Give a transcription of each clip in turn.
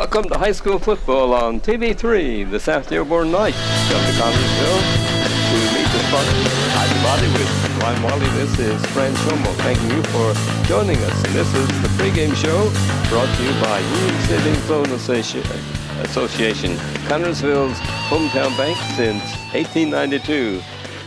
Welcome to high school football on TV3, the South Dearborn Knights come to Connersville to meet the Spartans. I'm Bobby with Ryan Wally. This is Fran Schomo. Thanking you for joining us. And this is the pregame show brought to you by Union Savings Loan Association, Connersville's hometown bank since 1892.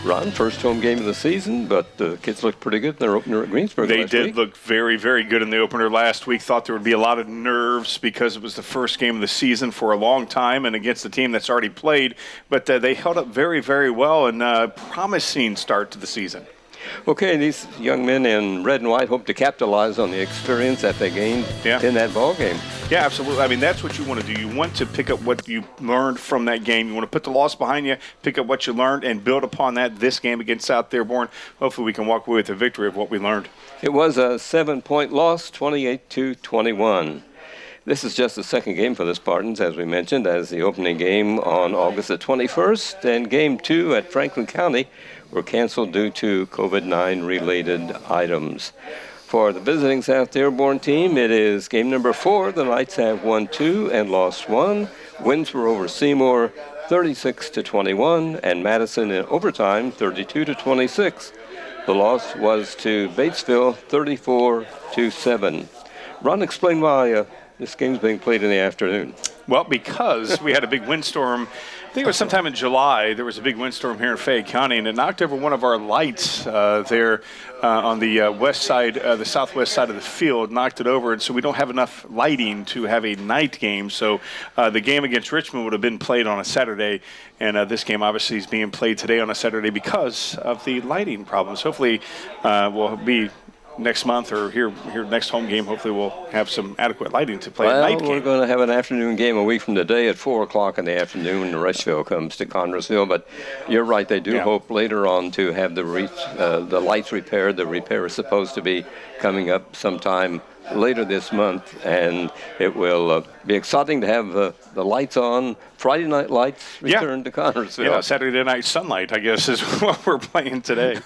Ron, first home game of the season, but the kids looked pretty good in their opener at Greensburg last week. They did look very, very good in the opener last week. Thought there would be a lot of nerves because it was the first game of the season for a long time and against a team that's already played. But they held up very, very well and promising start to the season. Okay, these young men in red and white hope to capitalize on the experience that they gained in that ball game. Yeah, absolutely. I mean, that's what you want to do. You want to pick up what you learned from that game. You want to put the loss behind you, pick up what you learned, and build upon that this game against South Dearborn. Hopefully we can walk away with a victory of what we learned. It was a 7-point loss, 28-21. This is just the second game for the Spartans, as we mentioned, as the opening game on August the 21st, and Game 2 at Franklin County were canceled due to COVID-19 related items. For the visiting South Dearborn team, it is game number 4. The Knights have won 2 and lost 1. Wins were over Seymour, 36-21, and Madison in overtime, 32-26. The loss was to Batesville, 34-7. Ron, explain why this game's being played in the afternoon. Well, because we had a big windstorm. I think it was sometime in July. There was a big windstorm here in Fayette County, and it knocked over one of our lights there on the west side, the southwest side of the field, knocked it over. And so we don't have enough lighting to have a night game. So the game against Richmond would have been played on a Saturday, and this game obviously is being played today on a Saturday because of the lighting problems. Hopefully we'll be next month or here next home game, hopefully we'll have some adequate lighting to play a night game. We're going to have an afternoon game a week from today at 4 o'clock in the afternoon when Rushville comes to Connersville. But you're right, they do hope later on to have the lights repaired. The repair is supposed to be coming up sometime later this month, and it will be exciting to have the lights on. Friday night lights return to Connersville. Yeah, Saturday night sunlight, I guess, is what we're playing today.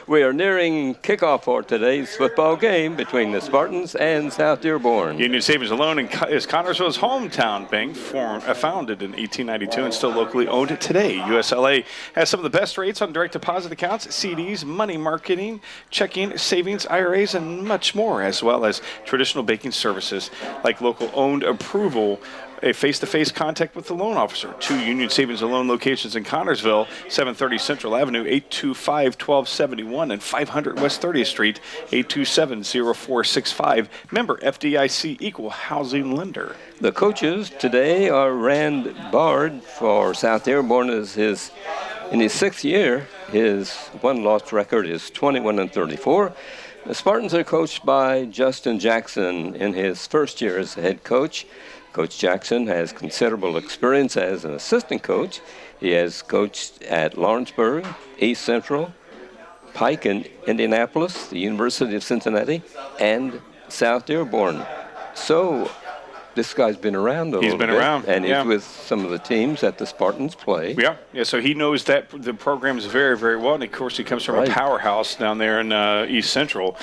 We are nearing kickoff for today's football game between the Spartans and South Dearborn. Union Savings Loan is Connersville's hometown bank, founded in 1892 and still locally owned today. USLA has some of the best rates on direct deposit accounts, CDs, money marketing, checking, savings, IRAs, and much more, as well as traditional banking services like local owned approval, a face-to-face contact with the loan officer. 2 Union Savings and Loan locations in Connersville, 730 Central Avenue, 825-1271, and 500 West 30th Street, 827-0465. Member FDIC, equal housing lender. The coaches today are Rand Bard for South Dearborn. In his 6th year, his one-loss record is 21-34. The Spartans are coached by Justin Jackson in his first year as head coach. Coach Jackson has considerable experience as an assistant coach. He has coached at Lawrenceburg, East Central, Pike in Indianapolis, the University of Cincinnati, and South Dearborn. So this guy's been around a little bit. He's been around. And he's with some of the teams that the Spartans play. Yeah, so he knows that the programs very, very well. And, of course, he comes from a powerhouse down there in East Central,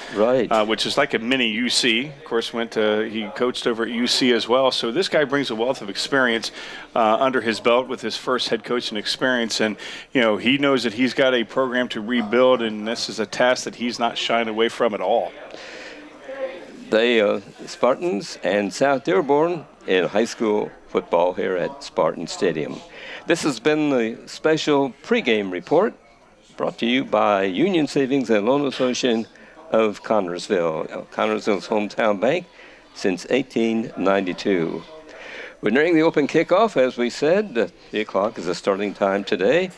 which is like a mini UC. Of course, he coached over at UC as well. So this guy brings a wealth of experience under his belt with his first head coaching experience. And, he knows that he's got a program to rebuild, and this is a task that he's not shying away from at all. The Spartans and South Dearborn in high school football here at Spartan Stadium. This has been the special pregame report brought to you by Union Savings and Loan Association of Connersville, Connersville's hometown bank since 1892. We're nearing the open kickoff, as we said. 3 o'clock is the starting time today.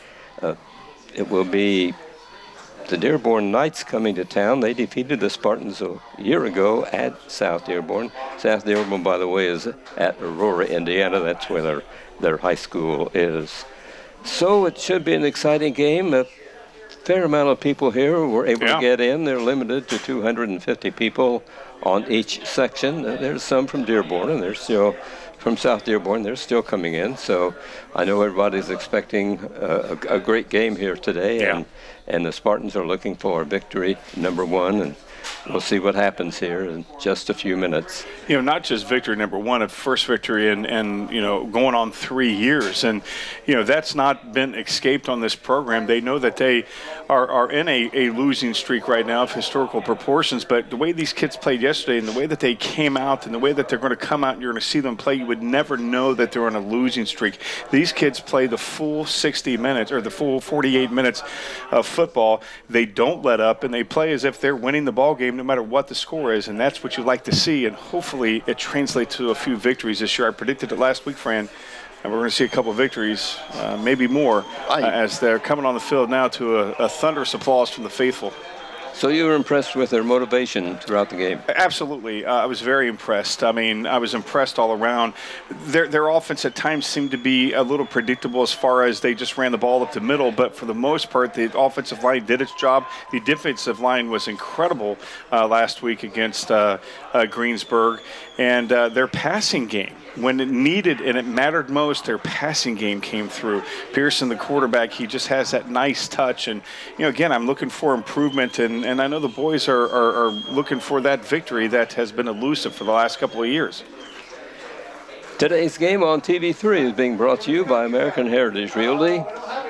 It will be the Dearborn Knights coming to town. They defeated the Spartans a year ago at South Dearborn. South Dearborn, by the way, is at Aurora, Indiana. That's where their high school is. So it should be an exciting game. A fair amount of people here were able to get in. They're limited to 250 people on each section. There's some from Dearborn, and there's still from South Dearborn. They're still coming in. So I know everybody's expecting a great game here today. And the Spartans are looking for victory, number 1, and we'll see what happens here in just a few minutes. Not just victory number one, a first victory and going on 3 years. And, that's not been escaped on this program. They know that they are in a losing streak right now of historical proportions. But the way these kids played yesterday and the way that they came out and the way that they're going to come out and you're going to see them play, you would never know that they're on a losing streak. These kids play the full 60 minutes or the full 48 minutes of football. They don't let up, and they play as if they're winning the ball game no matter what the score is. And that's what you like to see. And hopefully it translates to a few victories this year. I predicted it last week, Fran, and we're going to see a couple of victories, maybe more, as they're coming on the field now to a thunderous applause from the faithful. So you were impressed with their motivation throughout the game? Absolutely. I was very impressed. I mean, I was impressed all around. Their offense at times seemed to be a little predictable as far as they just ran the ball up the middle, but for the most part, the offensive line did its job. The defensive line was incredible last week against Greensburg, and their passing game, when it needed and it mattered most, their passing game came through. Pearson, the quarterback, he just has that nice touch. And, again, I'm looking for improvement, and I know the boys are looking for that victory that has been elusive for the last couple of years. Today's game on TV3 is being brought to you by American Heritage Realty,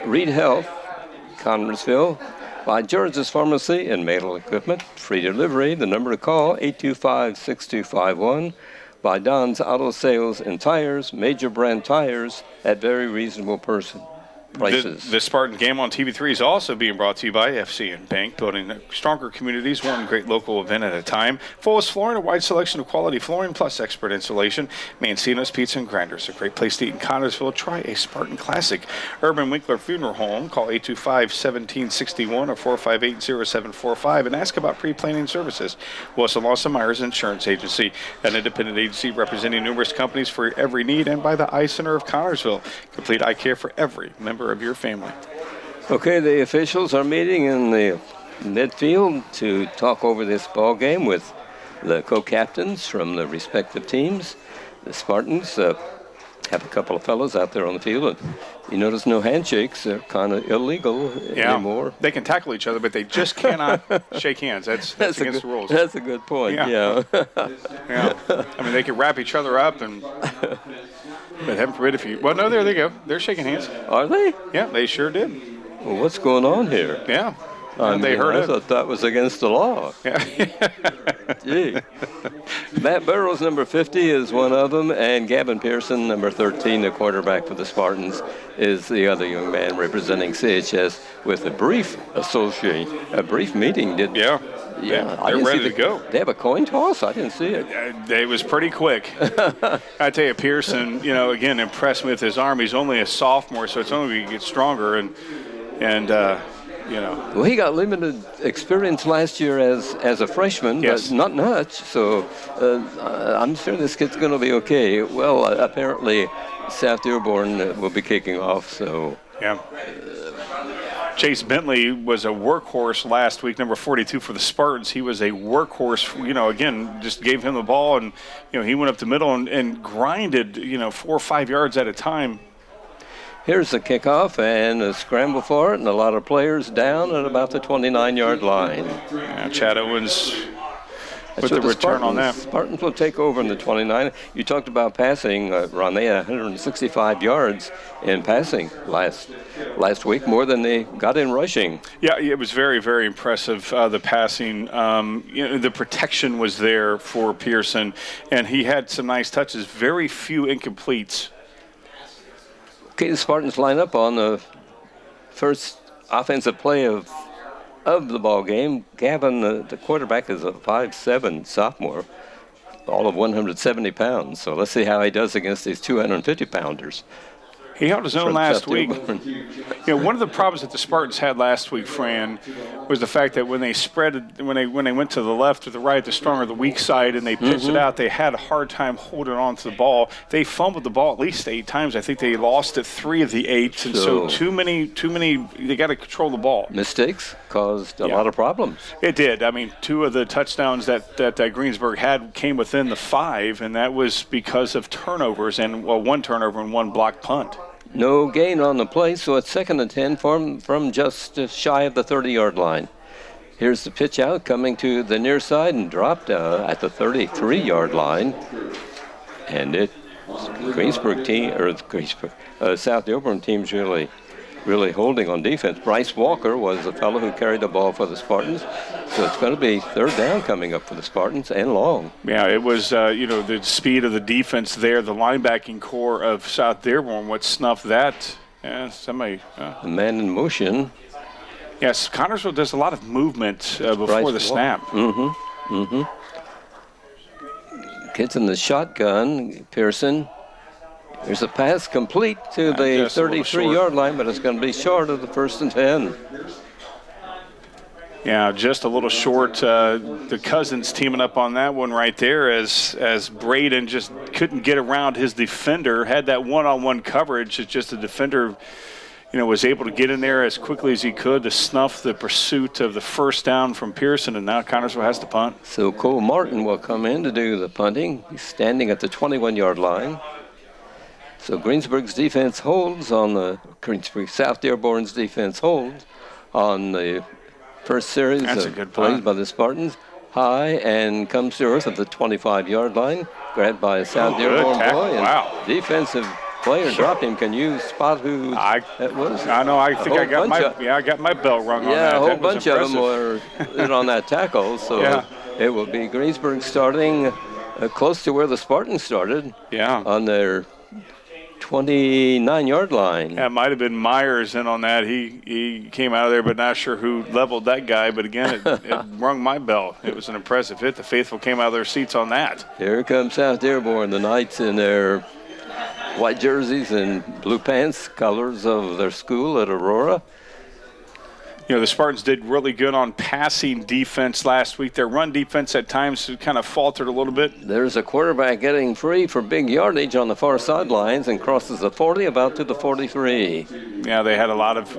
Reed Health, Connersville, by George's Pharmacy and Metal Equipment, free delivery. The number to call, 825-6251. By Don's Auto Sales and Tires, major brand tires at very reasonable prices. The Spartan game on TV3 is also being brought to you by FCN Bank, building stronger communities, one great local event at a time. Fullest Flooring, a wide selection of quality flooring plus expert installation. Mancino's Pizza and Grinders, a great place to eat in Connersville. Try a Spartan Classic. Urban Winkler Funeral Home, call 825-1761 or 458-0745 and ask about pre-planning services. Wilson Lawson Myers Insurance Agency, an independent agency representing numerous companies for every need, and by the Eye Center of Connersville, complete eye care for every member of your family. Okay, the officials are meeting in the midfield to talk over this ball game with the co-captains from the respective teams. The Spartans have a couple of fellows out there on the field. And you notice no handshakes. They're kind of illegal anymore. They can tackle each other, but they just cannot shake hands. That's against the rules. That's a good point, yeah. Yeah. I mean, they can wrap each other up and... But heaven forbid if you... Well, no, there they go. They're shaking hands. Are they? Yeah, they sure did. Well, what's going on here? Yeah. They heard it. I thought that was against the law. Yeah. Gee. Matt Burrows, number 50, is one of them, and Gavin Pearson, number 13, the quarterback for the Spartans, is the other young man representing CHS with a brief meeting. Yeah, they're ready to go. They have a coin toss? I didn't see it. It was pretty quick. I tell you, Pearson, again, impressed me with his arm. He's only a sophomore, so it's only going to get stronger. And Well, he got limited experience last year as a freshman, yes, but not much. So I'm sure this kid's going to be okay. Well, apparently South Dearborn will be kicking off, so... Yeah. Chase Bentley was a workhorse last week, number 42 for the Spartans. He was a workhorse, again, just gave him the ball, and, he went up the middle and grinded, 4 or 5 yards at a time. Here's the kickoff and a scramble for it, and a lot of players down at about the 29-yard line. Yeah, Chad Owens with the return on that. Spartans will take over in the 29. You talked about passing, Ron. They had 165 yards in passing last week, more than they got in rushing. Yeah, it was very, very impressive, the passing. The protection was there for Pearson, and he had some nice touches, very few incompletes. Okay, the Spartans line up on the first offensive play of the ball game. Gavin, the quarterback, is a 5'7" sophomore, all of 170 pounds. So let's see how he does against these 250-pounders. He held his own last week. One of the problems that the Spartans had last week, Fran, was the fact that when they went to the left or the right, the strong or the weak side, and they pitched it out, they had a hard time holding on to the ball. They fumbled the ball at least 8 times. I think they lost it 3 of the 8, and so too many. They got to control the ball. Mistakes caused a lot of problems. It did. I mean, 2 of the touchdowns that Greensburg had came within the 5, and that was because of turnovers, and 1 turnover and 1 blocked punt. No gain on the play, so it's 2nd and 10 from just shy of the 30-yard line. Here's the pitch out, coming to the near side and dropped at the 33-yard line. And it Greensburg team, or Greensburg, South Dearborn team's really holding on defense. Bryce Walker was the fellow who carried the ball for the Spartans. So it's going to be third down coming up for the Spartans and long. Yeah, it was, the speed of the defense there, the linebacking core of South Dearborn, what snuffed that? Yeah, somebody. The man in motion. Yes, Connorsville does a lot of movement before the snap. Kids in the shotgun, Pearson. There's a pass complete to the 33-yard line, but it's going to be short of the 1st and 10. Yeah, just a little short. The Cousins teaming up on that one right there as Braden just couldn't get around his defender, had that one-on-one coverage. It's just the defender, was able to get in there as quickly as he could to snuff the pursuit of the first down from Pearson, and now Connorsville has to punt. So Cole Martin will come in to do the punting. He's standing at the 21-yard line. So Greensburg's defense holds on South Dearborn's defense holds on the first series of plays by the Spartans. High and comes to earth at the 25-yard line. Grabbed by a South Dearborn boy. And wow. Defensive player dropped him. Can you spot who that was? I know. I think I got my bell rung on that. Yeah, a whole that bunch of them were on that tackle. So it will be Greensburg starting close to where the Spartans started. Yeah. On their 29-yard line. That might have been Myers in on that. He came out of there, but not sure who leveled that guy. But again, it rung my bell. It was an impressive hit. The faithful came out of their seats on that. Here comes South Dearborn. The Knights in their white jerseys and blue pants, colors of their school at Aurora. The Spartans did really good on passing defense last week. Their run defense at times kind of faltered a little bit. There's a quarterback getting free for big yardage on the far sidelines and crosses the 40 about to the 43. Yeah, they had a lot of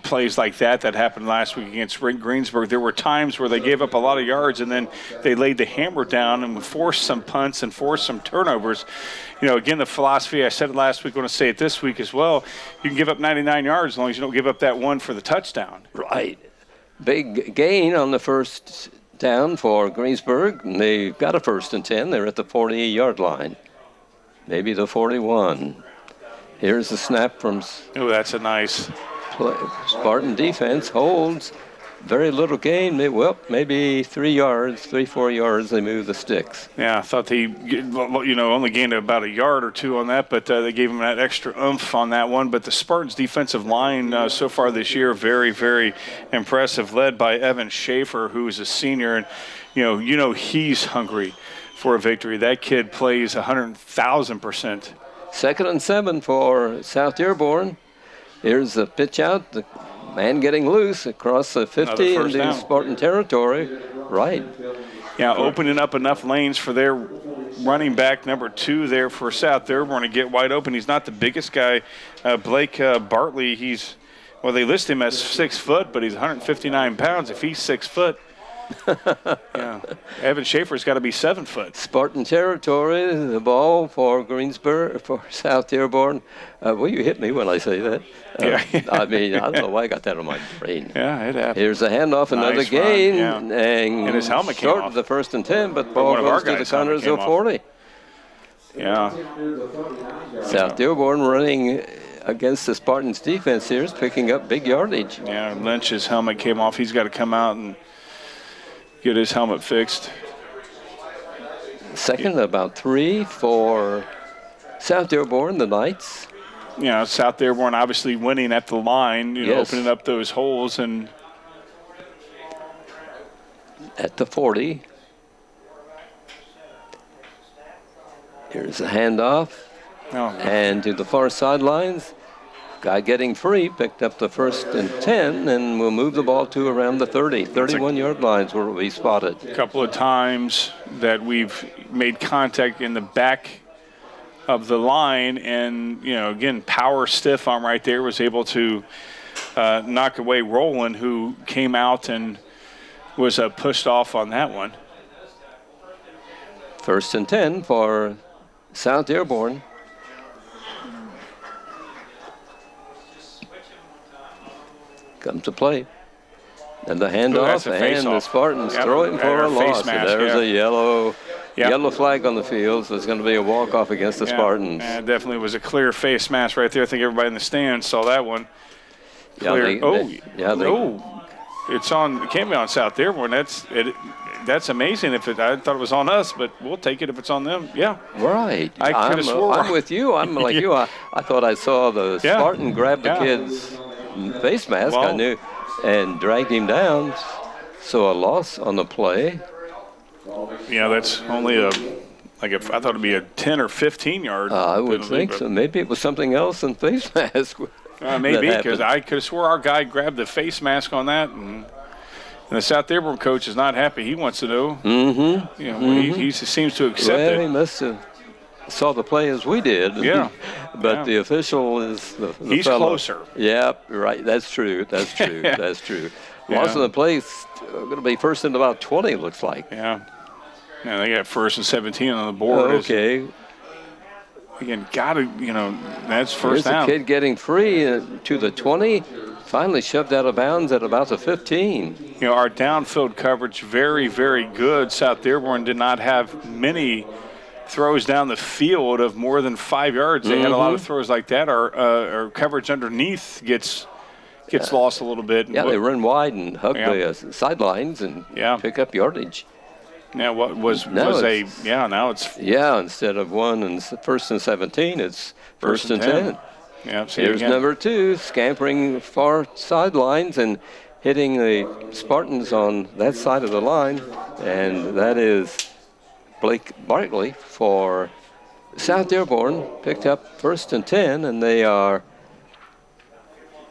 plays like that happened last week against Greensburg. There were times where they gave up a lot of yards and then they laid the hammer down and forced some punts and forced some turnovers. Again, the philosophy, I said it last week, I'm going to say it this week as well. You can give up 99 yards as long as you don't give up that one for the touchdown. Right. Big gain on the first down for Greensburg. They've got a 1st and 10. They're at the 48-yard line. Maybe the 41. Here's the snap from... Oh, that's a nice... Spartan defense holds. Very little gain. Maybe 3 yards, 4 yards. They move the sticks. Yeah, I thought they, only gained about a yard or two on that, but they gave them that extra oomph on that one. But the Spartans' defensive line so far this year, very, very impressive, led by Evan Schaefer, who is a senior, and he's hungry for a victory. That kid plays 100,000%. 2nd and 7 for South Dearborn. Here's the pitch out. The man getting loose across the 50 into Spartan territory. Right. Yeah, opening up enough lanes for their running back number 2 there for South Dearborn to get wide open. He's not the biggest guy. Blake Bartley, they list him as 6 foot, but he's 159 pounds. If he's 6 foot, yeah. Evan Schaefer's got to be 7 foot. Spartan territory, the ball for Greensburg, for South Dearborn. You hit me when I say that. I don't know why I got that on my brain. Yeah, it happened. Here's a handoff, another gain. Run, and his helmet came short off. Of the 1st and 10, but the ball goes to the Connorsville 40. Yeah. South Dearborn running against the Spartans' defense here is picking up big yardage. Yeah, Lynch's helmet came off. He's got to come out and get his helmet fixed. 2nd, about 3 for South Dearborn, the Knights. South Dearborn obviously winning at the line, opening up those holes. And at the 40. Here's a handoff. And to the far sidelines. Guy getting free, picked up the 1st and 10, and will move the ball to around the 31-yard lines where it will be spotted. A couple of times that we've made contact in the back of the line, and, again, power stiff arm right there was able to knock away Rowland, who came out and was pushed off on that one. 1st and 10 for South Dearborn. Come to play. And the handoff, and the Spartans throwing for a loss. And there's a yellow flag on the field, so it's going to be a walk-off against the Spartans. Yeah, it definitely was a clear face mask right there. I think everybody in the stands saw that one. Clear. It's on. It can't be on South Dearborn. That's amazing. I thought it was on us, but we'll take it if it's on them. Yeah. Right. I could have swore. I'm with you. I'm like you. I thought I saw the Spartan grab the kid's face mask. I knew, and dragged him down. So a loss on the play. Yeah, that's only I thought it'd be a 10 or 15 yard. I would think so. Maybe it was something else than face mask. Maybe, because I could have swore our guy grabbed the face mask on that, and the South Dearborn coach is not happy. He wants to know. Mm-hmm. You know, he seems to accept it. He must have saw the play as we did. Yeah. But the official is the He's fellow. Closer. Yeah, right. That's true. That's true. That's true. Loss in the play going to be first and about 20, looks like. Yeah. Yeah, they got first and 17 on the board. Okay. Again, that's first down. down. Here's the kid getting free to the 20, finally shoved out of bounds at about the 15. You know, our downfield coverage, very, very good. South Dearborn did not have many throws down the field of more than 5 yards. They had a lot of throws like that. Our coverage underneath gets lost a little bit. Yeah, they run wide and hug the sidelines and pick up yardage. Now what now it's instead of first and 17, it's first and 10. Yeah, here's number 2 scampering far sidelines and hitting the Spartans on that side of the line, and that is Blake Barkley for South Dearborn. Picked up first and 10, and they are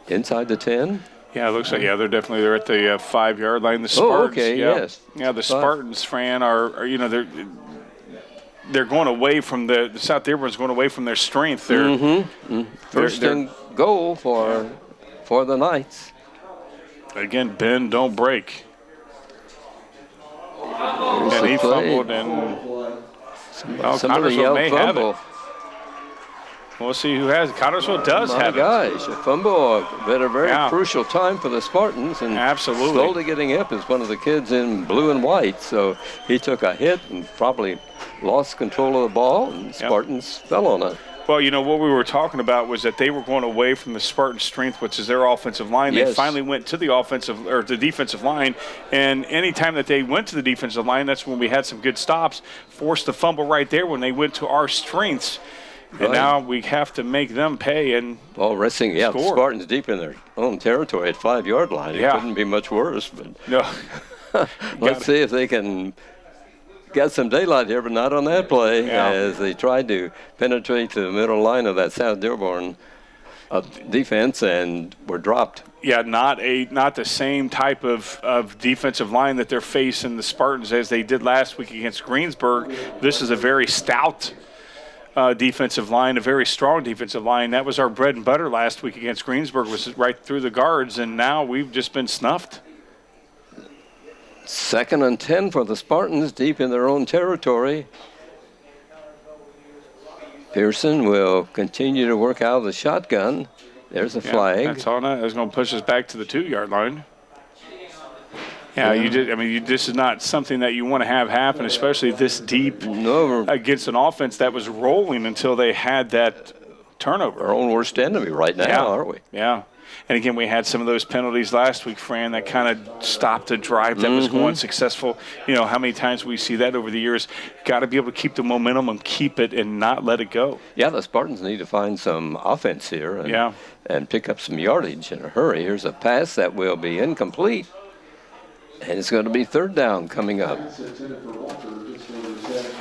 inside the 10. Yeah, it looks like they're at the 5 yard line. The Spartans, yes. Yeah, the Spartans, Fran, are they're going away from the South Dearborn's going away from their strength. They're first and goal for the Knights. Again, bend, don't break. And he fumbled, and Connersville may have it. We'll see who has it. Connersville does have it. My gosh, a fumble at a very crucial time for the Spartans. And absolutely. Slowly getting up is one of the kids in blue and white. So he took a hit and probably lost control of the ball, and Spartans fell on it. Well, what we were talking about was that they were going away from the Spartan strength, which is their offensive line. They finally went to the defensive line, and anytime that they went to the defensive line, that's when we had some good stops, forced the fumble right there when they went to our strengths. Right. And now we have to make them pay and resting. Yeah, the Spartans deep in their own territory at 5 yard line. It couldn't be much worse. But no. Let's see if they can get some daylight here, but not on that play as they tried to penetrate to the middle line of that South Dearborn defense and were dropped. Yeah, not the same type of defensive line that they're facing the Spartans as they did last week against Greensburg. This is a very stout defensive line, a very strong defensive line. That was our bread and butter last week against Greensburg, was right through the guards, and now we've just been snuffed. 2nd and 10 for the Spartans, deep in their own territory. Pearson will continue to work out of the shotgun. There's a flag. That's all. That's going to push us back to the 2 yard line. This is not something that you want to have happen, especially this deep against an offense that was rolling until they had that turnover. Our own worst enemy right now, aren't we? Yeah. And again, we had some of those penalties last week, Fran, that kind of stopped a drive that was going successful. How many times we see that over the years? Got to be able to keep the momentum and keep it and not let it go. Yeah, the Spartans need to find some offense here and pick up some yardage in a hurry. Here's a pass that will be incomplete. And it's going to be 3rd down coming up.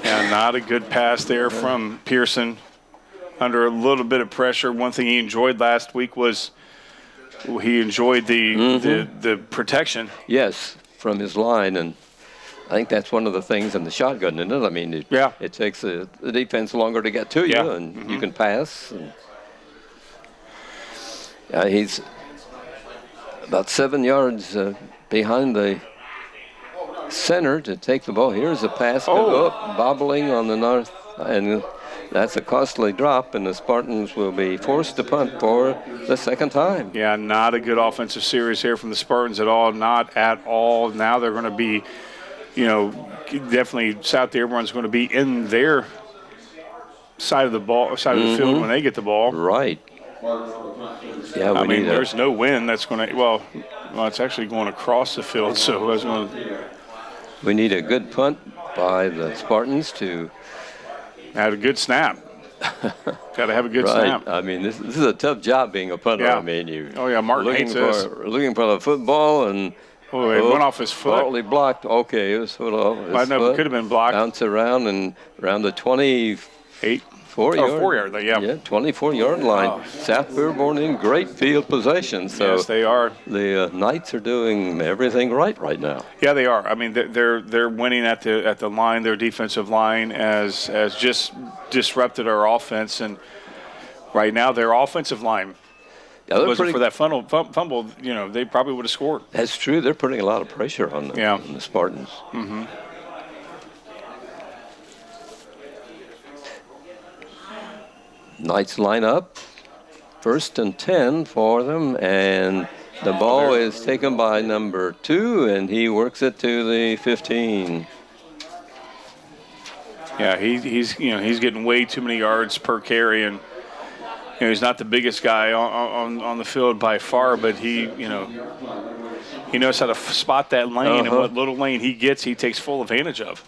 Yeah, not a good pass there from Pearson. Under a little bit of pressure. One thing he enjoyed last week was he enjoyed the protection. Yes, from his line. And I think that's one of the things in the shotgun, isn't it? I mean, it takes the defense longer to get to you, and you can pass. And, he's about 7 yards behind the center to take the ball. Here's a pass go up, bobbling on the north, and That's a costly drop, and the Spartans will be forced to punt for the second time. Yeah, not a good offensive series here from the Spartans at all. Not at all. Now they're going to be, definitely South Dearborn's going to be in their side of the field when they get the ball. Right. Yeah, I mean, there's no wind that's going to. Well, it's actually going across the field, so that's going to. We need a good punt by the Spartans to. Had a good snap. Got to have a good right. snap. I mean, this is a tough job being a punter. Yeah. I mean, you. Oh yeah, Martin hates this. Looking for the football and. It went off his foot. Partly blocked. Okay, it was foot off. I know it could have been blocked. Bounce around and around the 28. 4-yard. Yeah. 24-yard line. Oh. South Dearborn in great field possession. So yes, they are. The Knights are doing everything right now. Yeah, they are. I mean, they're winning at the line. Their defensive line has just disrupted our offense, and right now their offensive line. Yeah, wasn't for that fumble, they probably would have scored. That's true. They're putting a lot of pressure on the Spartans. Mm-hmm. Knights line up. 1st and 10 for them, and the ball is taken by number 2, and he works it to the 15. Yeah, he's getting way too many yards per carry, and he's not the biggest guy on the field by far, but he knows how to spot that lane, and what little lane he gets, he takes full advantage of.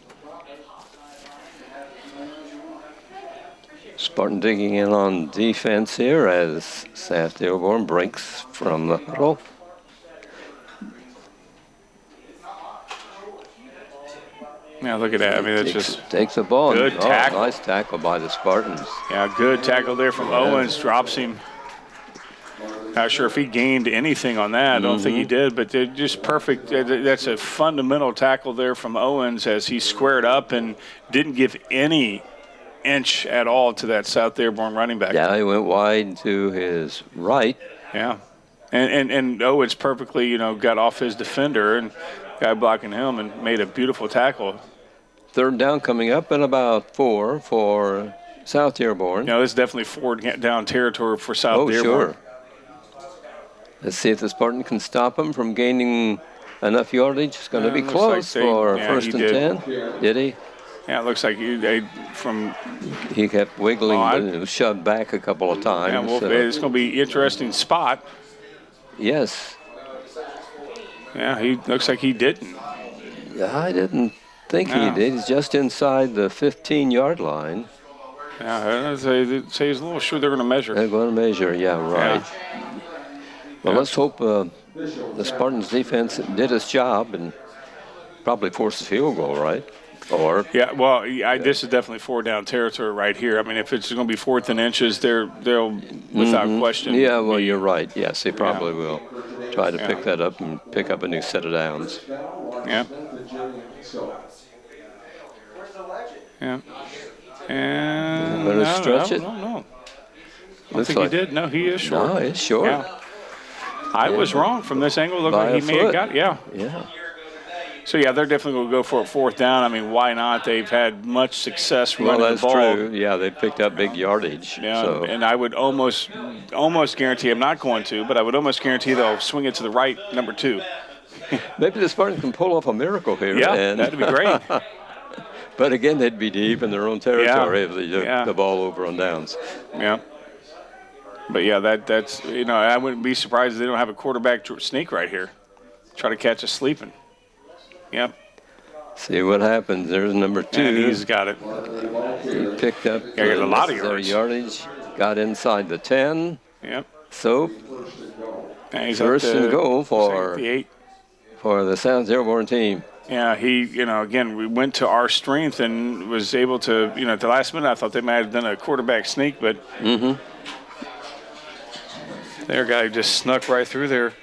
Spartan digging in on defense here as South Dearborn breaks from the huddle. Yeah, look at that. I mean, it's just takes the ball. Good tackle. Nice tackle by the Spartans. Yeah, good tackle there from Owens. Drops him. Not sure if he gained anything on that. I don't think he did, but they're just perfect. That's a fundamental tackle there from Owens as he squared up and didn't give any inch at all to that South Dearborn running back. Yeah, he went wide to his right. Yeah, and Owens perfectly, got off his defender and guy blocking him and made a beautiful tackle. 3rd down coming up and about 4 for South Dearborn. This is definitely 4th down territory for South Dearborn. Sure. Let's see if the Spartan can stop him from gaining enough yardage. It's going to be close for 1st and 10. Did he? Yeah, it looks like he kept wiggling, but it was shoved back a couple of times. Yeah, well, it's going to be an interesting spot. Yes. Yeah, he looks like he didn't. I didn't think he did. He's just inside the 15-yard line. Yeah, they say he's a little sure they're going to measure. They're going to measure, yeah, right. Yeah. Well, let's hope the Spartans' defense did its job and probably forced a field goal, right? Or this is definitely 4 down territory right here. I mean, if it's going to be 4th and inches, they'll without question. Yeah, well, you're right. Yes, they probably will try to pick that up and pick up a new set of downs. Yeah. Yeah. And better stretch it. No. I think he did. No, he is short. No, it's short. Yeah. I was wrong from this angle. Looked like he may have got it. Yeah. Yeah. So, they're definitely going to go for a 4th down. I mean, why not? They've had much success running the ball. Well, that's true. Yeah, they picked up big yardage. Yeah, so. And I would almost guarantee, I'm not going to, but I would almost guarantee they'll swing it to the right, number 2. Maybe the Spartans can pull off a miracle here. Yeah, that'd be great. But again, they'd be deep in their own territory if they took the ball over on downs. Yeah. But, that's, I wouldn't be surprised if they don't have a quarterback sneak right here. Try to catch us sleeping. Yep. See what happens. There's number 2. And he's got it. He picked up a lot of yardage. Got inside the 10. Yep. So, and 1st and goal the 8. For the South Dearborn team. Yeah, he, again, we went to our strength and was able to, at the last minute, I thought they might have done a quarterback sneak, but their guy just snuck right through there.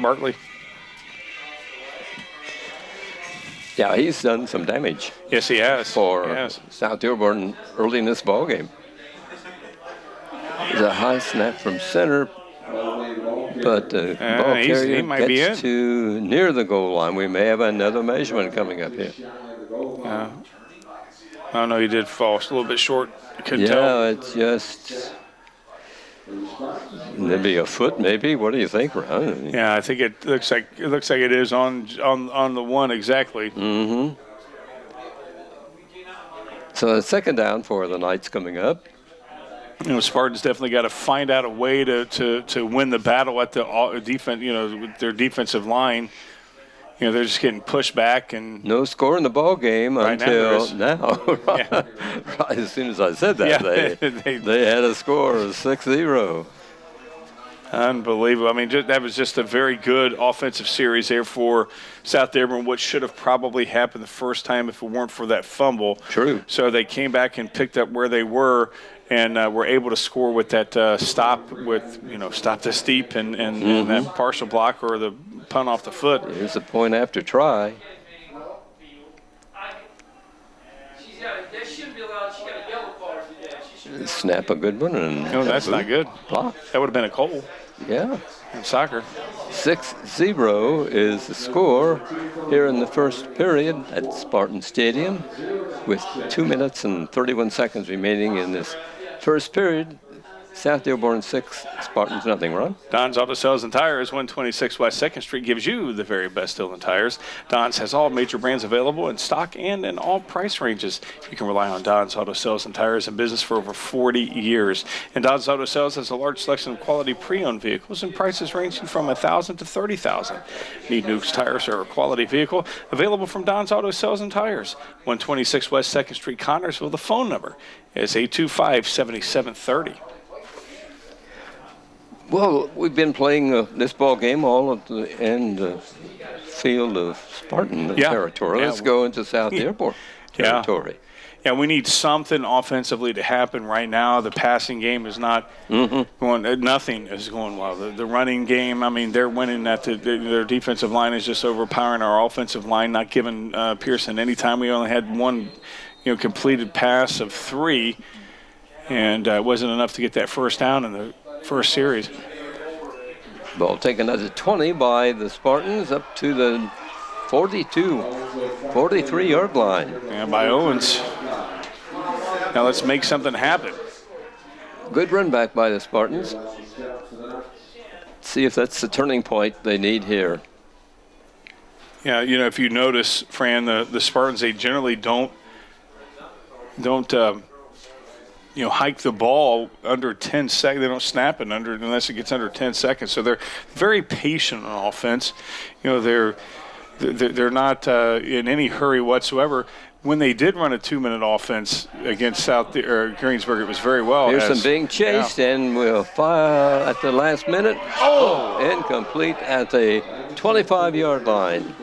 Barkley. Yeah, he's done some damage. Yes, he has. For South Dearborn early in this ball game. There's a high snap from center, but the ball carrier gets to near the goal line. We may have another measurement coming up here. Oh, no, he did fall a little bit short. Couldn't Yeah, tell. it's just maybe a foot, maybe. What do you think, Ron? Yeah, I think it looks like it is on the one exactly. Mm-hmm. So the second down for the Knights coming up. Spartans definitely got to find out a way to win the battle at the defense. With their defensive line. They're just getting pushed back and no score in the ball game right until now. Yeah. Right as soon as I said that, Yeah. they had a score of 6-0. Unbelievable. I mean, that was just a very good offensive series there for South Dearborn, what should have probably happened the first time if it weren't for that fumble. True. So they came back and picked up where they were and were able to score with that stop the steep and that partial block or the punt off the foot. Here's a point after try. Snap a good one. No, that's not good. Block. That would have been a goal. Yeah. In soccer. 6-0 is the score here in the first period at Spartan Stadium with 2 minutes and 31 seconds remaining in this first period. South Dearborn 6, Spartans nothing. Ron? Don's Auto Sales and Tires, 126 West 2nd Street, gives you the very best still in tires. Don's has all major brands available in stock and in all price ranges. You can rely on Don's Auto Sales and Tires in business for over 40 years. And Don's Auto Sales has a large selection of quality pre-owned vehicles and prices ranging from $1,000 to $30,000. Need new tires or a quality vehicle? Available from Don's Auto Sales and Tires, 126 West 2nd Street, Connersville. The phone number is 825-7730. Well, we've been playing this ball game all at the end field of Spartan territory. Yeah. Let's go into South Dearborn territory. Yeah, we need something offensively to happen right now. The passing game is not going. Nothing is going well. The running game, I mean, they're winning that. Their defensive line is just overpowering our offensive line, not giving Pearson any time. We only had one, completed pass of 3, and it wasn't enough to get that first down in the first series. Ball taken at the 20 by the Spartans up to the 43-yard line. Yeah, by Owens. Now let's make something happen. Good run back by the Spartans. See if that's the turning point they need here. Yeah, if you notice, Fran, the Spartans, they generally don't hike the ball under 10 seconds. They don't snap it unless it gets under 10 seconds. So they're very patient on offense. They're not in any hurry whatsoever. When they did run a 2-minute offense against Greensburg, it was very well. Pearson being chased and will fire at the last minute. Oh, incomplete at the 25-yard line.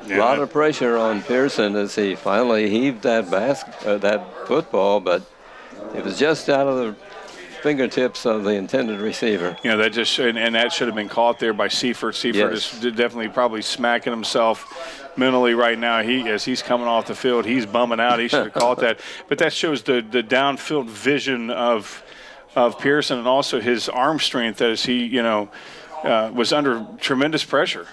A lot of pressure on Pearson as he finally heaved that football, but it was just out of the fingertips of the intended receiver. That just and that should have been caught there by Seifert. Seifert is definitely probably smacking himself mentally right now. As he's coming off the field, he's bumming out. He should have caught that. But that shows the downfield vision of Pearson and also his arm strength as he was under tremendous pressure.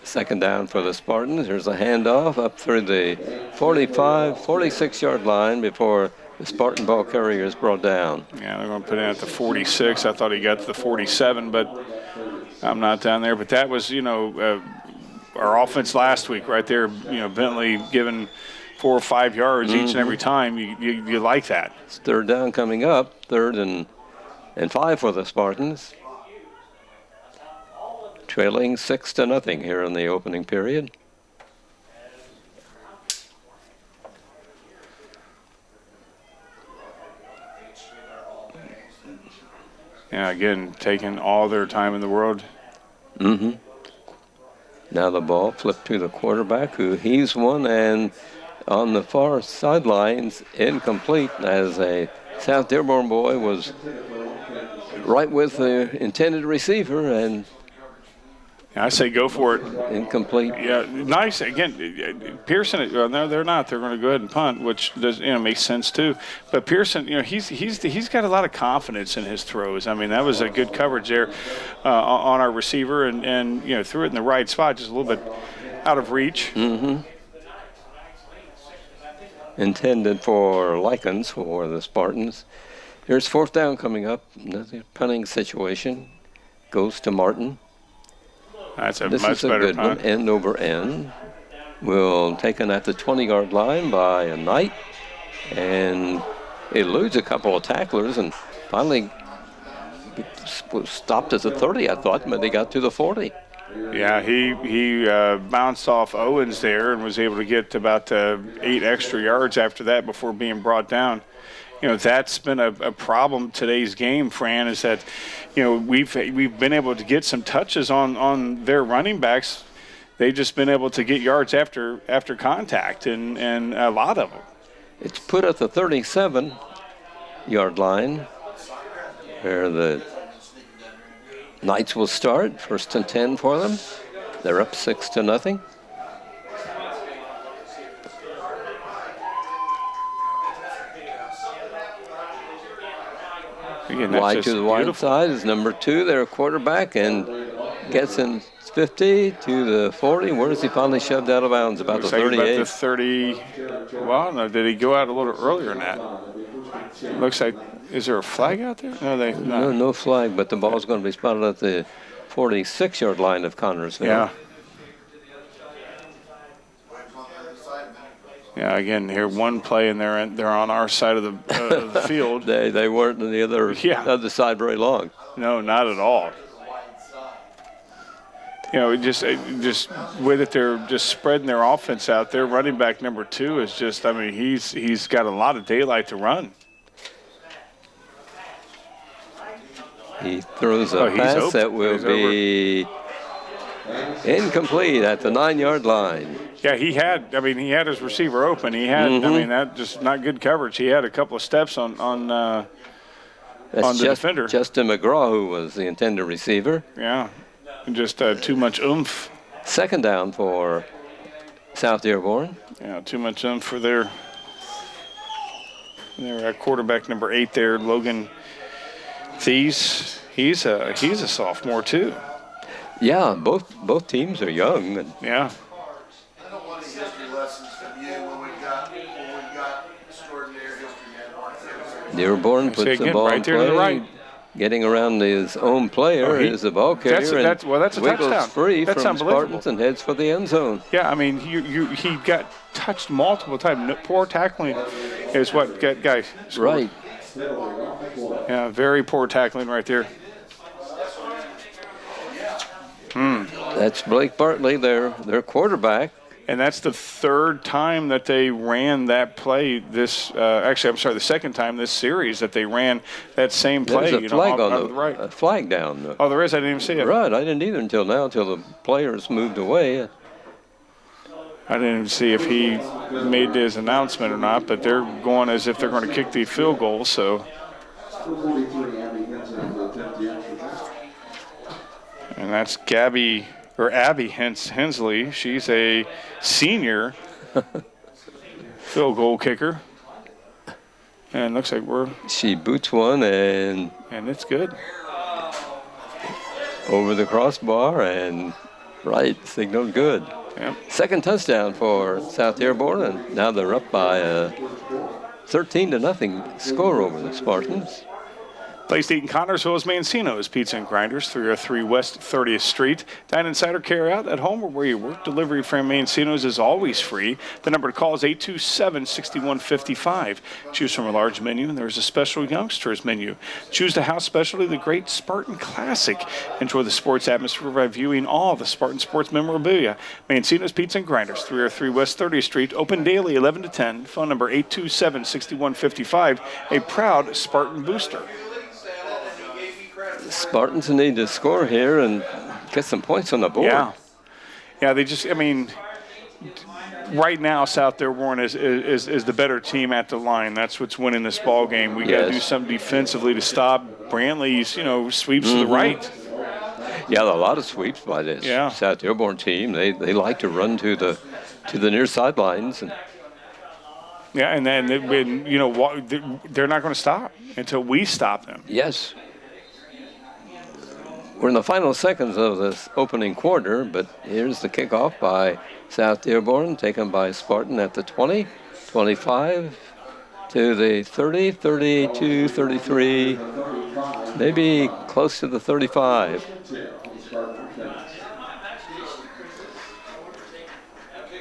Second down for the Spartans. There's a handoff up through the 46-yard line before the Spartan ball carrier is brought down. Yeah, they're going to put it at the 46. I thought he got to the 47, but I'm not down there. But that was, our offense last week right there. Bentley giving 4 or 5 yards each and every time. You like that. It's third down coming up. 3rd and 5 for the Spartans. Trailing 6-0 here in the opening period. Yeah, again, taking all their time in the world. Now the ball flipped to the quarterback who heaves one, and on the far sidelines, incomplete as a South Dearborn boy was right with the intended receiver and I say go for it. Incomplete. Yeah, nice. Again, Pearson. No, they're not. They're going to go ahead and punt, which does makes sense too. But Pearson, he's got a lot of confidence in his throws. I mean, that was a good coverage there on our receiver, and threw it in the right spot, just a little bit out of reach. intended for Lycans for the Spartans. Here's fourth down coming up. Another punting situation. Goes to Martin. That's a This much is a better good punt. one. End over end. Will taken at the 20-yard line by a Knight. And eludes a couple of tacklers and finally stopped at the 30, I thought, but they got to the 40. Yeah, he bounced off Owens there and was able to get about 8 extra yards after that before being brought down. You know, that's been a problem today's game, Fran, is that, you know, we've been able to get some touches on their running backs. They've just been able to get yards after contact, and a lot of them. It's put at the 37-yard line where the Knights will start. First and 10 for them. They're up 6-0. Again, Wide to the wide side is number 2, their quarterback, and gets in 50 to the 40. Where does he finally shoved out of bounds? About the 38. About the 30. Well, no, did he go out a little earlier than that? Looks like, is there a flag out there? No flag, but the ball's going to be spotted at the 46-yard line of Connersville. Yeah. Yeah, again, here one play, and they're on our side of the field. They weren't on the other side very long. No, not at all. You know, just way that they're just spreading their offense out there. Running back number 2 is just, I mean, he's got a lot of daylight to run. He throws a pass that will be incomplete at the 9-yard line. Yeah, he had his receiver open. He had, that just not good coverage. He had a couple of steps on the defender. Justin McGraw, who was the intended receiver. Yeah, and just too much oomph. Second down for South Dearborn. Yeah, too much oomph for their quarterback number 8 there, Logan Thies. He's a sophomore too. Yeah, both teams are young. And yeah. Dearborn puts the ball right there to the right. Getting around his own player is the ball carrier. That's a wiggles touchdown. Free that's from Spartans and heads for the end zone. Yeah, I mean, he got touched multiple times. Poor tackling is what guy scored. Right. Yeah, very poor tackling right there. That's Blake Bartley, their quarterback. And that's the third time that they ran that play the second time this series that they ran that same play. There's a flag on the right. A flag down. Oh, there is? I didn't even see it. Right, I didn't either until the players moved away. I didn't even see if he made his announcement or not, but they're going as if they're going to kick the field goal, so. And that's Abby Hensley. She's a senior field goal kicker. And looks like she boots one and it's good. Over the crossbar and signaled good. Yep. Second touchdown for South Dearborn, and now they're up by a 13-0 score over the Spartans. Place to eat in Connersville is Mancino's Pizza and Grinders, 303 West 30th Street. Dine inside or carry out at home or where you work. Delivery from Mancino's is always free. The number to call is 827-6155. Choose from a large menu, and there's a special youngsters menu. Choose the house specialty, the Great Spartan Classic. Enjoy the sports atmosphere by viewing all the Spartan sports memorabilia. Mancino's Pizza and Grinders, 303 West 30th Street. Open daily 11 to 10. Phone number 827-6155. A proud Spartan booster. Spartans need to score here and get some points on the board. Yeah, they just, right now South Dearborn is the better team at the line. That's what's winning this ball game. We got to do something defensively to stop Brantley's, sweeps to the right. Yeah, a lot of sweeps by this South Dearborn team. They like to run to the near sidelines. And then they're not going to stop until we stop them. Yes. We're in the final seconds of this opening quarter, but here's the kickoff by South Dearborn, taken by Spartan at the 20. 25 to the 30, 32, 33, maybe close to the 35.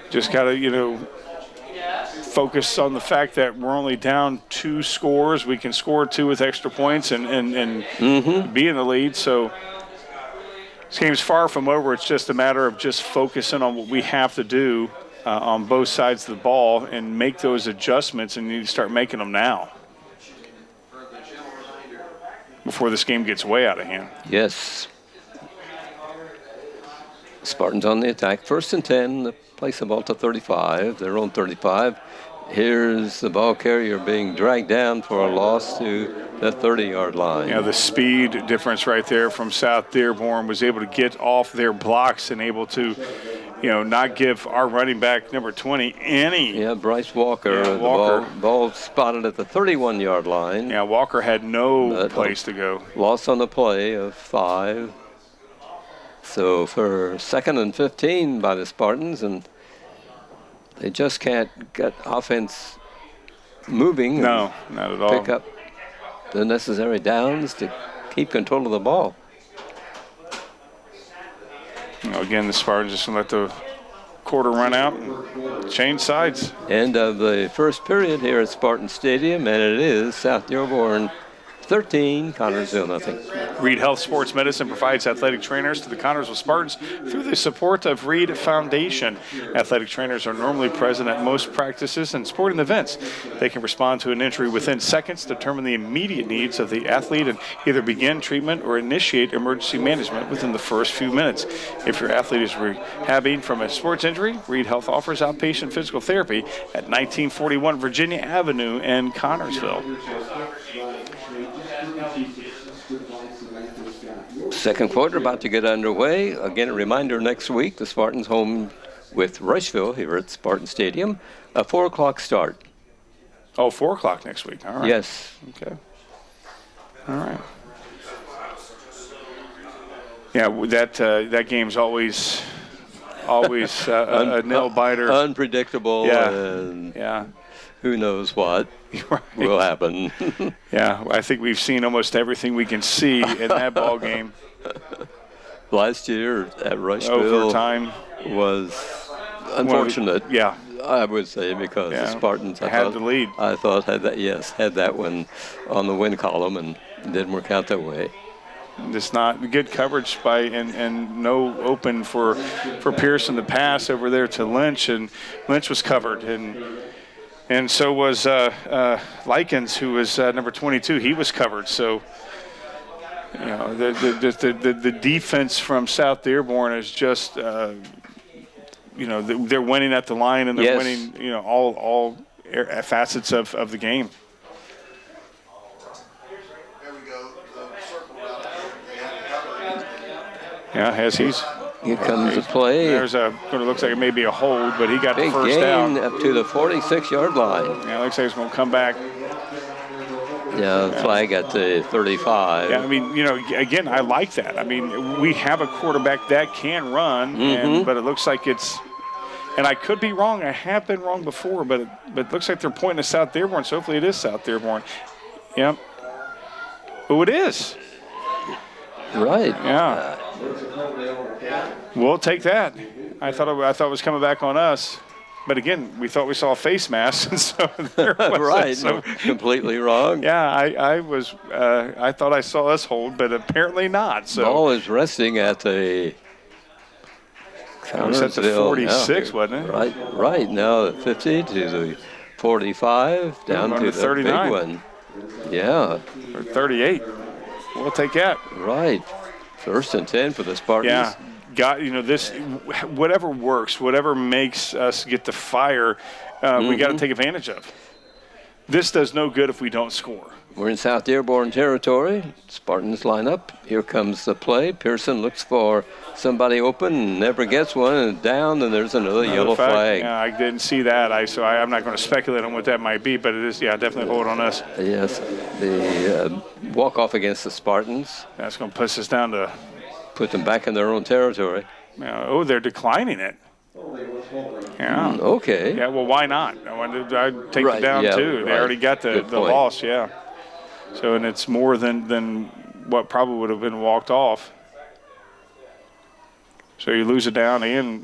Just got to, focus on the fact that we're only down 2 scores. We can score 2 with extra points and be in the lead. So this game's far from over. It's just a matter of just focusing on what we have to do on both sides of the ball and make those adjustments, and you need to start making them now before this game gets way out of hand. Yes. Spartans on the attack. 1st and 10. They place the ball to 35. Their own 35. Here's the ball carrier being dragged down for a loss to the 30-yard line. Yeah, the speed difference right there from South Dearborn was able to get off their blocks and able to, not give our running back number 20 any. Yeah, Bryce Walker. Yeah, Walker. The ball spotted at the 31-yard line. Yeah, Walker had no place to go. Loss on the play of 5. So for 2nd and 15 by the Spartans, and they just can't get offense moving. No, not at all. Pick up the necessary downs to keep control of the ball. Again, the Spartans just going to let the quarter run out and change sides. End of the first period here at Spartan Stadium, and it is South Dearborn 13, Connersville nothing. Reed Health Sports Medicine provides athletic trainers to the Connersville Spartans through the support of Reed Foundation. Athletic trainers are normally present at most practices and sporting events. They can respond to an injury within seconds, determine the immediate needs of the athlete, and either begin treatment or initiate emergency management within the first few minutes. If your athlete is rehabbing from a sports injury, Reed Health offers outpatient physical therapy at 1941 Virginia Avenue in Connersville. Second quarter about to get underway. Again, a reminder, next week, the Spartans home with Rushville here at Spartan Stadium. A 4 o'clock start. Oh, 4 o'clock next week. All right. Yes. Okay. All right. Yeah, that game's always a nail biter. Unpredictable. Yeah. And who knows what will happen. Yeah, I think we've seen almost everything we can see in that ball game. Last year at Rushville overtime was unfortunate. Yeah, I would say, because the Spartans had the lead. I thought had that one on the win column, and didn't work out that way. Just not good coverage by and no open for Pearson to pass over there to Lynch, and Lynch was covered, and so was Likens, who was number 22. He was covered. So the defense from South Dearborn is just they're winning at the line, and they're winning all facets of the game. Yeah, here comes the play. There's what looks like it may be a hold, but he got big the first gain down. Up to the 46-yard line. Yeah, looks like he's going to come back. Yeah, flag at the 35. Yeah, I mean, again, I like that. I mean, we have a quarterback that can run, but it looks like it's – and I could be wrong. I have been wrong before, but it looks like they're pointing to South Dearborn, so hopefully it is South Dearborn. Yep. Oh, it is. Right. Yeah. We'll take that. I thought it was coming back on us. But again, we thought we saw a face mask, and so there was right. So, completely wrong. Yeah, I thought I saw us hold, but apparently not. So ball is resting at the. It was at the 46, wasn't it? Right. Now 50 to the 45, down to the 39. big one. Yeah. Or 38. We'll take that. Right. 1st and 10 for the Spartans. Yeah. This, whatever works, whatever makes us get the fire, we got to take advantage of. This does no good if we don't score. We're in South Dearborn territory. Spartans line up. Here comes the play. Pearson looks for somebody open, never gets one, and down, and there's another yellow flag. Yeah, I didn't see that. I'm not going to speculate on what that might be, but it is, definitely hold on us. Yes, the walk-off against the Spartans. That's going to push us down to... Put them back in their own territory. They're declining it. Yeah. Okay. Yeah, well, why not? I'd take Right, the down, yeah, too. They right. already got the Good point. loss, yeah. So, and it's more than what probably would have been walked off. So you lose a down and,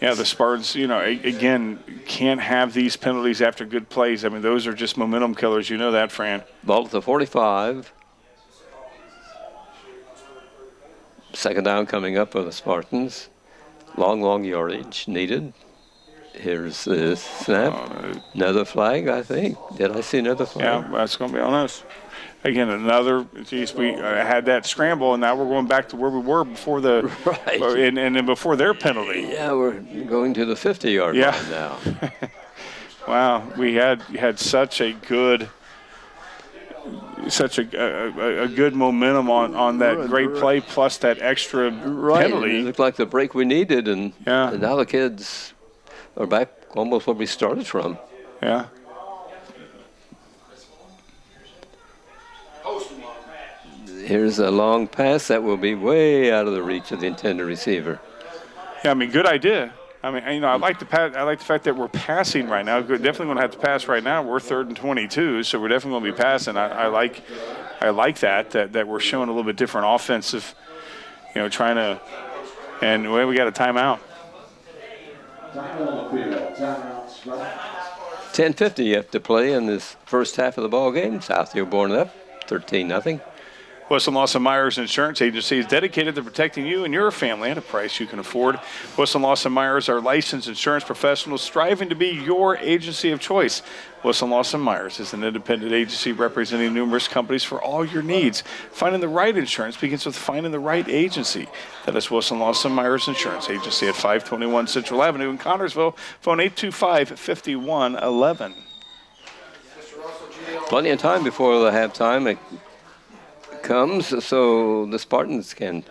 the Spartans, again, can't have these penalties after good plays. I mean, those are just momentum killers. You know that, Fran. Ball at the 45. Second down coming up for the Spartans. Long yardage needed. Here's the snap. Another flag, I think. Did I see another flag? Yeah, that's going to be on us. Again, we had that scramble, and now we're going back to where we were before the right. And then before their penalty. Yeah, we're going to the 50-yard line now. Wow, we had such a good momentum on that great play plus that extra penalty. It looked like the break we needed, and now the kids are back almost where we started from. Yeah. Here's a long pass that will be way out of the reach of the intended receiver. Yeah, I mean, good idea. I mean, I like the fact that we're passing right now. We're definitely going to have to pass right now. We're 3rd and 22, so we're definitely going to be passing. I like that we're showing a little bit different offensive, trying to. And we got a timeout. 10:50 left to play in this first half of the ball game. South Dearborn up 13-0. Wilson Lawson Myers Insurance Agency is dedicated to protecting you and your family at a price you can afford. Wilson Lawson Myers are licensed insurance professionals striving to be your agency of choice. Wilson Lawson Myers is an independent agency representing numerous companies for all your needs. Finding the right insurance begins with finding the right agency. That is Wilson Lawson Myers Insurance Agency at 521 Central Avenue in Connersville. Phone 825-5111. Plenty of time before the halftime comes, so the Spartans can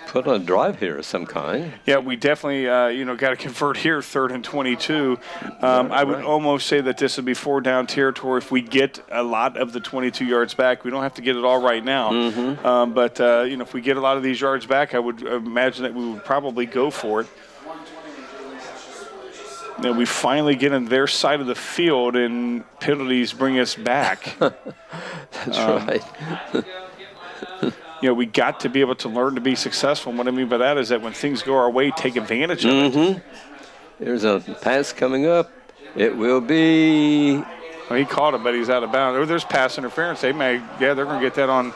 put on a drive here of some kind. Yeah, we definitely, got to convert here, 3rd and 22. I would almost say that this would be 4-down territory if we get a lot of the 22 yards back. We don't have to get it all right now. Mm-hmm. But if we get a lot of these yards back, I would imagine that we would probably go for it. And we finally get on their side of the field, and penalties bring us back. That's right. We got to be able to learn to be successful. And what I mean by that is that when things go our way, take advantage of it. There's a pass coming up. It will be. Well, he caught it, but he's out of bounds. Oh, there's pass interference. They're going to get that on.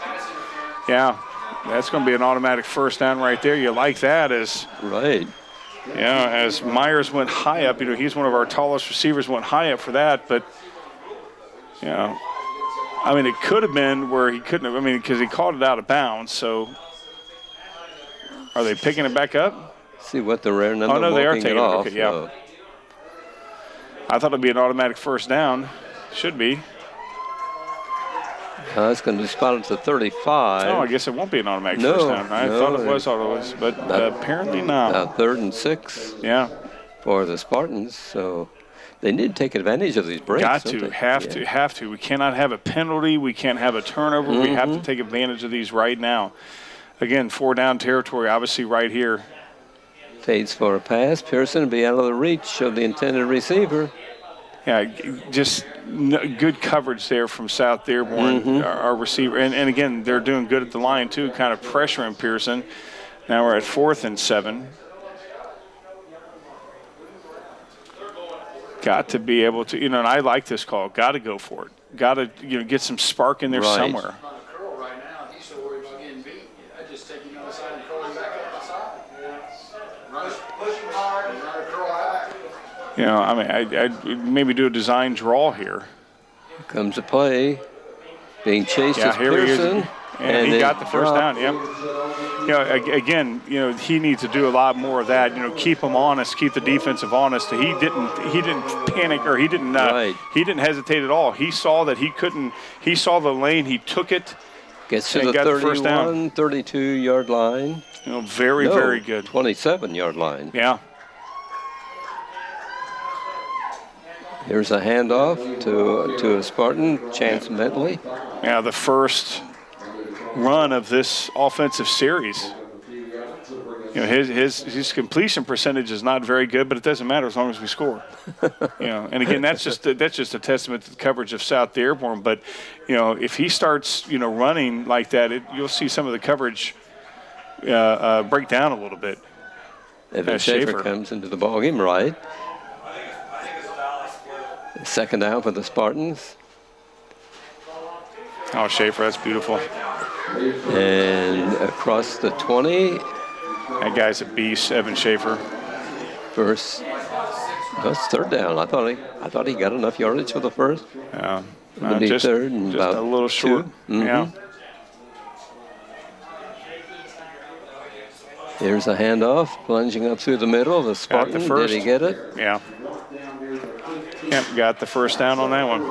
Yeah, that's going to be an automatic first down right there. You like that as. Right. Yeah, as Myers went high up. He's one of our tallest receivers, went high up for that. But, I mean, it could have been where he couldn't have. I mean, because he caught it out of bounds. So, are they picking it back up? See what the rare number. Oh no, they are taking it off. Okay, yeah. So. I thought it'd be an automatic first down. Should be. It's going to be spotted to 35. Oh, I guess it won't be an automatic first down. I thought it was, but apparently not. 3rd and 6. Yeah. For the Spartans, so. They need to take advantage of these breaks. Have to. We cannot have a penalty. We can't have a turnover. We have to take advantage of these right now. Again, 4-down territory, obviously right here. Fades for a pass. Pearson will be out of the reach of the intended receiver. Yeah, just good coverage there from South Dearborn, our receiver. And again, they're doing good at the line, too, kind of pressuring Pearson. Now we're at 4th and 7. Got to be able to, and I like this call. Got to go for it. Got to, get some spark in there somewhere. I mean, I'd maybe do a design draw here. Here comes a play. Being chased as Pearson. And he got the first down, again, he needs to do a lot more of that. Keep him honest, keep the defensive honest. He didn't panic or he didn't hesitate at all. He saw that he couldn't. He saw the lane. He took it. Gets to the 31, 32-yard line. Very good. 27-yard line. Yeah. Here's a handoff to a Spartan, Chance Bentley. Yeah, the first run of this offensive series. You know, his completion percentage is not very good, but it doesn't matter as long as we score. You know, and again, that's just a testament to the coverage of South Dearborn. But you know, if he starts running like that, you'll see some of the coverage break down a little bit. Evan Schaefer comes into the ballgame right. Second down for the Spartans. Oh, Schaefer, that's beautiful. And across the 20. That guy's a beast, Evan Schaefer. First, that's third down. I thought he got enough yardage for the first. Yeah, just third and just about a little short. Mm-hmm. Yeah. Here's a handoff, plunging up through the middle. The Spartan, did he get it? Yeah. Yep, got the first down on that one.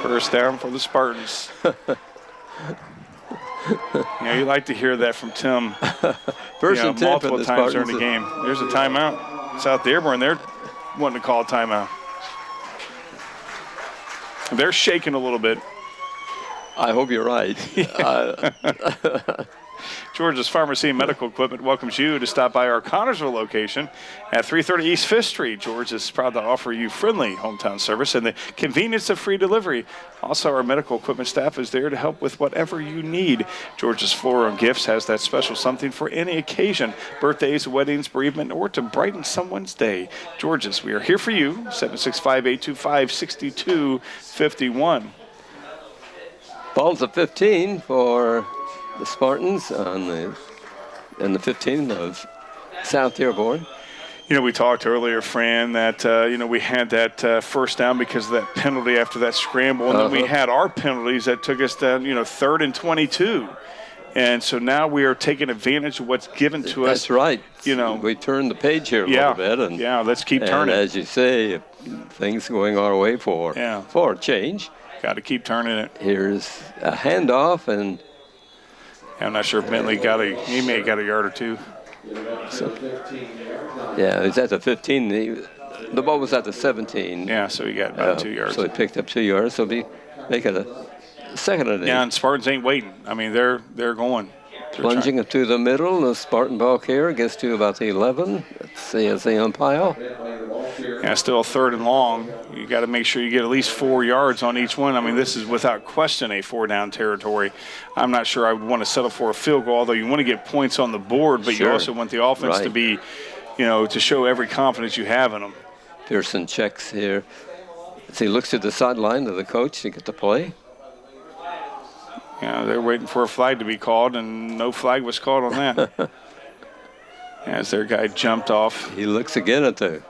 First down for the Spartans. Yeah, you like to hear that from Tim. First and 10 multiple for the times Spartans. during the game. There's a timeout. South Dearborn, they're wanting to call a timeout. They're shaking a little bit. I hope you're right. Georgia's Pharmacy and Medical Equipment welcomes you to stop by our Connorsville location at 330 East 5th Street. George is proud to offer you friendly hometown service and the convenience of free delivery. Also, our medical equipment staff is there to help with whatever you need. George's Floral and Gifts has that special something for any occasion, birthdays, weddings, bereavement, or to brighten someone's day. George's, we are here for you, 765-825-6251. Ball's at 15 for the Spartans on the 15 of South Dearborn. You know, we talked earlier, Fran, that, we had that first down because of that penalty after that scramble. And then we had our penalties that took us down, 3rd and 22. And so now we are taking advantage of what's given to us. That's right. We turned the page here a little bit. And, let's keep turning. And as you say, things going our way for a change. Got to keep turning it. Here's a handoff, and I'm not sure if Bentley he may have got a yard or two. So, yeah, he's at the 15. The ball was at the 17. Yeah, so he got about 2 yards. So he picked up 2 yards. So make it a second and 8. Yeah, and Spartans ain't waiting. I mean, they're going. Plunging it to the middle. The Spartan ball carrier gets to about the 11. Let's see as they umpire. Yeah, still 3rd and long. You got to make sure you get at least 4 yards on each one. I mean, this is without question a 4-down territory. I'm not sure I would want to settle for a field goal, although you want to get points on the board, but you also want the offense to be, to show every confidence you have in them. Pearson checks here as he looks to the sideline of the coach to get the play. Yeah, they're waiting for a flag to be called, and no flag was called on that. As their guy jumped off. He looks again at the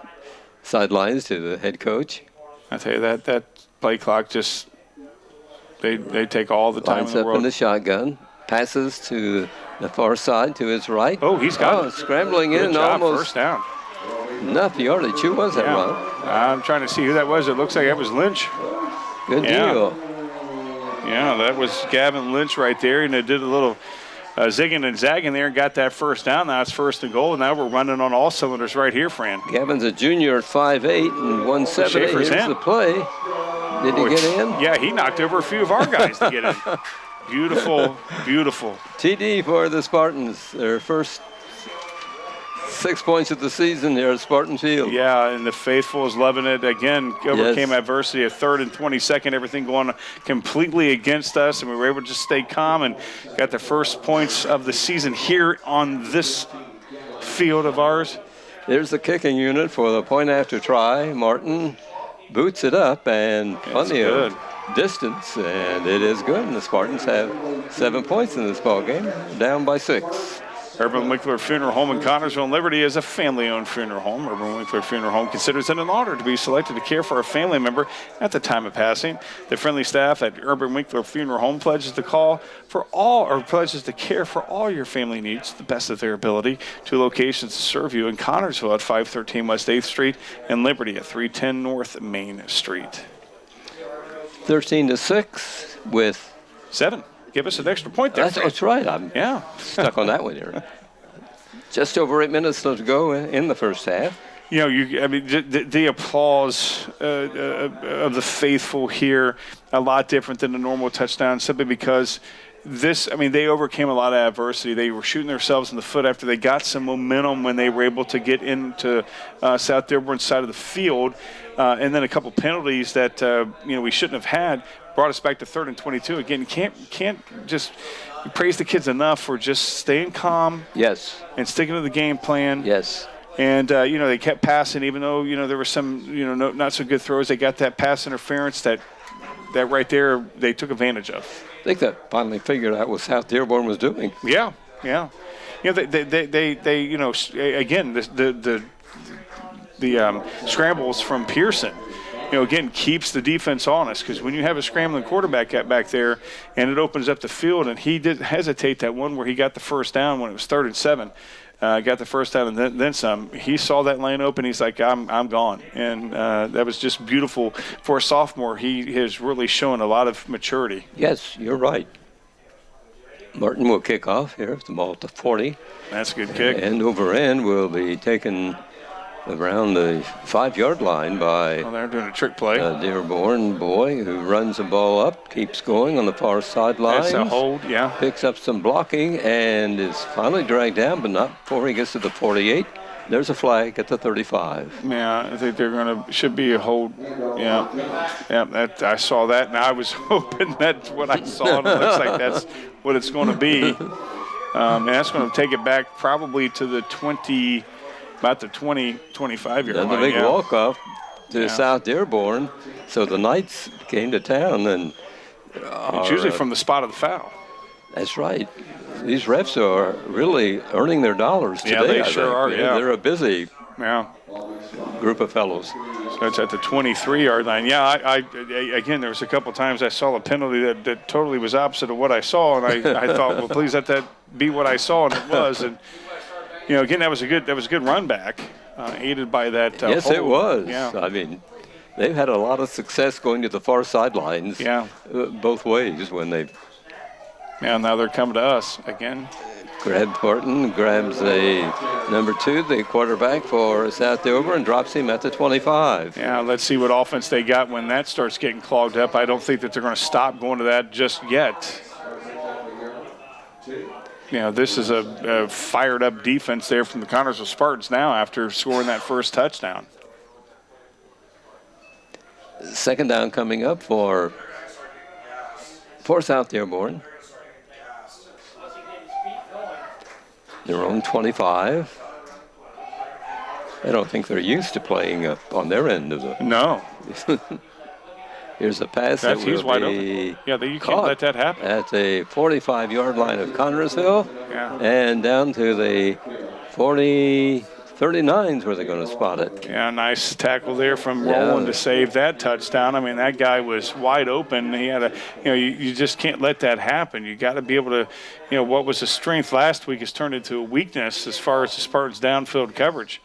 sidelines to the head coach. I tell you, that play clock just, they take all the time in the world. Lines up in the shotgun. Passes to the far side to his right. Oh, he's got it. Scrambling Good in job, almost. First down. Enough yardage. Who was that, Ron? I'm trying to see who that was. It looks like that was Lynch. Good deal. Yeah, that was Gavin Lynch right there, and it did a little zigging and zagging there and got that first down. Now it's 1st and goal, and now we're running on all cylinders right here, Fran. Gavin's a junior at 5'8" and 170. Here's the play. Did he get in? Yeah, he knocked over a few of our guys to get in. Beautiful, beautiful. TD for the Spartans, their first 6 points of the season here at Spartan Field. Yeah, and the faithful is loving it. Again, overcame adversity at 3rd and 22nd, everything going completely against us, and we were able to just stay calm and got the first points of the season here on this field of ours. There's the kicking unit for the point after try. Martin boots it up and plenty of distance, and it is good. And the Spartans have 7 points in this ball game, down by 6. Urban Winkler Funeral Home in Connorsville and Liberty is a family-owned funeral home. Urban Winkler Funeral Home considers it an honor to be selected to care for a family member at the time of passing. The friendly staff at Urban Winkler Funeral Home pledges to pledges to care for all your family needs to the best of their ability. 2 locations to serve you in Connorsville at 513 West 8th Street and Liberty at 310 North Main Street. 13-6 with 7. Give us an extra point there. That's right. I'm stuck on that one here. Just over 8 minutes to go in the first half. The applause of the faithful here, a lot different than the normal touchdown, simply because, they overcame a lot of adversity. They were shooting themselves in the foot after they got some momentum when they were able to get into South Dearborn's side of the field. And then a couple penalties that, we shouldn't have had brought us back to 3rd and 22. Again, can't just praise the kids enough for just staying calm. Yes. And sticking to the game plan. Yes. And, they kept passing, even though, there were some, not so good throws. They got that pass interference that right there they took advantage of. I think that finally figured out what South Dearborn was doing. Yeah. They again, the scrambles from Pearson, again, keeps the defense honest, because when you have a scrambling quarterback back there and it opens up the field, and he did hesitate that one where he got the first down when it was 3rd and 7. Got the first down and then some. He saw that lane open. He's like, I'm gone. And that was just beautiful for a sophomore. He has really shown a lot of maturity. Yes, you're right. Martin will kick off here. The ball at the 40. That's a good kick. End over end will be taken around the 5-yard line by they're doing a trick play. A Dearborn boy who runs the ball up, keeps going on the far sideline. That's a hold, yeah. Picks up some blocking and is finally dragged down, but not before he gets to the 48. There's a flag at the 35. Yeah, I think should be a hold. Yeah. I saw that, and I was hoping that's what I saw, and it looks like that's what it's going to be. And that's going to take it back probably to the 20. About the 25-yard line. The big walk-off to South Dearborn. So the Knights came to town. And it's usually from the spot of the foul. That's right. These refs are really earning their dollars today. Yeah, they sure are, yeah. They're a busy group of fellows. So it's at the 23-yard line. Yeah, I again, there was a couple times I saw a penalty that totally was opposite of what I saw, and I thought, well, please let that be what I saw, and it was. And again, that was a good run back, aided by that. Yes, hold. It was. Yeah. I mean, they've had a lot of success going to the far sidelines. Yeah. Both ways when they. Yeah, now they're coming to us again. Greg Horton grabs a number 2, the quarterback for South Dearborn, and drops him at the 25. Yeah, let's see what offense they got when that starts getting clogged up. I don't think that they're going to stop going to that just yet. This is a fired-up defense there from the Connersville Spartans now after scoring that first touchdown. Second down coming up for South Dearborn. Their own 25. I don't think they're used to playing up on their end of the. No. Here's a pass that will wide be open. Yeah, you can't let that happen. At the 45-yard line of Connersville, and down to the 39 is where they're going to spot it. Yeah, nice tackle there from Rowland to save that touchdown. I mean, that guy was wide open. He had you just can't let that happen. You got to be able to, what was a strength last week has turned into a weakness as far as the Spartans' downfield coverage.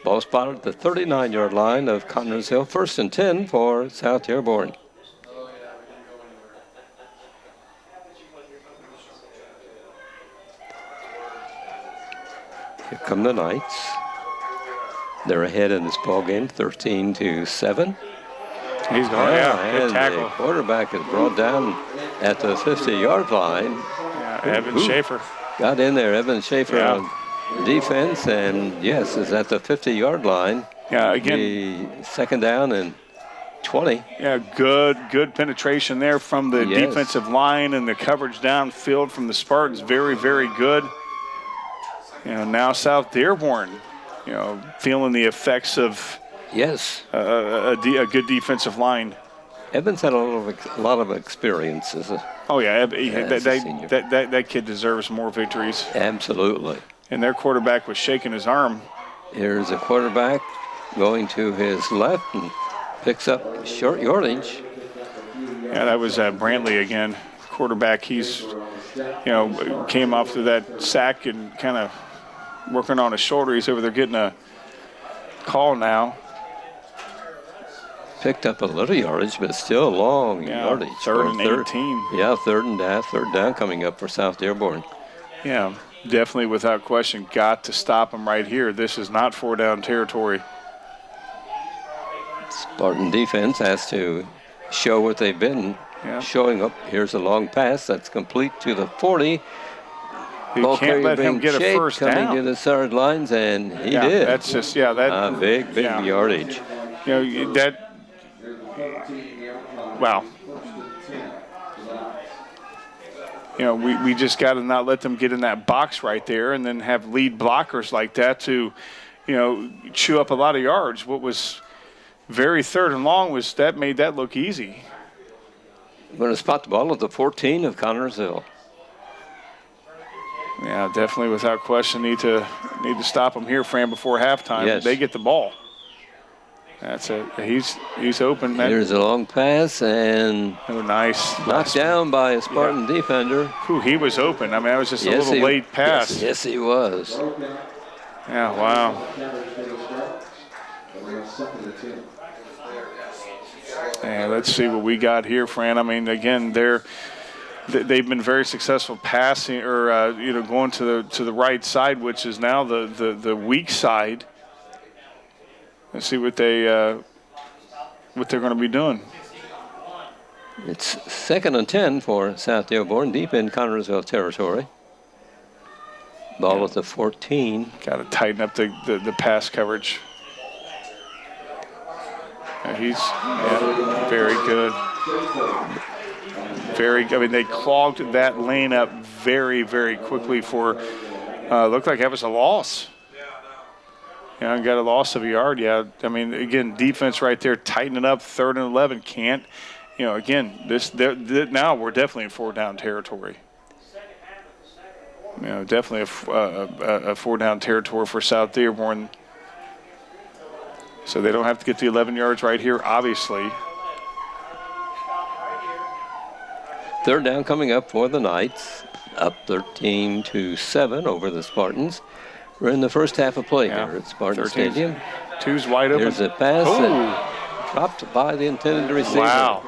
Ball spotted at the 39-yard line of Connersville. 1st and 10 for South Dearborn. Here come the Knights. They're ahead in this ball game, 13-7. He's going, good tackle. The quarterback is brought down at the 50-yard line. Yeah, Evan Schaefer. Got in there, Evan Schaefer on defense, and yes, is at the 50-yard line. Yeah, again. The second down and 20. Yeah, good penetration there from the defensive line, and the coverage downfield from the Spartans, very, very good. Now South Dearborn, feeling the effects of a good defensive line. Evans had a lot of experience as a. Oh yeah, that kid deserves more victories. Absolutely. And their quarterback was shaking his arm. Here's a quarterback going to his left and picks up short yardage. Yeah, that was Brantley again. Quarterback, he's, came off of that sack and kind of working on his shoulder. He's over there getting a call now. Picked up a little yardage, but still long yardage. 3rd and 18. Yeah, third down coming up for South Dearborn. Yeah, definitely without question. Got to stop him right here. This is not 4-down territory. Spartan defense has to show what they've been Yeah. showing up. Here's a long pass that's complete to the 40. You can't let him get a Chait first coming down. to the sidelines, and he Yeah, did. that's just, that. Big yeah. yardage. Wow. We just got to not let them get in that box right there and then have lead blockers like that to, chew up a lot of yards. What was very third and long made that look easy. Going to spot the ball at the 14 of Connorsville. Yeah, definitely, without question, need to stop him here, Fran, before halftime. Yes. They get the ball. That's it. He's open. Here's a long pass, and nice. Knocked down by a Spartan defender. He was open. I mean, that was just a little late pass. Yes, he was. Yeah, wow. And let's see what we got here, Fran. I mean, again, they've been very successful passing or going to the right side, which is now the weak side. Let's see what they're going to be doing. It's 2nd and 10 for South Dearborn, deep in Connorsville territory. Ball at the 14. Got to tighten up the pass coverage. He's very good. I mean, they clogged that lane up very, very quickly for, looked like that was a loss. Yeah, got a loss of a yard. Yeah, I mean, again, defense right there, tightening up, 3rd and 11. Can't, again, now we're definitely in 4-down territory. Definitely a 4-down territory for South Dearborn. So they don't have to get the 11 yards right here, obviously. 3rd down coming up for the Knights, up 13-7 over the Spartans. We're in the first half of play here at Spartan Stadium. Two's wide open. Here's a pass that dropped by the intended receiver. Wow.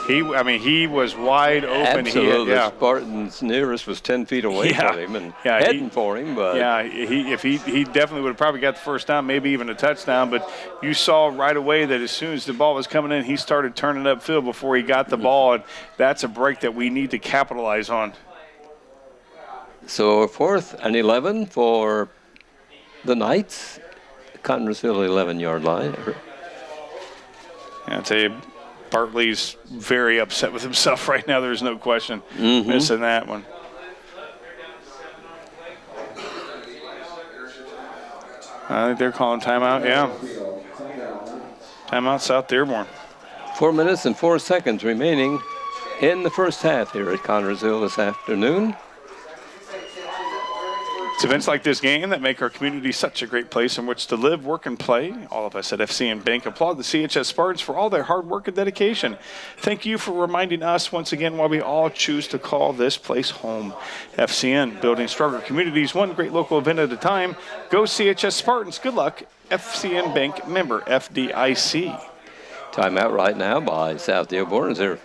He was wide open. Absolutely. Spartan's nearest was 10 feet away from him and heading for him. But he definitely would have probably got the first down, maybe even a touchdown. But you saw right away that as soon as the ball was coming in, he started turning upfield before he got the ball. And that's a break that we need to capitalize on. So 4th and 11 for the Knights. Connorsville 11-yard line. I'll tell you, Bartley's very upset with himself right now. There's no question missing that one. I think they're calling timeout. Yeah. Timeout, South Dearborn. 4 minutes and 4 seconds remaining in the first half here at Connorsville this afternoon. It's events like this game that make our community such a great place in which to live, work, and play. All of us at FCN Bank applaud the CHS Spartans for all their hard work and dedication. Thank you for reminding us once again why we all choose to call this place home. FCN, building stronger communities, one great local event at a time. Go CHS Spartans. Good luck. FCN Bank member FDIC. Timeout right now by South Dearborn as they're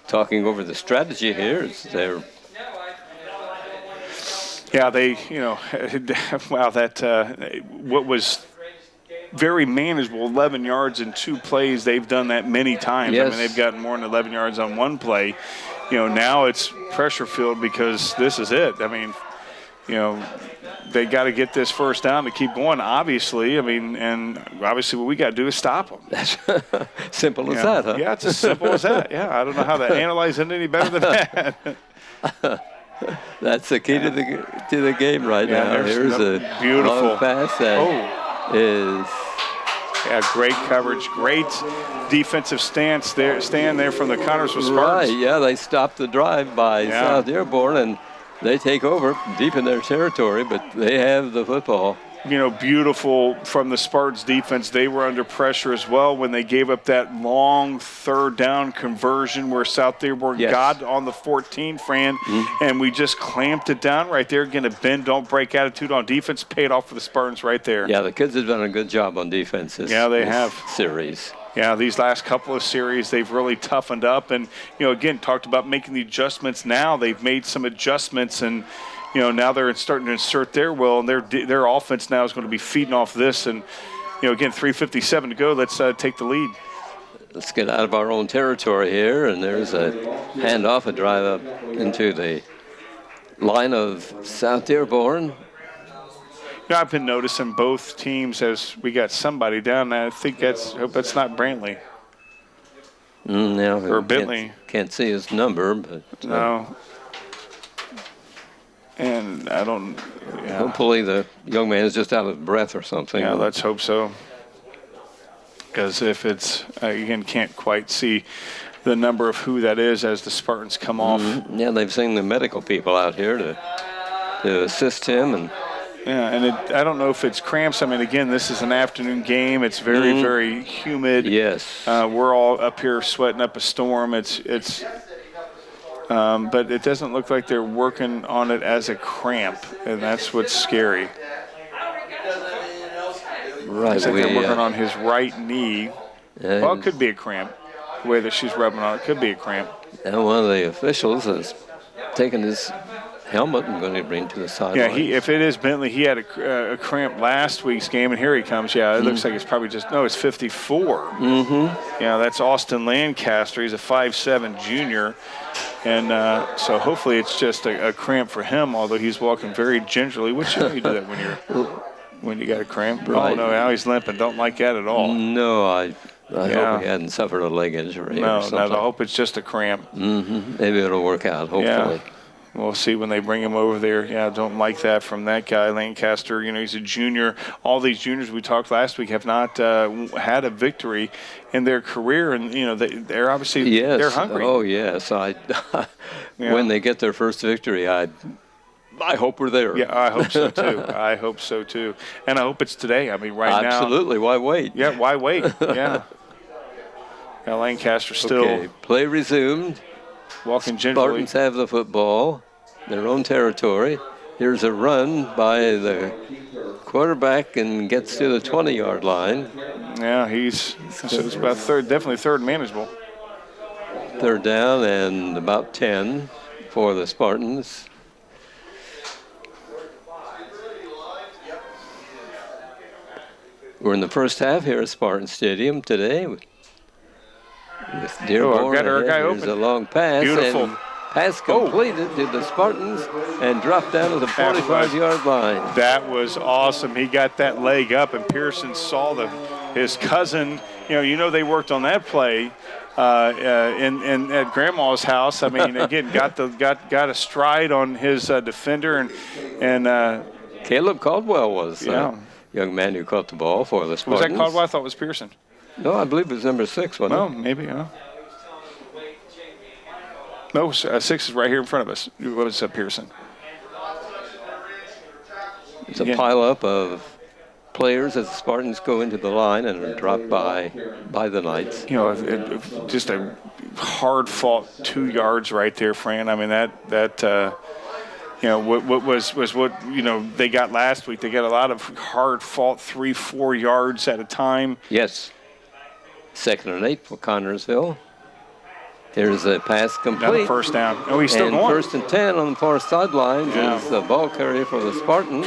talking over the strategy here. Yeah, wow, what was very manageable, 11 yards in 2 plays, they've done that many times. Yes. I mean, they've gotten more than 11 yards on 1 play. Now it's pressure filled because this is it. I mean, they got to get this first down to keep going, obviously. I mean, and obviously what we got to do is stop them. That's simple as that, huh? Yeah, it's as simple as that. Yeah, I don't know how to analyze it any better than that. That's the key to the game right now. Here's a beautiful long pass that is. Yeah, great coverage, great defensive stand there from the Connorsville Spartans. Right, yeah, they stopped the drive by South Dearborn, and they take over deep in their territory, but they have the football. Beautiful from the Spartans defense. They were under pressure as well when they gave up that long 3rd down conversion where South Dearborn got on the 14, Fran, and we just clamped it down right there. Again, a bend, don't break attitude on defense paid off for the Spartans right there. Yeah, the kids have done a good job on defense this series. Yeah, these last couple of series, they've really toughened up and, again, talked about making the adjustments now. They've made some adjustments and, now they're starting to insert their will, and their offense now is going to be feeding off this. And, again, 3:57 to go. Let's take the lead. Let's get out of our own territory here, and there's a handoff, a drive up into the line of South Dearborn. I've been noticing both teams as we got somebody down there. I think hope that's not Brantley. No, or Bentley. Can't see his number, but no. And I don't. Yeah. Hopefully the young man is just out of breath or something. Yeah, let's hope so. Because if it's again, can't quite see the number of who that is as the Spartans come off. Yeah, they've seen the medical people out here to assist him and. Yeah, and I don't know if it's cramps. I mean, again, this is an afternoon game. It's very, very humid. Yes. We're all up here sweating up a storm. But it doesn't look like they're working on it as a cramp, and that's what's scary. Right. It's like they're working on his right knee. Well, it could be a cramp. The way that she's rubbing on it could be a cramp. And one of the officials has taken his helmet and going to bring to the sideline. Yeah, if it is Bentley, he had a cramp last week's game, and here he comes. Yeah, it looks like it's probably it's 54. Yeah, that's Austin Lancaster. He's a 5'7" junior, and so hopefully it's just a cramp for him. Although he's walking very gingerly, which you do that when you got a cramp. Right. Oh no, now he's limping. Don't like that at all. No, I hope he hadn't suffered a leg injury. No, or something. I hope it's just a cramp. Maybe it'll work out. Hopefully. Yeah. We'll see when they bring him over there. Yeah, don't like that from that guy, Lancaster. He's a junior. All these juniors we talked last week have not had a victory in their career, and they're obviously they're hungry. Oh yes, when they get their first victory, I hope we're there. Yeah, I hope so too. I hope so too, and I hope it's today. I mean, now. Absolutely. Why wait? Yeah, why wait? Yeah. Yeah, Lancaster still. Okay, play resumed. Walking gingerly. Spartans have the football, their own territory. Here's a run by the quarterback and gets to the 20-yard line. Yeah, it's about definitely third manageable. Third down and about 10 for the Spartans. We're in the first half here at Spartan Stadium today. With Dearborn, got our guy there's open. a long pass. Beautiful. And pass completed to the Spartans and dropped down to the 45-yard line. That was awesome. He got that leg up, and Pearson saw his cousin. They worked on that play in at Grandma's house. I mean, again, got a stride on his defender, and Caleb Caldwell was the young man who caught the ball for the Spartans. Was that Caldwell? I thought it was Pearson. No, I believe it was number 6, wasn't it? Maybe, No, 6 is right here in front of us. What was Pearson? It's a pileup of players as the Spartans go into the line and are dropped by the Knights. Just a hard-fought 2 yards right there, Fran. I mean, what was what they got last week. They got a lot of hard-fought 3-4 yards at a time. Yes. 2nd and 8 for Connorsville. Here's a pass complete. Another first down. Oh, he's still going. 1st and 10 on the far sidelines is the ball carry for the Spartans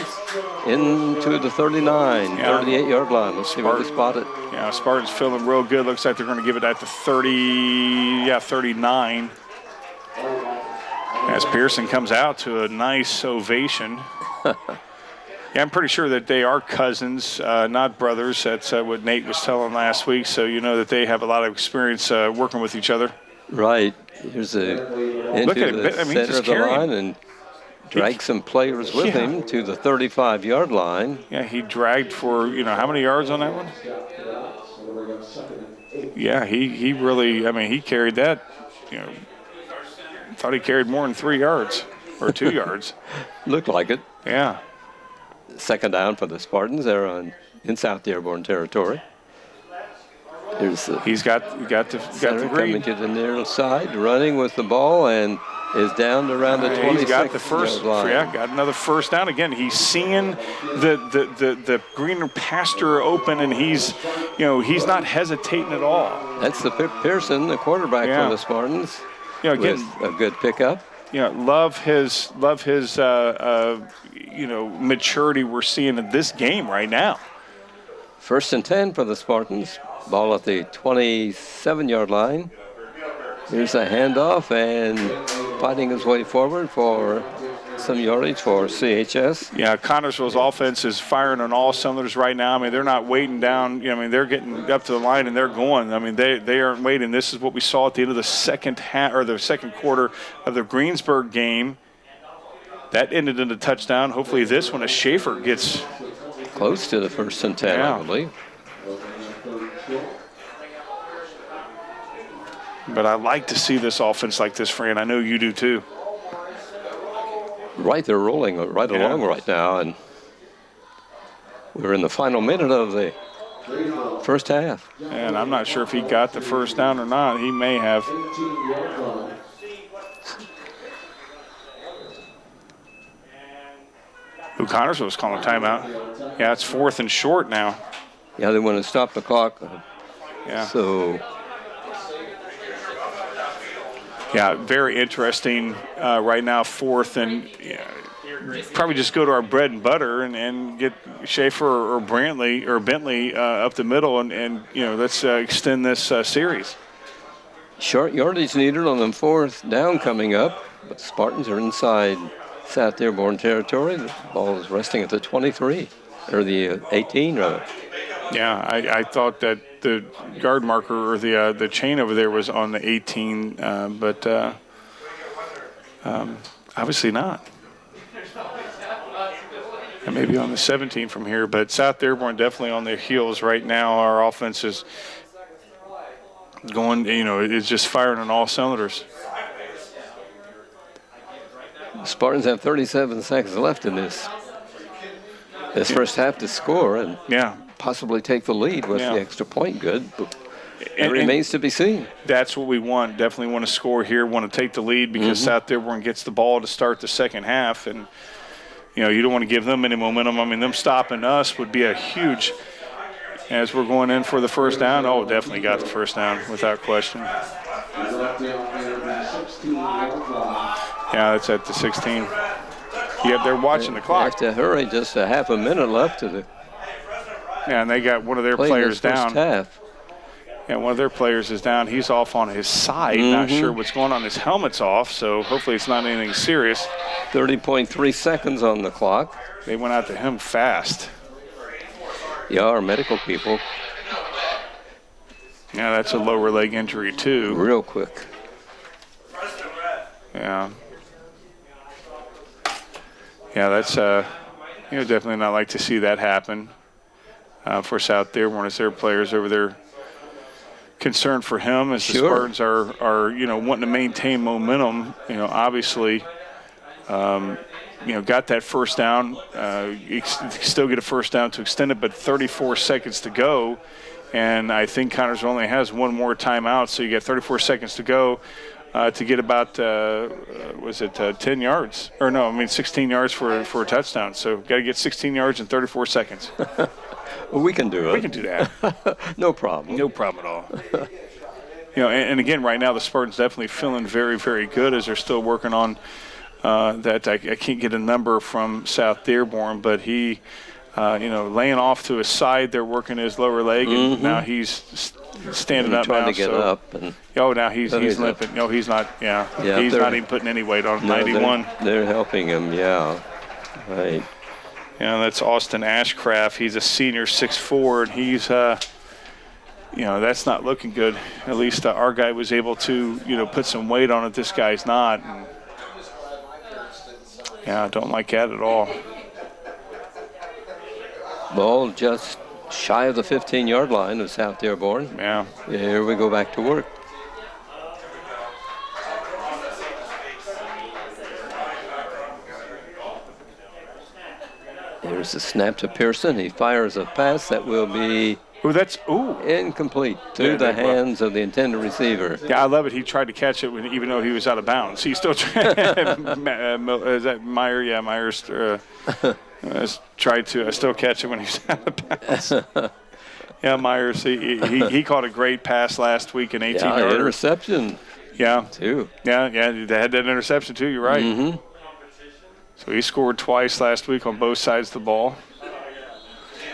into the 38-yard line. Let's see where they spot it. Yeah, Spartans feeling real good. Looks like they're going to give it at the 39. As Pearson comes out to a nice ovation. Yeah, I'm pretty sure that they are cousins, not brothers. That's what Nate was telling last week. So that they have a lot of experience working with each other. Right. Here's into the center of the line and dragged some players with him to the 35-yard line. Yeah, he dragged for, how many yards on that one? Yeah, he really, he carried that, thought he carried more than 3 yards or 2 yards. Looked like it. Yeah. 2nd down for the Spartans. They're in South Dearborn territory. He's got the coming to the near side, running with the ball, and is down to around the 26 He's got the first. line. Got another first down again. He's seeing the greener pasture open, and he's not hesitating at all. That's the Pearson, the quarterback for the Spartans. Again, with a good pickup. Love his maturity we're seeing in this game right now. First and 10 for the Spartans. Ball at the 27-yard line. Here's a handoff and fighting his way forward for some yardage for CHS. Yeah, Connersville's offense is firing on all cylinders right now. I mean, they're not waiting down. I mean, they're getting up to the line and they're going. I mean, they aren't waiting. This is what we saw at the end of the second half or the second quarter of the Greensburg game. That ended in a touchdown. Hopefully this one, as Schaefer gets close to the first and 10, I believe. But I like to see this offense like this, Fran. I know you do too. Right, they're rolling right along right now, and we're in the final minute of the first half. And I'm not sure if he got the first down or not. He may have. Connersville was calling timeout. Yeah, it's 4th and short now. Yeah, they want to stop the clock. Yeah. So. Yeah, very interesting right now, 4th, and probably just go to our bread and butter and get Schaefer or Bentley up the middle and let's extend this series. Short yardage needed on the 4th down coming up, but Spartans are inside South Dearborn territory. The ball is resting at the 23, or the 18 rather. Yeah, I thought that the guard marker or the chain over there was on the 18, but obviously not. And maybe on the 17 from here, but South Dearborn definitely on their heels right now. Our offense is going, it's just firing on all cylinders. Spartans have 37 seconds left in this first half to score and possibly take the lead with the extra point good. But it remains to be seen. That's what we want. Definitely want to score here, want to take the lead because South Dearborn gets the ball to start the second half. And, you don't want to give them any momentum. I mean, them stopping us would be a huge, as we're going in for the first down. Oh, definitely got the first down without question. Yeah, it's at the 16. Yeah, they're watching the clock. Have to hurry, just a half a minute left to the. Yeah, and they got one of their players down. Half. Yeah, one of their players is down. He's off on his side. Not sure what's going on. His helmet's off, so hopefully it's not anything serious. 30.3 seconds on the clock. They went out to him fast. Yeah, our medical people. Yeah, that's a lower leg injury, too. Real quick. Yeah. Yeah, that's, definitely not like to see that happen for South Dearborn as their players over there. Concerned for him as the Spartans are wanting to maintain momentum. Obviously, got that first down. You still get a first down to extend it, but 34 seconds to go. And I think Connersville only has one more timeout, so you got 34 seconds to go to get about, 10 yards? Or no, 16 yards for a touchdown. So got to get 16 yards in 34 seconds. Well, we can do it. We can do that. No problem. No problem at all. And again, right now the Spartans definitely feeling very, very good as they're still working on that. I can't get a number from South Dearborn, but he, laying off to his side, they're working his lower leg, and now he's standing up trying now. to get up. And now he's limping. No, he's not. He's not even putting any weight on 91. They're helping him. Yeah, right. That's Austin Ashcraft. He's a senior, 6'4", and he's, that's not looking good. At least our guy was able to, put some weight on it. This guy's not. And, I don't like that at all. Ball just shy of the 15-yard line of South Dearborn. Yeah. Here we go back to work. There's a snap to Pearson. He fires a pass that will be incomplete to the hands of the intended receiver. Yeah, I love it. He tried to catch it even though he was out of bounds. He still tried. Is that Meyer? Yeah, Myers tried to still catch it when he was out of bounds. Yeah, Myers. He caught a great pass last week in 18-yarder. Interception. Yeah. Too. Yeah, they had that interception too. You're right. So he scored twice last week on both sides of the ball.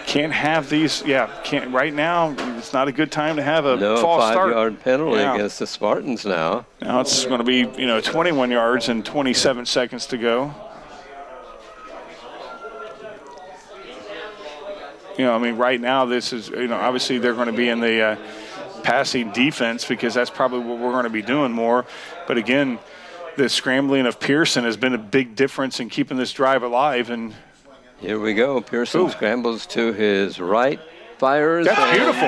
Can't have these. Yeah, can't right now. It's not a good time to have a No false start. 5-yard penalty against the Spartans now. Now it's going to be 21 yards and 27 seconds to go. I mean, right now this is obviously they're going to be in the passing defense because that's probably what we're going to be doing more. But again, the scrambling of Pearson has been a big difference in keeping this drive alive. And here we go. Pearson scrambles to his right, fires. That's beautiful.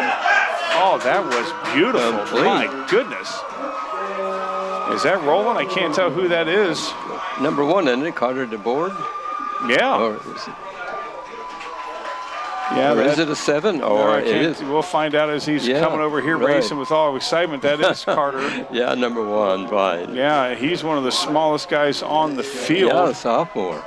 Oh, that was beautiful. Complete. My goodness. Is that rolling? I can't tell who that is. Number 1, isn't it? Carter Dearborn? Yeah. Or is it a 7? Or it is. We'll find out as he's coming over here racing with all excitement. That is Carter. Yeah, number 1, fine. Yeah, he's one of the smallest guys on the field. Yeah, sophomore.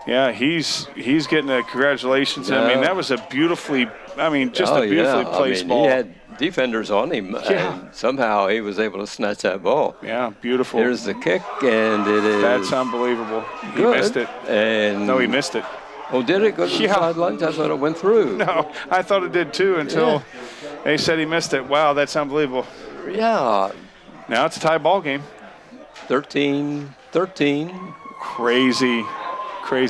Yeah, he's getting a congratulations. Yeah. I mean, that was a beautifely placed ball. He had defenders on him, and somehow he was able to snatch that ball. Yeah, beautiful. Here's the kick, and it is. That's unbelievable. Good. He missed it. And No, he missed it. Oh, did it go to the sidelines? I thought it went through. No, I thought it did too until they said he missed it. Wow, that's unbelievable. Yeah. Now it's a tie ball game. 13-13. Crazy.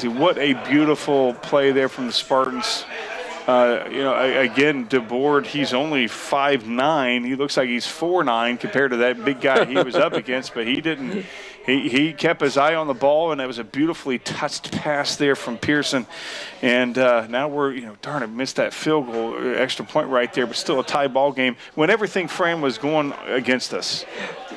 What a beautiful play there from the Spartans. Again, DeBoard, he's only 5'9". He looks like he's 4'9" compared to that big guy he was up against, but he didn't. He kept his eye on the ball, and it was a beautifully touched pass there from Pearson. And now we're, darn it, missed that field goal, extra point right there, but still a tie ball game when everything Fran was going against us.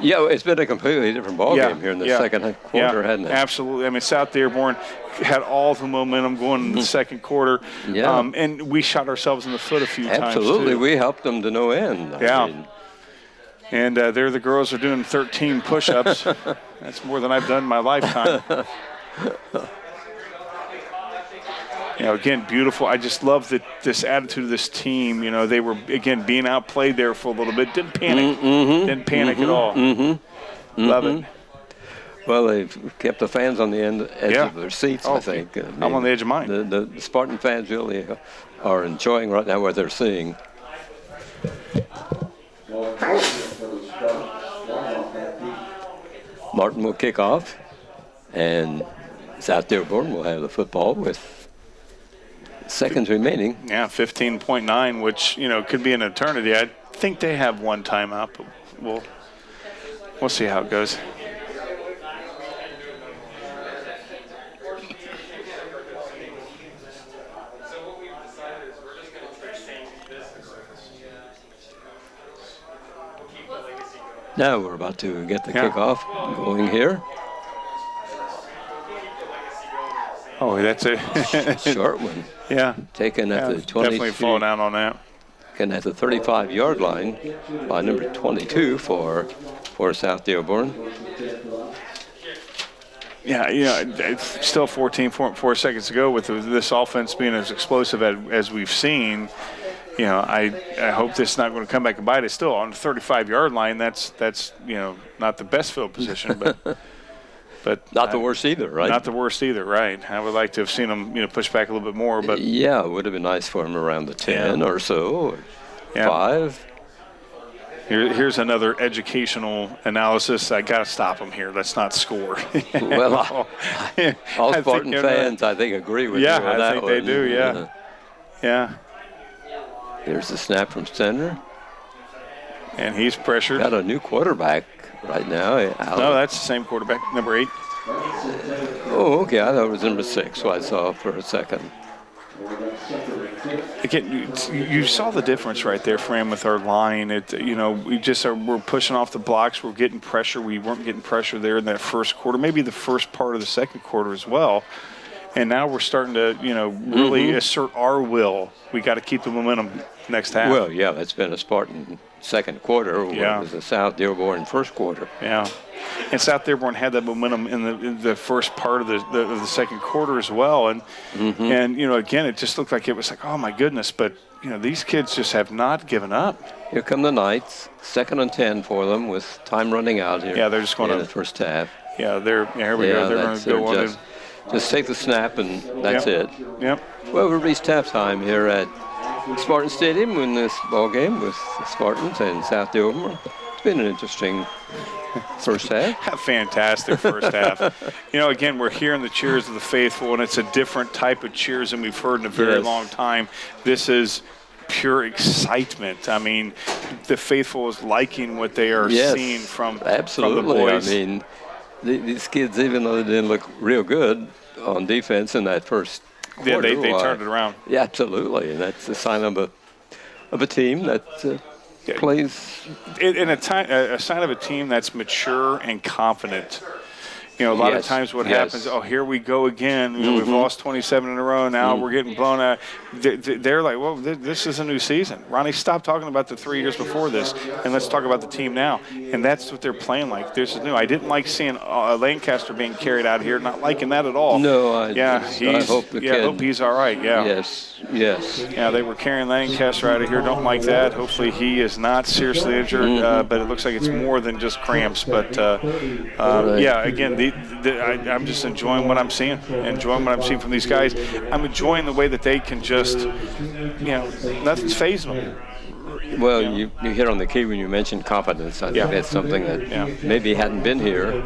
Yeah, it's been a completely different ball game here in the second quarter, hasn't it? Absolutely. I mean, South Dearborn had all the momentum going in the second quarter. Yeah. And we shot ourselves in the foot a few times. Absolutely. Too. We helped them to no end. Yeah. And there the girls are doing 13 push-ups. That's more than I've done in my lifetime. Again, beautiful. I just love this attitude of this team. They were, again, being outplayed there for a little bit. Didn't panic. Didn't panic at all. Love it. Well, they've kept the fans on the edge of their seats, I think. I'm on the edge of mine. The Spartan fans really are enjoying right now what they're seeing. Martin will kick off, and South Dearborn will have the football with seconds remaining. Yeah, 15.9, which, could be an eternity. I think they have one timeout, but we'll see how it goes. Now we're about to get the kickoff going here. Oh, that's a short one. Yeah. Taken at the 20. Definitely fall down on that. Taken at the 35-yard line by number 22 for South Dearborn. Yeah, it's still 14.4 seconds to go with this offense being as explosive as we've seen. I hope this is not going to come back and bite us. Still on the 35-yard line, that's not the best field position, but not the worst either, right? Not the worst either, right? I would like to have seen them push back a little bit more, but yeah, it would have been nice for them around the 10 or so, or 5. Here's another educational analysis. I got to stop them here. Let's not score. Well, all Spartan fans, I think, agree with you on that. Yeah, I think they do. Yeah, yeah. Here's the snap from center. And he's pressured. Got a new quarterback right now. No, that's the same quarterback, number 8. Oh, okay. I thought it was number 6, so I saw for a second. Again, you saw the difference right there, Fran, with our line. We're pushing off the blocks. We're getting pressure. We weren't getting pressure there in that first quarter, maybe the first part of the second quarter as well. And now we're starting to, really assert our will. We got to keep the momentum next half. Well, yeah, that's been a Spartan second quarter. Yeah. It was a South Dearborn first quarter. Yeah. And South Dearborn had that momentum in the first part of the second quarter as well. And, again, it just looked like it was like, oh, my goodness. But, these kids just have not given up. Here come the Knights. 2nd and 10 for them with time running out here. Yeah, they're just going in the first half. Yeah, here we go. They're going to go on. just take the snap and that's Yep. it. Yep. Well, we reached halftime here at Spartan Stadium in this ball game with the Spartans and South Dearborn. It's been an interesting first half. A fantastic first half. Again, we're hearing the cheers of the faithful, and it's a different type of cheers than we've heard in a very long time. This is pure excitement. I mean, the faithful is liking what they are seeing from the boys. I mean, these kids, even though they didn't look real good on defense in that first quarter, yeah, they turned it around. Yeah, absolutely, and that's a sign of a team that plays. And a sign of a team that's mature and confident. A lot of times what happens, here we go again. We've lost 27 in a row. Now we're getting blown out. They're like, well, this is a new season. Ronnie, stop talking about the 3 years before this, and let's talk about the team now. And that's what they're playing like. This is new. I didn't like seeing Lancaster being carried out here. Not liking that at all. No, I hope the kid. I hope he's all right. Yeah. Yes. Yeah, they were carrying Lancaster out of here. Don't like that. Hopefully he is not seriously injured, but it looks like it's more than just cramps. But, again, I'm just enjoying what I'm seeing, from these guys. I'm enjoying the way that they can just, nothing's phasing them. Well, you hit on the key when you mentioned confidence. I think that's something that maybe hadn't been here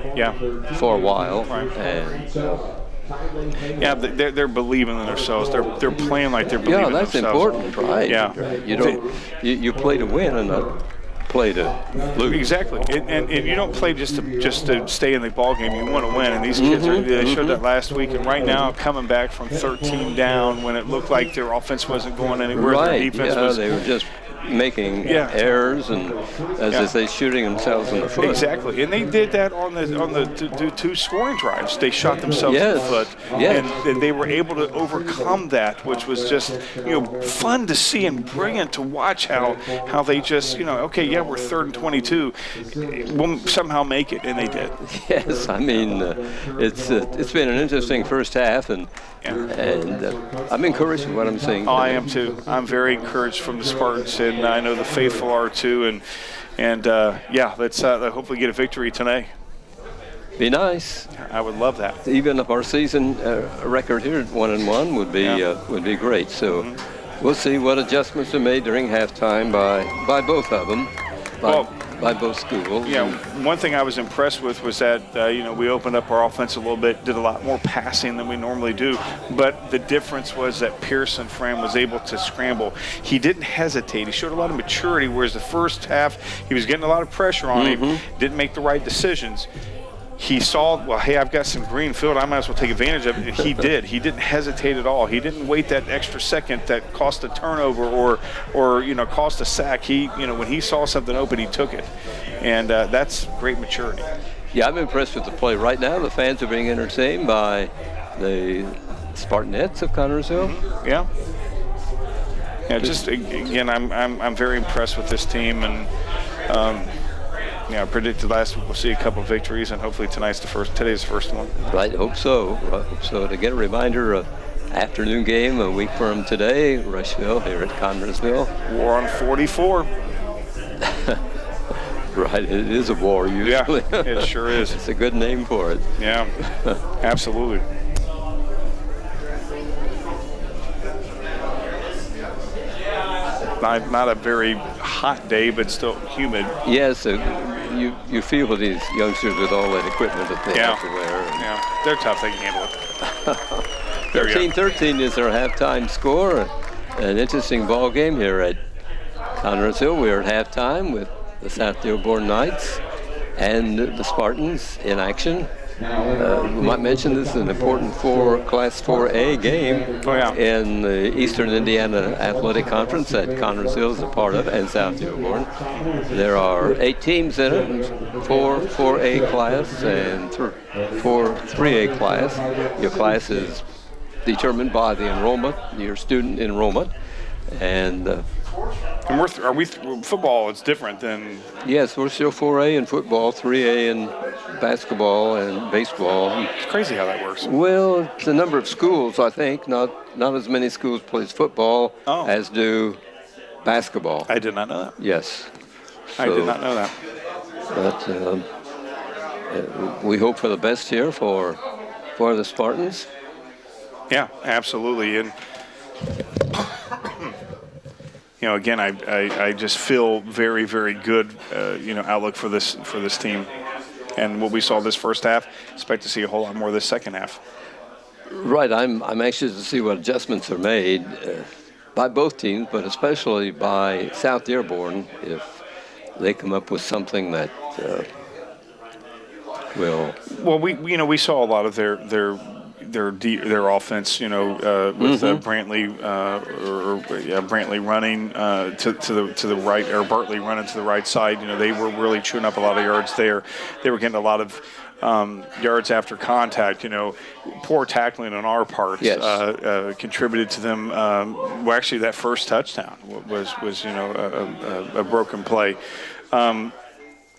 for a while. Right. And they're believing in themselves. They're playing like they're believing in themselves. Yeah, that's important, right? Yeah. Right. You play to win and not play to lose. Exactly, and you don't play just to stay in the ball game. You want to win, and these kids they showed that last week. And right now, coming back from 13 down when it looked like their offense wasn't going anywhere, their defense was. They were just making errors and, as they say, shooting themselves in the foot. Exactly, and they did that on the two scoring drives. They shot themselves in the foot, and they were able to overcome that, which was just fun to see and brilliant to watch how they just we're 3rd and 22, we'll somehow make it, and they did. Yes, I mean it's been an interesting first half, and I'm encouraged with what I'm seeing. Oh, I am too. I'm very encouraged from the Spartans, and I know the faithful are too. And let's hopefully get a victory tonight. Be nice. I would love that. Even if our season record here at 1-1 would be great. So we'll see what adjustments are made during halftime by both of them. By both schools. Yeah, one thing I was impressed with was that, we opened up our offense a little bit, did a lot more passing than we normally do, but the difference was that Pearson Fram was able to scramble. He didn't hesitate. He showed a lot of maturity, whereas the first half, he was getting a lot of pressure on him, didn't make the right decisions. He saw, hey, I've got some green field. I might as well take advantage of it. And he did. He didn't hesitate at all. He didn't wait that extra second that cost a turnover or cost a sack. When he saw something open, he took it. And that's great maturity. Yeah, I'm impressed with the play. Right now, the fans are being entertained by the Spartanettes of Connersville. Yeah. Yeah, just, again, I'm very impressed with this team. And, I predicted last week we'll see a couple victories, and hopefully today's the first one. Right, hope so. To get a reminder, afternoon game a week from today, Rushville here at Connersville. War on 44. Right, it is a war usually. Yeah, it sure is. It's a good name for it. Yeah, absolutely. Not a very hot day, but still humid. Yes, you feel with these youngsters with all that equipment that they have to wear. Yeah, they're tough. They can handle it. 13-13 is our halftime score. An interesting ball game here at Connersville. We're at halftime with the South Dearborn Knights and the Spartans in action. We might mention this is an important Class 4A game in the Eastern Indiana Athletic Conference that Connersville is a part of, and South Dearborn. There are 8 teams in it, 4 4A class and 4 3A class. Your class is determined by the enrollment, your student enrollment, and football is different than. Yes, we're still 4A in football, 3A in basketball and baseball. It's crazy how that works. Well, it's a number of schools, I think. Not as many schools plays football as do basketball. I did not know that. Yes. I did not know that. But we hope for the best here for for the Spartans. Yeah, absolutely. And again, I just feel very, very good, outlook for this team, and what we saw this first half. Expect to see a whole lot more this second half. Right. I'm anxious to see what adjustments are made by both teams, but especially by South Dearborn if they come up with something that will. Well, we saw a lot of their offense, with Brantley Brantley running to the right, or Bartley running to the right side. They were really chewing up a lot of yards there. They were getting a lot of yards after contact. Poor tackling on our part contributed to them. Actually, that first touchdown was a broken play.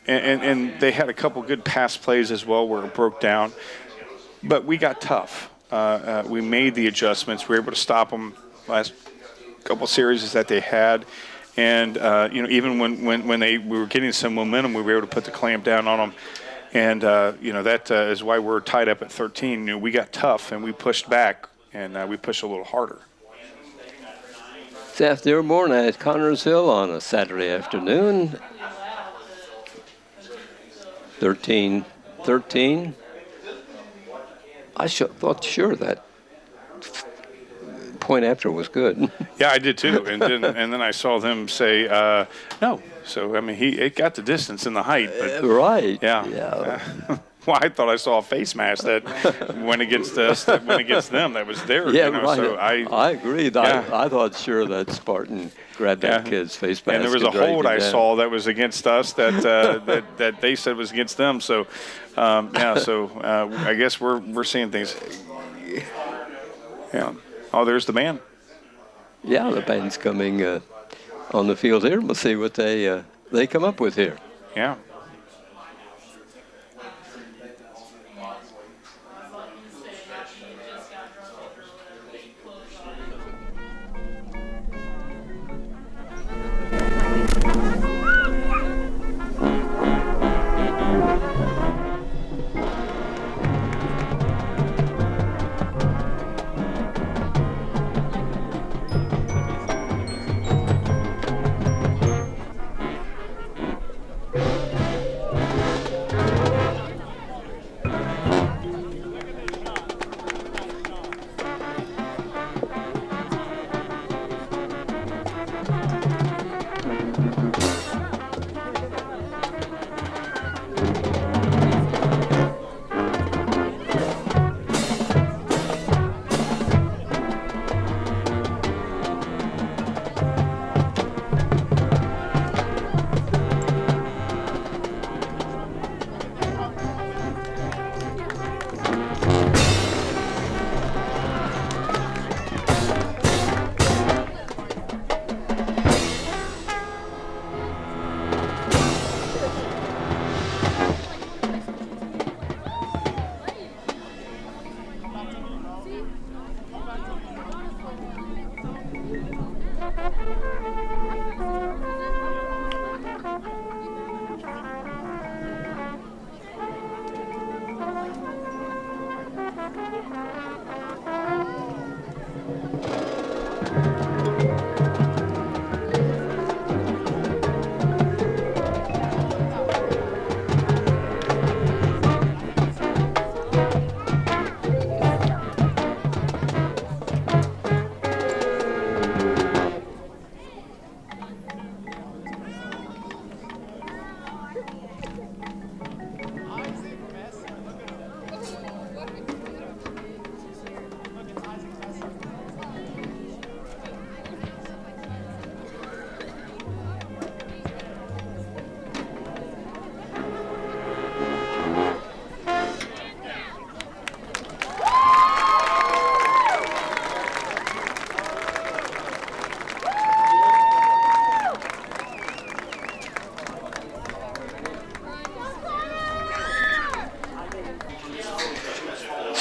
And they had a couple good pass plays as well where it broke down. But we got tough. We made the adjustments. We were able to stop them last couple series that they had. And, even when we were getting some momentum, we were able to put the clamp down on them. And, that is why we're tied up at 13. We got tough, and we pushed back, and we pushed a little harder. South Dearborn at Connorsville on a Saturday afternoon. 13-13. I thought that point after was good. Yeah, I did too. And then I saw them say no. So it got the distance and the height. But, right. Yeah. Well, I thought I saw a face mask that went against us, that went against them. That was there. Yeah, right. So I agreed. Yeah. I thought sure that Spartan grabbed that kid's face mask. And there was a hold I saw that was against us that that they said was against them. So, I guess we're seeing things. Yeah. Oh, there's the band. Yeah, the band's coming on the field here. We'll see what they come up with here. Yeah.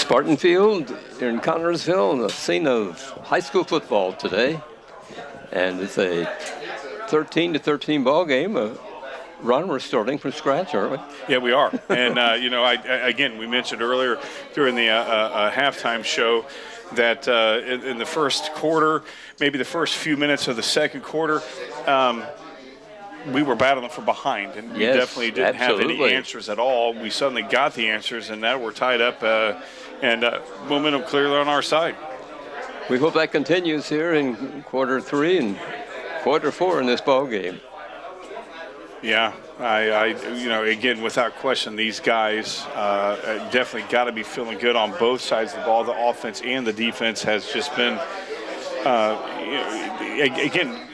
Spartan Field here in Connorsville, the scene of high school football today. And it's a 13-13 ball game. Ron, we're starting from scratch, aren't we? Yeah, we are. And, again, we mentioned earlier during the halftime show that in the first quarter, maybe the first few minutes of the second quarter, we were battling from behind, and we definitely didn't have any answers at all. We suddenly got the answers, and now we're tied up, and momentum clearly on our side. We hope that continues here in quarter 3 and quarter 4 in this ball game. Yeah, again, without question, these guys definitely got to be feeling good on both sides of the ball. The offense and the defense has just been, again,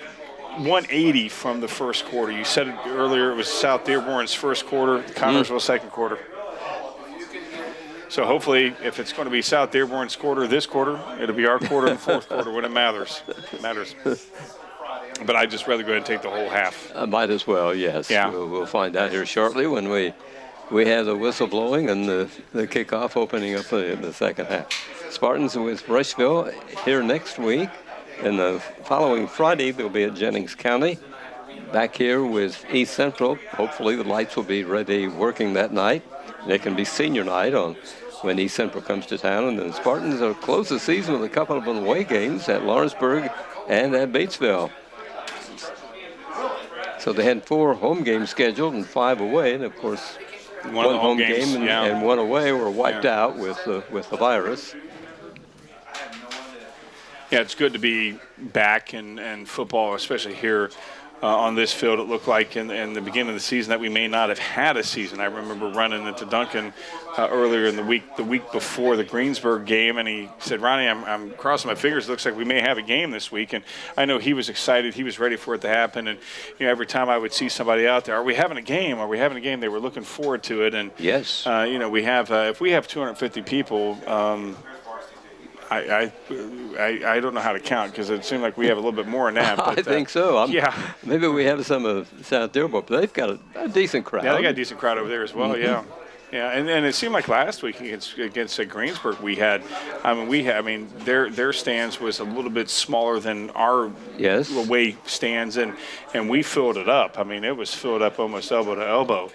180 from the first quarter. You said it earlier, it was South Dearborn's first quarter, Connersville second quarter. So hopefully, if it's going to be South Dearborn's quarter this quarter, it'll be our quarter in the fourth quarter when it matters. It matters. But I'd just rather go ahead and take the whole half. Might as well, yes. Yeah. We'll find out here shortly when we have the whistle blowing and the kickoff opening up in the second half. Spartans with Rushville here next week. And the following Friday, they'll be at Jennings County. Back here with East Central. Hopefully the lights will be ready working that night. And it can be senior night when East Central comes to town. And the Spartans will close the season with a couple of away games at Lawrenceburg and at Batesville. So they had 4 home games scheduled and 5 away, and of course, one home game and 1 away were wiped out with the virus. Yeah, it's good to be back in football, especially here on this field. It looked like in the beginning of the season that we may not have had a season. I remember running into Duncan earlier in the week before the Greensburg game, and he said, "Ronnie, I'm crossing my fingers. It looks like we may have a game this week." And I know he was excited. He was ready for it to happen. And every time I would see somebody out there, "Are we having a game? Are we having a game?" They were looking forward to it. And yes, we have if we have 250 people. I don't know how to count because it seemed like we have a little bit more than that. But, I think so. Yeah. Maybe we have some of South Dearborn, but they've got a decent crowd. Yeah, they got a decent crowd over there as well. Yeah. Yeah, and it seemed like last week against Greensburg their stands was a little bit smaller than our away stands, and we filled it up. I mean, it was filled up almost elbow to elbow.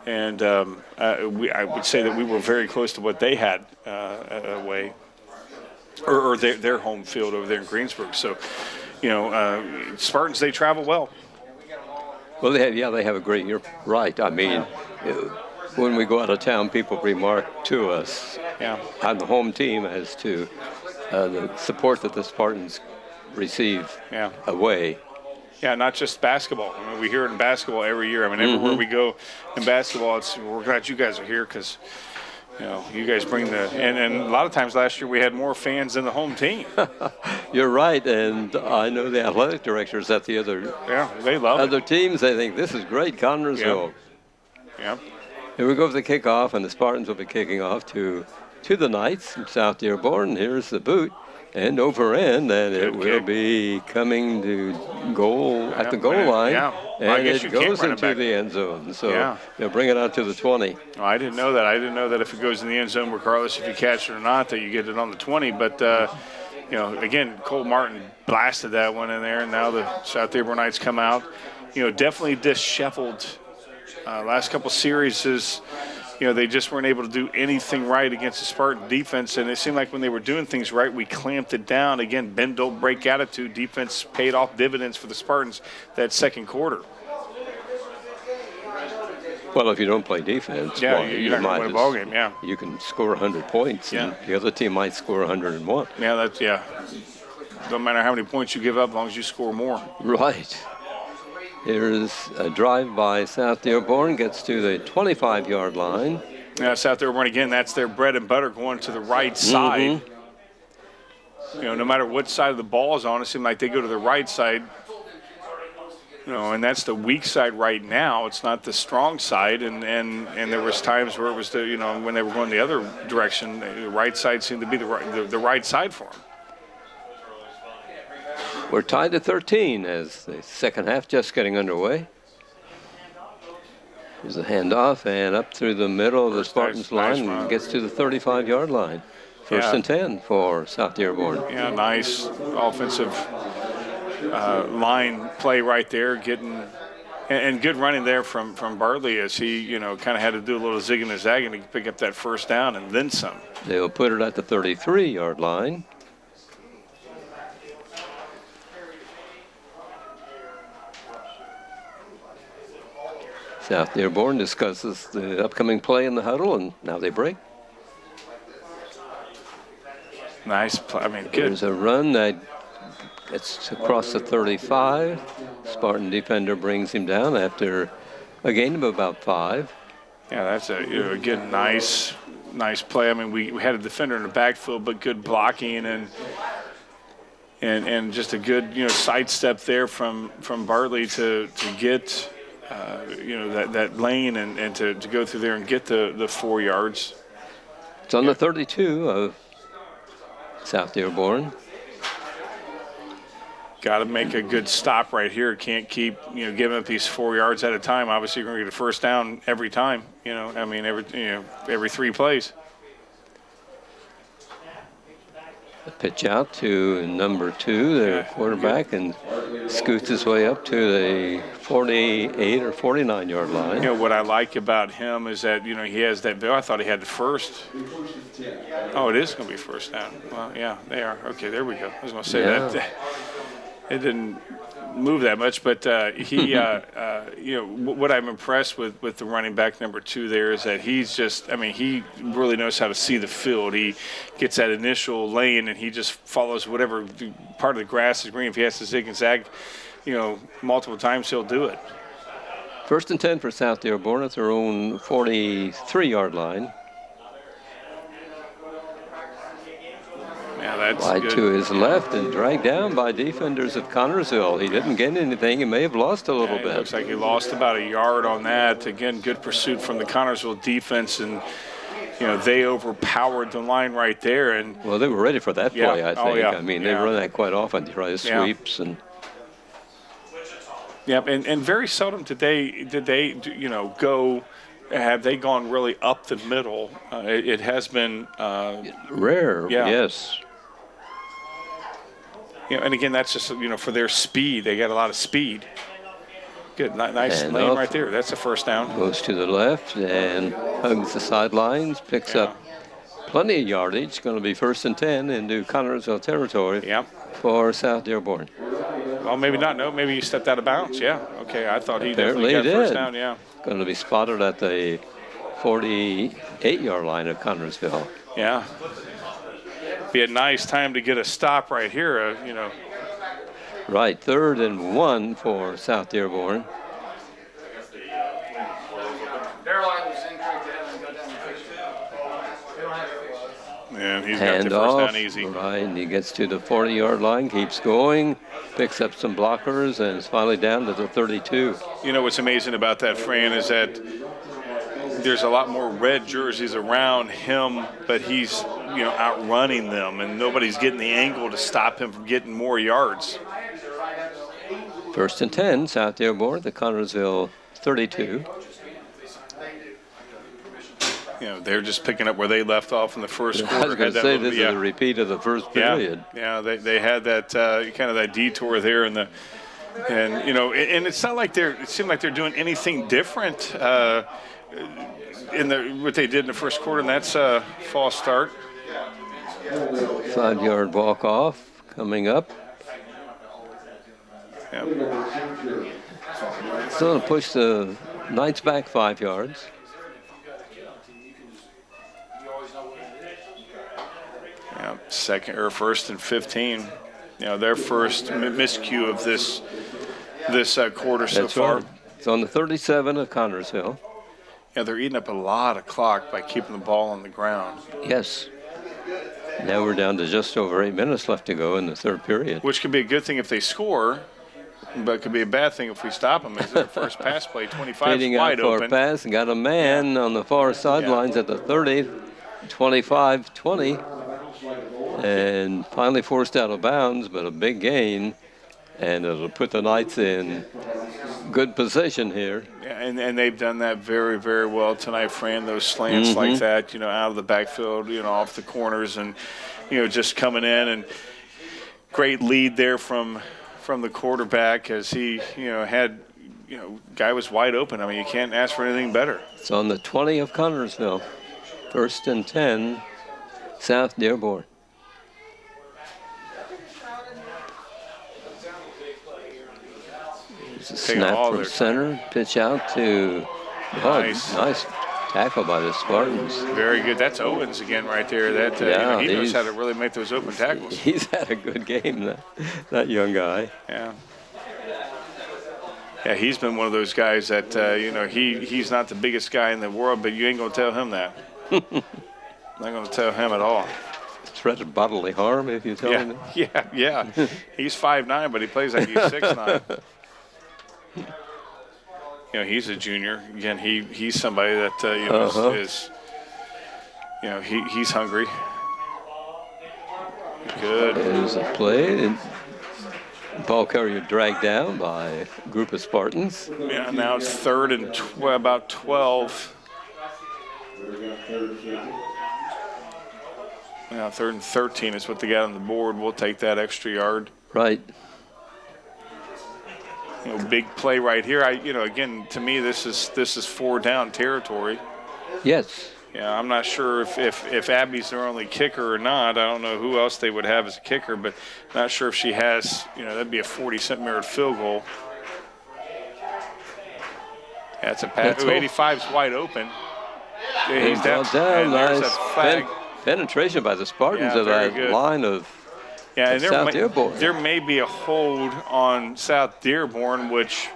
And I would say that we were very close to what they had away. Or their home field over there in Greensburg. So, Spartans, they travel well. Well, they have a great year. Right. I mean, when we go out of town, people remark to us on the home team as to the support that the Spartans receive away. Yeah, not just basketball. I mean, we hear it in basketball every year. I mean, everywhere we go in basketball, we're glad you guys are here because – you guys bring and a lot of times last year we had more fans than the home team. You're right, and I know the athletic directors at the they love other teams. They think this is great, Connersville. Yeah. Here we go for the kickoff, and the Spartans will be kicking off to the Knights from South Dearborn. Here's the boot. And over end, and it will be coming to goal at the goal line, and it goes into the end zone. So they'll bring it out to the 20. Oh, I didn't know that. I didn't know that if it goes in the end zone, regardless if you catch it or not, that you get it on the 20. But again, Cole Martin blasted that one in there, and now the South Dearborn Knights come out. Definitely disheveled. Last couple series is. They just weren't able to do anything right against the Spartan defense, and it seemed like when they were doing things right, we clamped it down. Again, bend, don't break attitude. Defense paid off dividends for the Spartans that second quarter. Well, if you don't play defense, you're not going to win a ball game, You can score 100 points, and the other team might score 101. Yeah, Don't matter how many points you give up as long as you score more. Right. Here's a drive by South Dearborn, gets to the 25-yard line. Yeah, South Dearborn, again, that's their bread and butter going to the right side. No matter what side of the ball is on, it seems like they go to the right side. And that's the weak side right now. It's not the strong side. And there was times where it was when they were going the other direction, the right side seemed to be the right side for them. We're tied at 13 as the second half just getting underway. There's a handoff and up through the middle of the Spartans line and gets to the 35-yard line. First and 10 for South Dearborn. Yeah, nice offensive line play right there, getting And good running there from Bartley as he, kind of had to do a little zigging and zagging to pick up that first down and then some. They'll put it at the 33-yard line. South Dearborn discusses the upcoming play in the huddle, and now they break. Nice play. I mean, good. There's a run that gets across the 35. Spartan defender brings him down after a gain of about 5. Yeah, that's again, nice play. I mean, we had a defender in the backfield, but good blocking and just a good, sidestep there from Bartley to get, that lane and to go through there and get the 4 yards. It's on the 32 of South Dearborn. Got to make a good stop right here. Can't keep, giving up these 4 yards at a time. Obviously, you're going to get a first down every time. Every 3 plays. The pitch out to number 2, their quarterback, and scoots his way up to the 48 or 49-yard line. What I like about him is that, he has that. I thought he had the first. Oh, it is going to be first down. Well, yeah, they are. Okay, there we go. I was going to say that. It didn't move that much, but he, what I'm impressed with the running back number 2 there is that he's just, he really knows how to see the field. He gets that initial lane and he just follows whatever part of the grass is green. If he has to zig and zag, multiple times, he'll do it. First and 10 for South Dearborn at their own 43-yard line. Yeah, that's wide good. to his left and dragged down by defenders of Connorsville. He didn't get anything. He may have lost a little bit. It looks like he lost about a yard on that. Again, good pursuit from the Connorsville defense, and they overpowered the line right there. And well, they were ready for that play, I think. Oh, yeah. They run that quite often. They try sweeps and. Yeah, and very seldom did they go. Have they gone really up the middle? It has been rare. Yeah. Yes. And again, that's just for their speed. They got a lot of speed. Good, nice lane right there. That's a first down. Goes to the left and hugs the sidelines. Picks up plenty of yardage. Going to be first and 10 into Connorsville territory. Yeah. For South Dearborn. Well, maybe not. No, maybe he stepped out of bounds. Yeah. Okay. I thought he Apparently definitely got did. first down. Yeah. Going to be spotted at the 48-yard line of Connorsville. Yeah. Be a nice time to get a stop right here. Right, 3rd and 1 for South Dearborn. And he's got the first down easy. Right, and he gets to the 40-yard line, keeps going, picks up some blockers, and is finally down to the 32. What's amazing about that, Fran, is that there's a lot more red jerseys around him, but he's, outrunning them, and nobody's getting the angle to stop him from getting more yards. First and 10, South Dearborn, the Connorsville 32. They're just picking up where they left off in the first quarter. I was going to say this is a repeat of the first period. Yeah, they had that kind of that detour there, and it's not like it seemed like they're doing anything different in what they did in the first quarter, and that's a false start. 5-yard walk off coming up. Yep. Still going to push the Knights back 5 yards. Yeah, first and 15. Their first miscue of this quarter so far. Right. It's on the 37 of Connorsville. Yeah, they're eating up a lot of clock by keeping the ball on the ground. Yes. Now we're down to just over 8 minutes left to go in the third period. Which could be a good thing if they score, but it could be a bad thing if we stop them. It's their first pass play, 25 wide open. For a pass and got a man on the far sidelines at the 30, 25-20, and finally forced out of bounds, but a big gain, and it'll put the Knights in good position here. Yeah, and they've done that very, very well tonight, Fran. Those slants like that, out of the backfield, off the corners, and just coming in, and great lead there from the quarterback as he had guy was wide open. I mean, you can't ask for anything better. It's on the 20 of Connorsville. 1st and 10, South Dearborn. There's a snap from center, pitch out to nice tackle by the Spartans. Very good. That's Owens again right there. That he knows how to really make those open tackles. He's had a good game, that young guy. Yeah. Yeah, he's been one of those guys that he's not the biggest guy in the world, but you ain't gonna tell him that. Not gonna tell him at all. Threat of bodily harm if you tell him. Yeah. He's 5'9", but he plays like he's 6'9". He's a junior. Again, he's somebody that is he's hungry. Good. There's a play. And ball carrier dragged down by a group of Spartans. Yeah, now it's 3rd and about 12. Now 3rd and 13 is what they got on the board. We'll take that extra yard. Right. Big play right here. Again, to me, this is 4-down territory. Yes. Yeah, I'm not sure if Abby's their only kicker or not. I don't know who else they would have as a kicker, but not sure if she has. That'd be a 40-cent field goal. Yeah, it's a pass. 85's wide open. Yeah, he's down. Nice penetration by the Spartans of that line of. Yeah, and South Dearborn. There may be a hold on South Dearborn, which,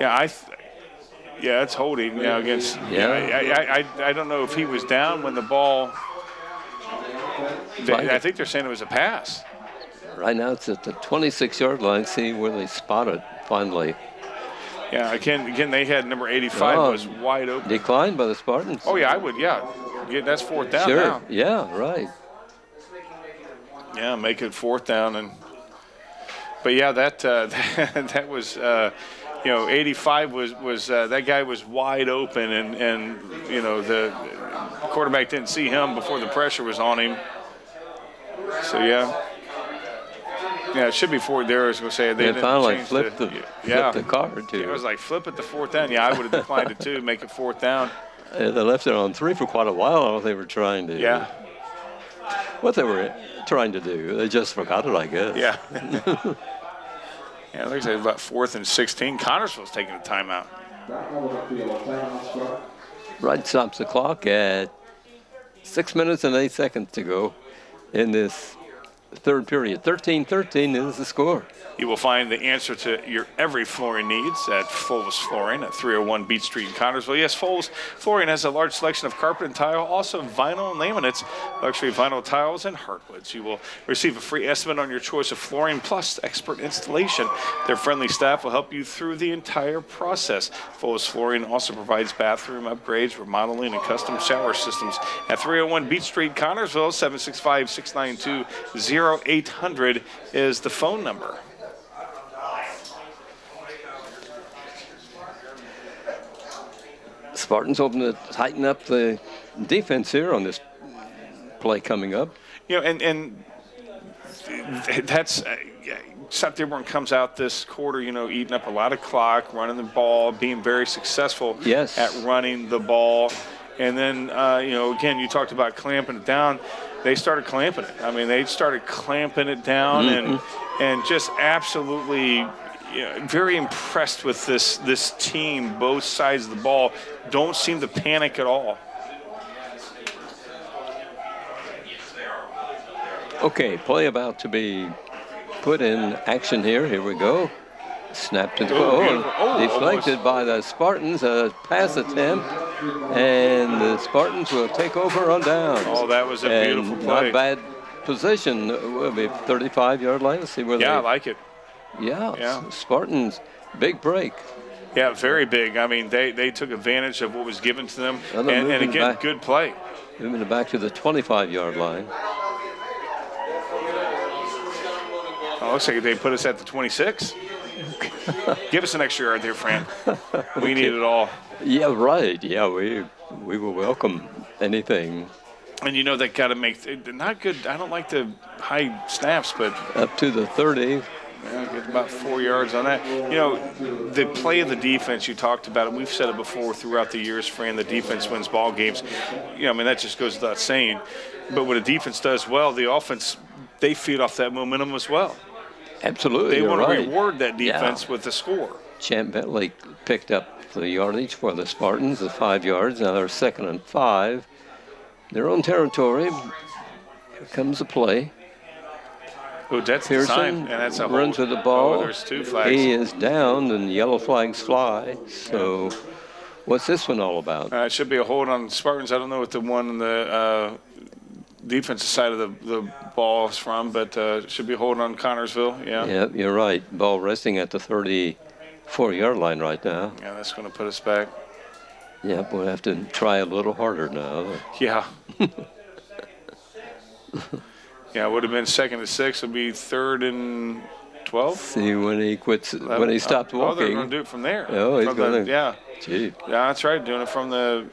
it's holding against. Yeah, I don't know if he was down when the ball. I think they're saying it was a pass. Right now it's at the 26-yard line. See where they spot it finally. Yeah, again, they had number 85 was wide open. Declined by the Spartans. Oh yeah, I would. Yeah, that's 4th down sure. now. Yeah, right. Yeah, make it 4th down, but yeah, that was 85 was that guy was wide open, and the quarterback didn't see him before the pressure was on him. So yeah, it should be 4 there. I was going to say they finally flipped the card too. Yeah, it was like flip it to 4th down. Yeah, I would have declined it too. Make it 4th down. They left it on 3 for quite a while. I don't know what they were trying to. Yeah. What they were trying to do. They just forgot it, I guess. Yeah. Yeah, looks like about 4th and 16. Connorsville's taking a timeout. Right stops the clock at 6 minutes and 8 seconds to go in this 3rd period. 13-13 is the score. You will find the answer to your every flooring needs at Foles Flooring at 301 Beach Street in Connorsville. Yes, Foles Flooring has a large selection of carpet and tile, also vinyl and laminates, luxury vinyl tiles, and hardwoods. You will receive a free estimate on your choice of flooring plus expert installation. Their friendly staff will help you through the entire process. Foles Flooring also provides bathroom upgrades, remodeling, and custom shower systems at 301 Beach Street, Connorsville. 765-692-0800 is the phone number. Spartans hoping to tighten up the defense here on this play coming up. And that's South Dearborn comes out this quarter, eating up a lot of clock, running the ball, being very successful at running the ball. And then, again, you talked about clamping it down. They started clamping it. I mean, they started clamping it down and just absolutely very impressed with this team, both sides of the ball. Don't seem to panic at all. Okay, play about to be put in action here. Here we go. Snap to the deflected by the Spartans. A pass attempt, and the Spartans will take over on downs. Oh, that was a beautiful play. Not bad position. Will be 35-yard line. Let's see where they. Yeah, I like it. Yeah. Spartans, big break. Yeah, very big. I mean, they took advantage of what was given to them, and again, good play. Moving it back to the 25-yard line. Oh, looks like they put us at the 26. Give us an extra yard there, Fran. We need it all. Yeah, right. Yeah, we will welcome anything. And they got to make not good. I don't like the high snaps, but up to the 30. Yeah, get about 4 yards on that. You know, the play of the defense, you talked about it. We've said it before throughout the years, Fran, the defense wins ball games. You know, I mean, that just goes without saying. But when a defense does well, the offense, they feed off that momentum as well. Absolutely, They you're want to right. reward that defense Yeah. with the score. Champ Bentley picked up the yardage for the Spartans, the 5 yards. Now they're 2nd and 5. Their own territory. Here comes the play. Oh, that's the sign, and that's a runs hold. with the ball. Oh, there's 2 flags. He is down, and yellow flags fly. So, what's this one all about? It should be a hold on Spartans. I don't know what the one on the defensive side of the ball is from, but it should be a hold on Connorsville. Yeah. Yeah, you're right. Ball resting at the 34-yard line right now. Yeah, that's going to put us back. Yep, we'll have to try a little harder now. Yeah. Yeah, it would have been 2nd and 6. It'll be 3rd and 12. See when he quits, when he stopped walking. Oh, they're going to do it from there. Oh, he's going to. Yeah. Gee. Yeah, that's right. Doing it from the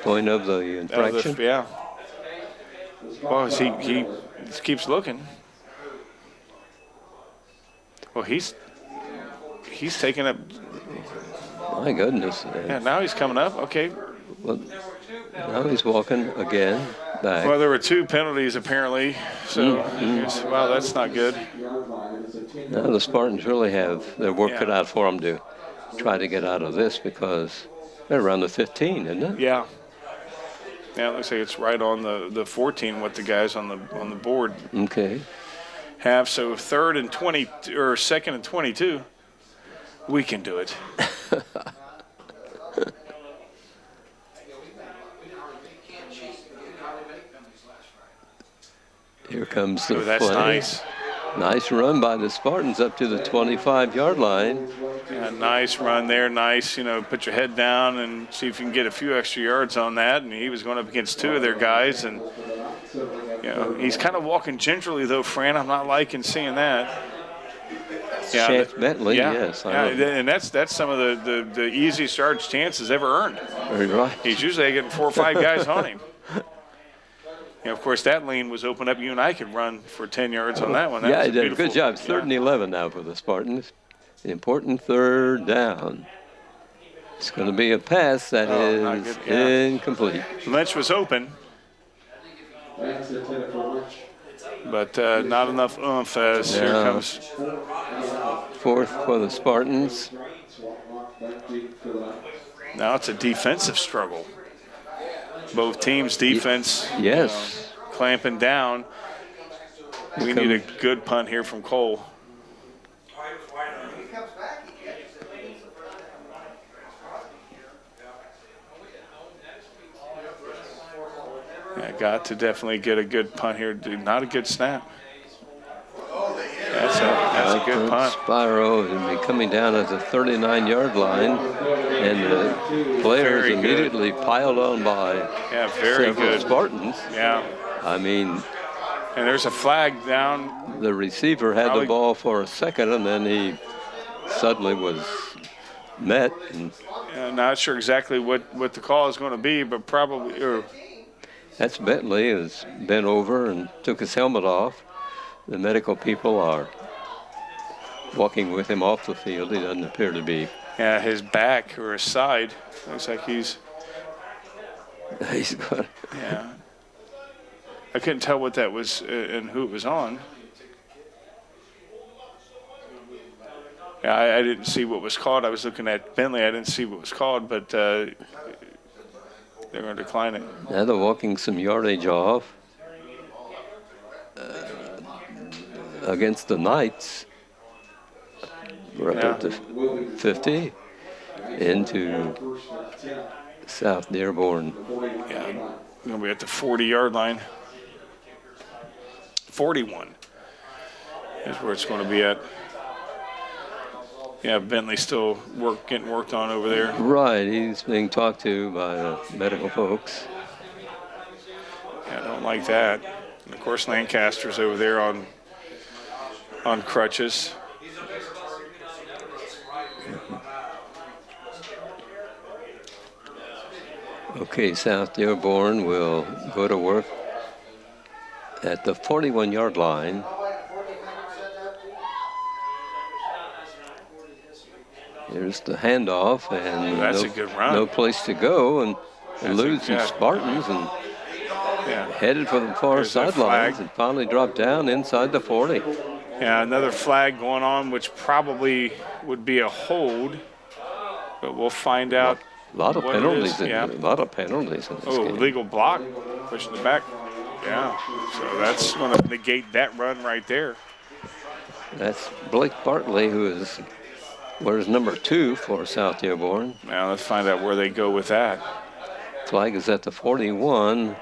Point of the infraction. yeah. Oh, he keeps looking. Well, he's taking up. My goodness. Yeah, now he's coming up. Okay. Well, now he's walking again back. Well, there were 2 penalties apparently. So, wow, that's not good. Now the Spartans really have their work cut out for them to try to get out of this because they're around the 15, isn't it? Yeah. Yeah, it looks like it's right on the 14 what the guys on the board Okay. have. So 3rd and 20 or 2nd and 22. We can do it. Here comes the That's play. nice. Nice run by the Spartans up to the 25-yard line. Yeah, nice run there. Nice, put your head down and see if you can get a few extra yards on that. And he was going up against 2 of their guys. And, he's kind of walking gingerly, though, Fran. I'm not liking seeing that. Yeah, Champ Bentley, yes. And that's some of the easiest yards chances ever earned. Right. He's usually getting 4 or 5 guys on him. Of course, that lane was open up. You and I could run for 10 yards on that one. That he did a good job. It's 3rd and 11 now for the Spartans. The important 3rd down. It's going to be a pass that is incomplete. Lynch was open, but not enough oomph as here comes. 4th for the Spartans. Now it's a defensive struggle. Both teams' defense, yes, clamping down. We need a good punt here from Cole. Yeah, got to definitely get a good punt here. Not a good snap. That's a good punt. Spyro will be coming down at the 39-yard line, and the players immediately piled on by several Spartans. Yeah. I mean, and there's a flag down. The receiver had the ball for a second, and then he suddenly was met. And not sure exactly what the call is going to be, but probably. That's Bentley has bent over and took his helmet off. The medical people are walking with him off the field. He doesn't appear to be. Yeah, his back or his side looks like he's got. Yeah. I couldn't tell what that was and who it was on. Yeah, I didn't see what was called. I was looking at Bentley. I didn't see what was called, but they're going to decline it. Now they're walking some yardage off against the Knights. We're up at the 50 into South Dearborn. Yeah, we're going to be at the 40-yard line. 41 is where it's going to be at. Yeah, Bentley's still getting worked on over there. Right, he's being talked to by the medical folks. Yeah, I don't like that. And of course, Lancaster's over there on crutches. Okay, South Dearborn will go to work at the 41-yard line. Here's the handoff, and That's a good run. no place to go, and lose some yeah. Spartans, and Yeah. headed for the far There's that sidelines, flag. and finally dropped down inside the 40. Yeah, another flag going on, which probably would be a hold, but we'll find out. A lot of what it penalties. is. A Yeah. lot of penalties in this Oh, game. legal block, pushing it back. Yeah, so that's going to negate that run right there. That's Blake Bartley, who wears number 2 for South Dearborn. Now let's find out where they go with that. Flag is at the 41.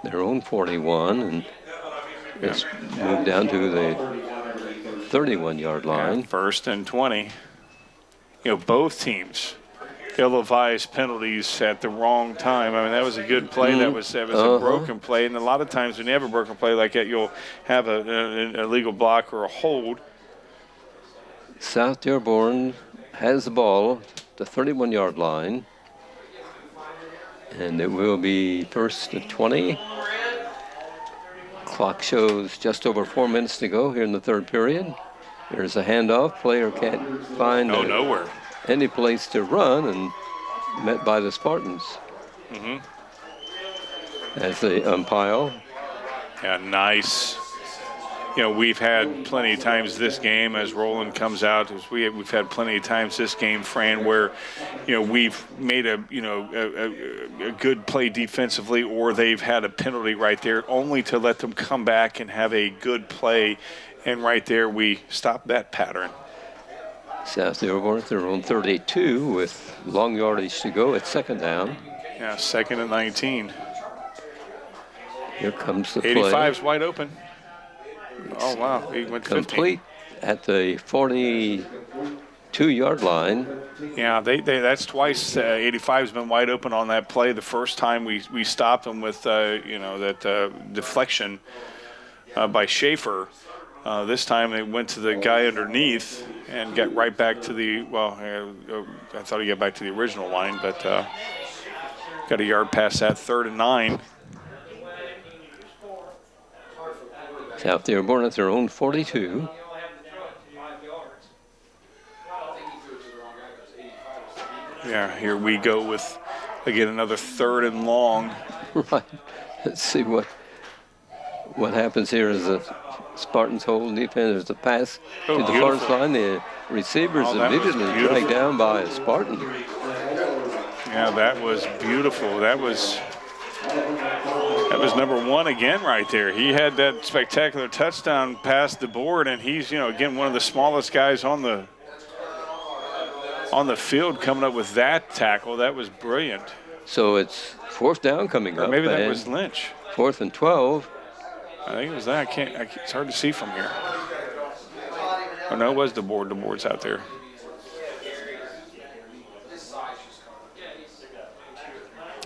Their own 41, and it's moved down to the 31-yard line. Yeah, 1st and 20. You know, both teams ill-advised penalties at the wrong time. I mean, that was a good play. That was a broken play. And a lot of times when you have a broken play like that, you'll have a legal block or a hold. South Dearborn has the ball, the 31-yard line. And it will be 1st and 20. Clock shows just over 4 minutes to go here in the third period. There's a handoff. Player can't find nowhere. Any place to run, and met by the Spartans. As they umpire. Yeah, nice. You know, we've had plenty of times this game as Roland comes out. We've had plenty of times this game, Fran, where, you know, we've made a good play defensively, or they've had a penalty right there, only to let them come back and have a good play, and right there we stop that pattern. South Dearborn at their own 32 with long yardage to go. It's 2nd down. Yeah, 2nd and 19. Here comes the play. 85's wide open. Oh, wow. He went 15. Complete at the 42-yard line. Yeah, that's twice 85's been wide open on that play. The first time we stopped him with, that deflection by Schaefer. This time they went to the guy underneath and got right back to the, I thought he got back to the original line, but got a yard past that, 3rd and 9. South Dearborn at their own 42. Yeah, here we go with, again, another 3rd and long. Right. Let's see what happens here as the Spartans hold defense. There's a pass to the first line. The receivers immediately dragged down by a Spartan. Yeah, that was beautiful. That was number 1 again right there. He had that spectacular touchdown past the board, and he's, again, one of the smallest guys on the field coming up with that tackle. That was brilliant. So it's 4th down coming up. Maybe that was Lynch. 4th and 12. I think it was that. It's hard to see from here. Oh, no, it was the board. The board's out there.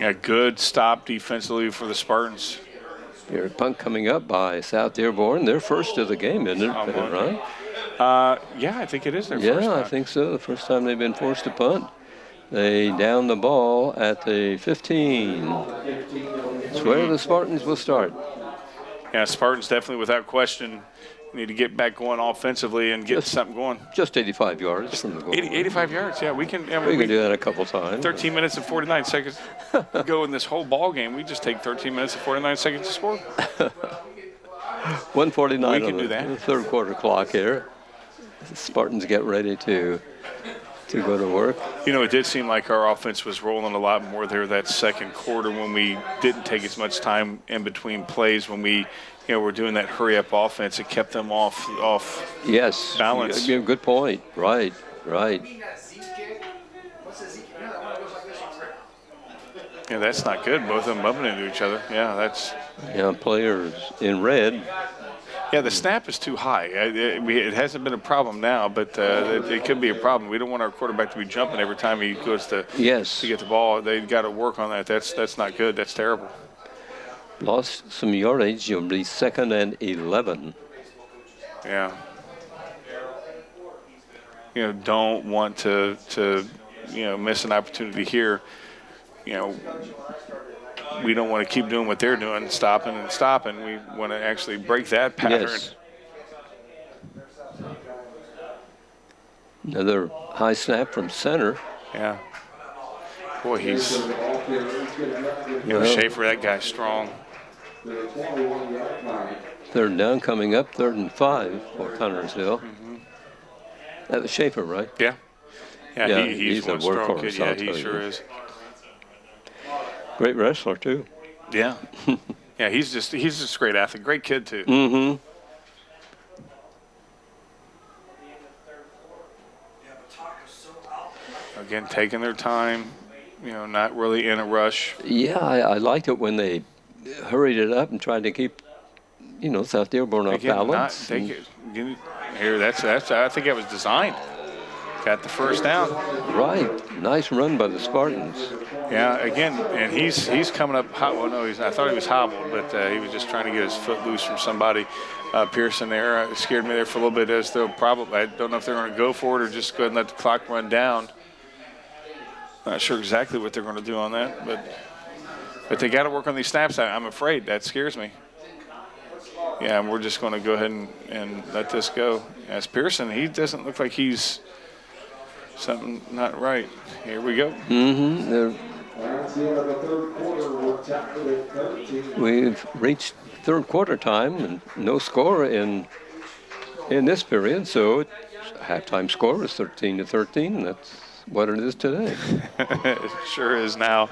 Yeah, good stop defensively for the Spartans. Here, punt coming up by South Dearborn. They're first of the game, isn't it? Right? Yeah, I think it is their first time. Yeah, I think so. The first time they've been forced to punt. They down the ball at the 15. It's where the Spartans will start. Yeah, Spartans definitely, without question, need to get back going offensively and get something going. Just 85 yards from the goal. 85 yards, yeah. We can do that a couple times. 13 minutes and 49 seconds go in this whole ball game. We just take 13 minutes and 49 seconds to score. 1:49 we can on do that. The third quarter clock here. The Spartans get ready to go to work. It did seem like our offense was rolling a lot more there that second quarter when we didn't take as much time in between plays. When we, were doing that hurry-up offense, it kept them off yes, balance. Good point. Right. Yeah, that's not good. Both of them bumping into each other. Yeah, that's. Yeah, players in red. Yeah, the snap is too high. It hasn't been a problem now, but it could be a problem. We don't want our quarterback to be jumping every time he goes to get the ball. They've got to work on that. That's not good. That's terrible. Lost some yardage. You'll be 2nd and 11. Yeah. Don't want to miss an opportunity here. We don't want to keep doing what they're doing, stopping. We want to actually break that pattern. Yes. Another high snap from center. Yeah. Boy, he's, Schaefer, that guy's strong. Third down coming up, 3rd and 5 for Connersville. That was Schaefer, right? Yeah. Yeah, he's a one strong workhorse. kid. Yeah, I'll he tell sure you. is. Great wrestler too. Yeah. Yeah, he's just a great athlete, great kid too. Mm-hmm. Again, taking their time, not really in a rush. Yeah, I liked it when they hurried it up and tried to keep, South Dearborn off balance. I think that was designed. Got the first down. Right. Nice run by the Spartans. Yeah, again, and he's coming up. Well, no, I thought he was hobbled, but he was just trying to get his foot loose from somebody. Pearson there scared me there for a little bit, as they'll probably, I don't know if they're going to go for it or just go ahead and let the clock run down. Not sure exactly what they're going to do on that, but they got to work on these snaps. I'm afraid that scares me. Yeah, and we're just going to go ahead and let this go. As Pearson, he doesn't look like he's something not right. Here we go. Mm-hmm. We've reached third quarter time and no score in this period, so halftime score is 13-13, and that's what it is today. It sure is now.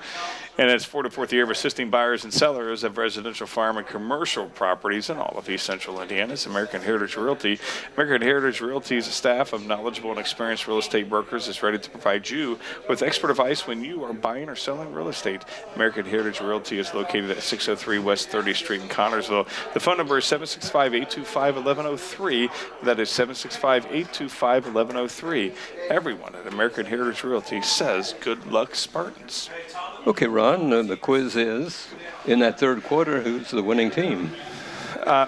And it's for the fourth year of assisting buyers and sellers of residential, farm, and commercial properties in all of East Central Indiana. It's American Heritage Realty. American Heritage Realty's staff of knowledgeable and experienced real estate brokers is ready to provide you with expert advice when you are buying or selling real estate. American Heritage Realty is located at 603 West 30th Street in Connersville. The phone number is 765-825-1103. That is 765-825-1103. Everyone at American Heritage Realty says good luck, Spartans. Okay, Ron, the quiz is, in that third quarter, who's the winning team? I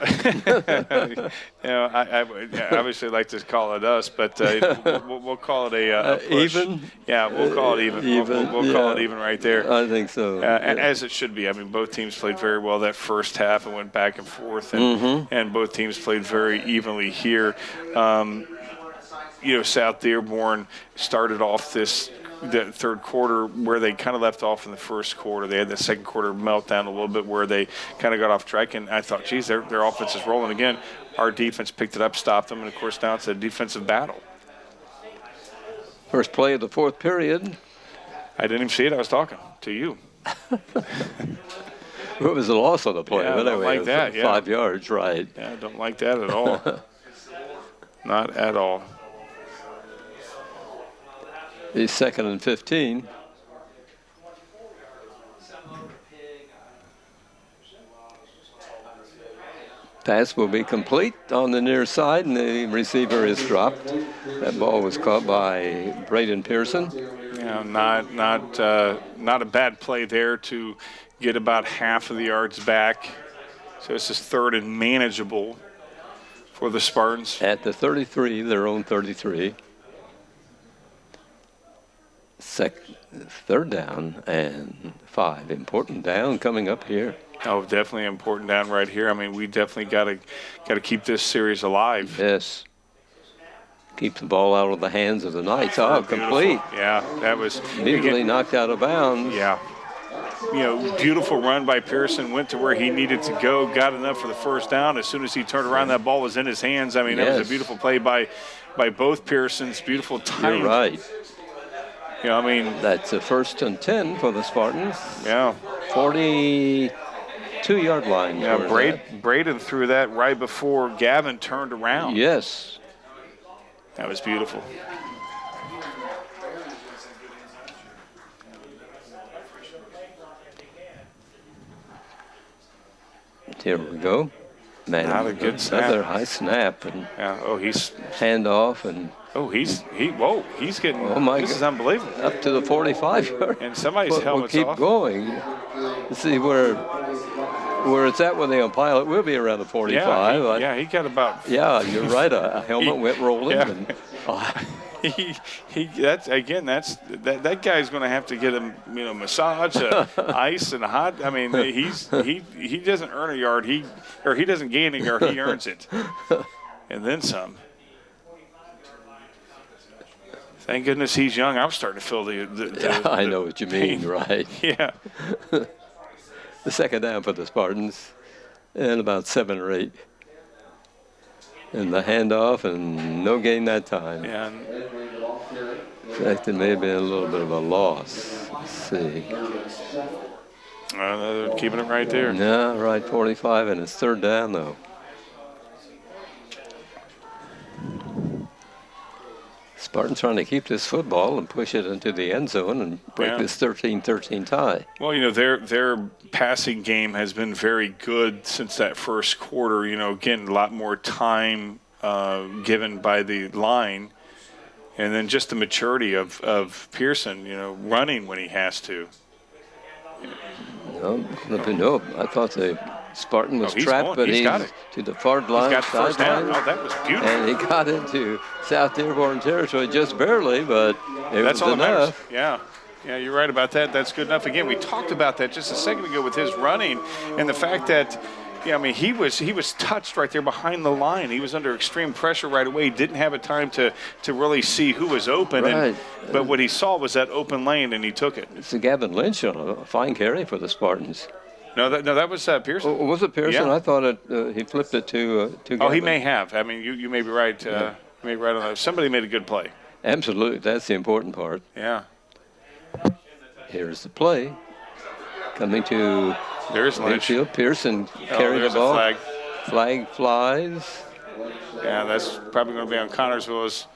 would obviously like to call it us, but we'll call it a push. Even? Yeah, we'll call it even. We'll call it even right there. I think so. As it should be. I mean, both teams played very well that first half and went back and forth, and both teams played very evenly here. South Dearborn started off the third quarter where they kind of left off in the first quarter. They had the second quarter meltdown a little bit where they kind of got off track, and I thought, geez, their offense is rolling again. Our defense picked it up, stopped them, and, of course, now it's a defensive battle. First play of the fourth period. I didn't even see it. I was talking to you. It was a loss on the play. Yeah, I don't like that. 5 yards, right. Yeah, I don't like that at all. Not at all. It's 2nd and 15. Pass will be complete on the near side, and the receiver is dropped. That ball was caught by Braden Pearson. Yeah, not a bad play there to get about half of the yards back. So it's just third and manageable for the Spartans. At the 33, their own 33. Third down and 5. Important down coming up here. Oh, definitely important down right here. I mean, we definitely got to keep this series alive. Yes. Keep the ball out of the hands of the Knights. Oh, complete. Yeah, that was immediately knocked out of bounds. Yeah. Beautiful run by Pearson. Went to where he needed to go. Got enough for the first down. As soon as he turned around, that ball was in his hands. I mean, That was a beautiful play by both Pearsons. Beautiful time. You're right. That's a 1st and 10 for the Spartans. Yeah. 42-yard line. Yeah, Braden threw that right before Gavin turned around. Yes. That was beautiful. Here we go. Man, not a good snap. Another high snap. And he's handoff and. He's getting. Oh my! This is unbelievable. Up to the 45-yard. And somebody's helmet's off. We'll keep going. Let's see where it's at when they umpire. It will be around the 45. He got about. Yeah, you're right. A helmet went rolling. Yeah. And, that guy's going to have to get a massage, ice and hot. I mean, he doesn't earn a yard. He doesn't gain a yard. He earns it, and then some. Thank goodness he's young. I'm starting to feel I know what you mean, pain. right? Yeah. The second down for the Spartans, and about 7 or 8. And the handoff, and no gain that time. Yeah. In fact, it may have been a little bit of a loss. Let's see. They're keeping it right there. Yeah, right, 45, and it's third down, though. Spartans trying to keep this football and push it into the end zone and break this 13-13 tie. Well, their passing game has been very good since that first quarter. Getting a lot more time given by the line, and then just the maturity of Pearson. Running when he has to. No, I thought the Spartan was trapped, but he's got it to the far line. He's got the first down. Oh, that was beautiful. And he got into South Dearborn territory just barely, but that's all enough. That matters. Yeah, you're right about that. That's good enough. Again, we talked about that just a second ago with his running and the fact that, he was touched right there behind the line. He was under extreme pressure right away. He didn't have a time to really see who was open. Right. But what he saw was that open lane, and he took it. It's a Gavin Lynch on a fine carry for the Spartans. No, that was Pearson. Oh, was it Pearson? Yeah. I thought he flipped it to Gavin. Oh, he may have. You may be right. You may be right on that. Somebody made a good play. Absolutely. That's the important part. Yeah. Here's the play. Coming to there's Lynch. Midfield. Pearson carried the ball. Flag. Flag flies. Yeah, that's probably going to be on Connorsville. It's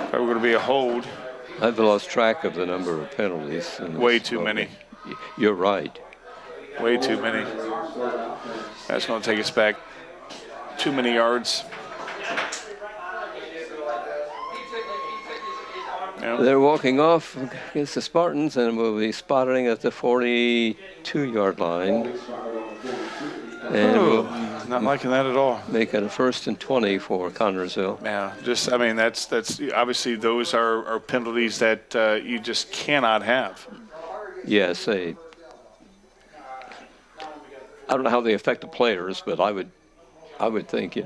probably going to be a hold. I've lost track of the number of penalties. Way too many. You're right. Way too many. That's going to take us back too many yards. Yep. They're walking off against the Spartans, and we'll be spotting at the 42-yard line. And we'll not liking that at all. Make it a 1st and 20 for Connorsville. Yeah, that's obviously those are penalties that you just cannot have. Yes, I don't know how they affect the players, but I would think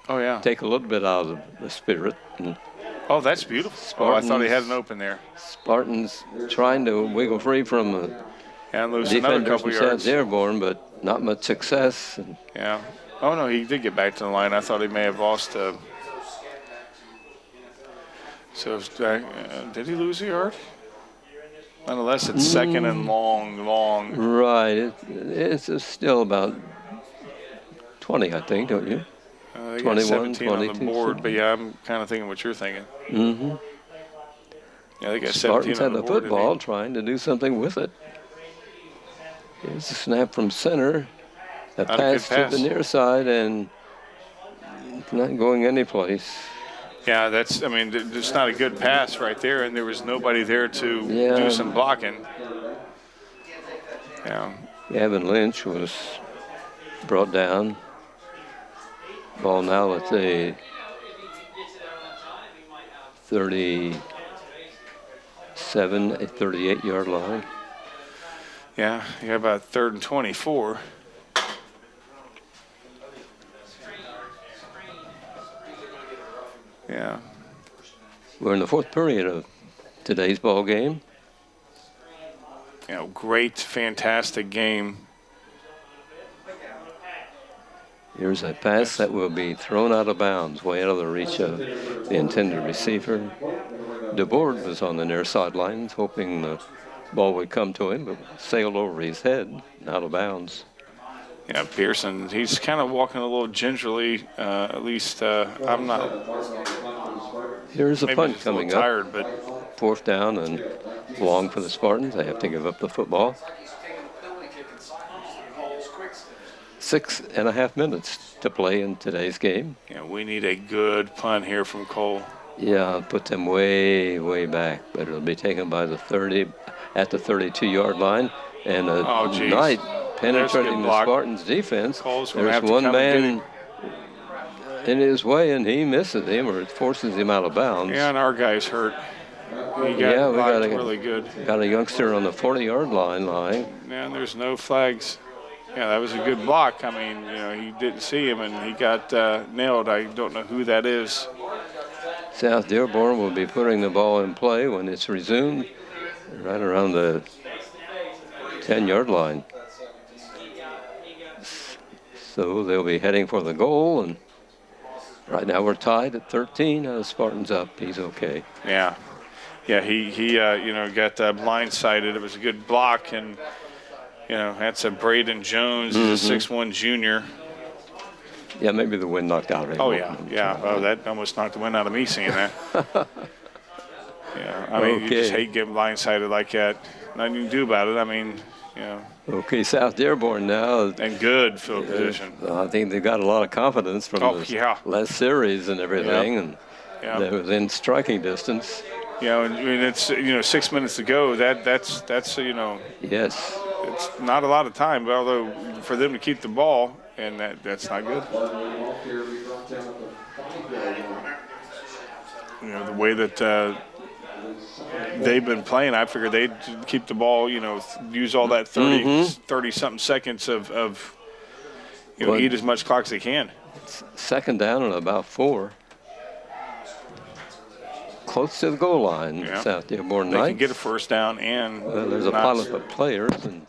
Oh yeah. Take a little bit out of the spirit. And oh, that's beautiful. Spartans, I thought he had an open there. Spartans trying to wiggle free from and lose another couple yards. South Dearborn, but not much success. Yeah. Oh no, he did get back to the line. I thought he may have lost. Did he lose a yard? Nonetheless, it's second and long. Right. It's still about 20, I think, don't you? They got 17 on the board, but yeah, I'm kind of thinking what you're thinking. Mm-hmm. Yeah, they got Spartans 17 on had the the board. Football trying to do something with it. Here's a snap from center. A pass to the near side and not going anyplace. Yeah, it's not a good pass right there, and there was nobody there to do some blocking. Yeah. Gavin Lynch was brought down. Ball now at the 38-yard line. Yeah, you got about 3rd and 24. Yeah. We're in the 4th period of today's ball game. Great, fantastic game. Here's a pass that will be thrown out of bounds, way out of the reach of the intended receiver. Dearborn was on the near sidelines, hoping the ball would come to him, but sailed over his head, out of bounds. Yeah, Pearson, he's kind of walking a little gingerly. At least I'm not. Here's a punt coming up. Tired, but 4th down and long for the Spartans. They have to give up the football. 6.5 minutes to play in today's game. Yeah, we need a good punt here from Cole. Yeah, put them way, way back, but it'll be taken by the 30 at the 32-yard line, and a night penetrating the Spartans' defense. There's one man in his way, and he misses him or forces him out of bounds. Yeah, and our guy's hurt. He got blocked really good. Got a youngster on the 40-yard line lying. Yeah, and there's no flags. Yeah, that was a good block. He didn't see him, and he got nailed. I don't know who that is. South Dearborn will be putting the ball in play when it's resumed, right around the 10-yard line. So they'll be heading for the goal, and right now we're tied at 13. Spartan's up. He's okay. Yeah. Yeah, he got blindsided. It was a good block, and, that's a Braden Jones. He's a 6'1" junior. Yeah, maybe the wind knocked out of him. Oh, yeah. Oh, that almost knocked the wind out of me seeing that. Yeah, I mean, you just hate getting blindsided like that. Nothing you can do about it. I mean, Okay, South Dearborn now. And good field position. I think they've got a lot of confidence from the last series and everything, and they was in striking distance. I mean, it's 6 minutes to go. That's Yes. It's not a lot of time, but although for them to keep the ball, and that's not good. The way that they've been playing, I figured they'd keep the ball, use all that 30-something seconds of eat as much clock as they can. Second down and about 4. Close to the goal line, South Dearborn Knights. They can get a first down and there's a pile of players and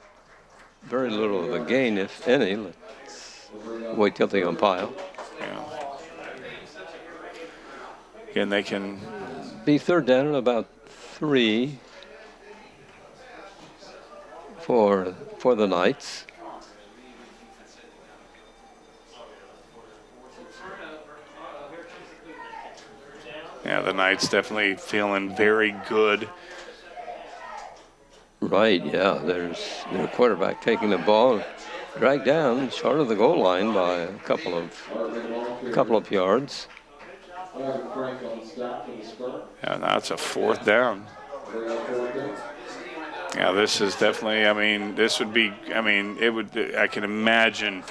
very little of a gain, if any. Let's wait till they umpire. And they can be third down and about 3 for the Knights. Yeah, the Knights definitely feeling very good. Right, yeah. There's their quarterback taking the ball, dragged down short of the goal line by a couple of yards. Yeah, now it's a fourth down. Yeah, this is definitely, I can imagine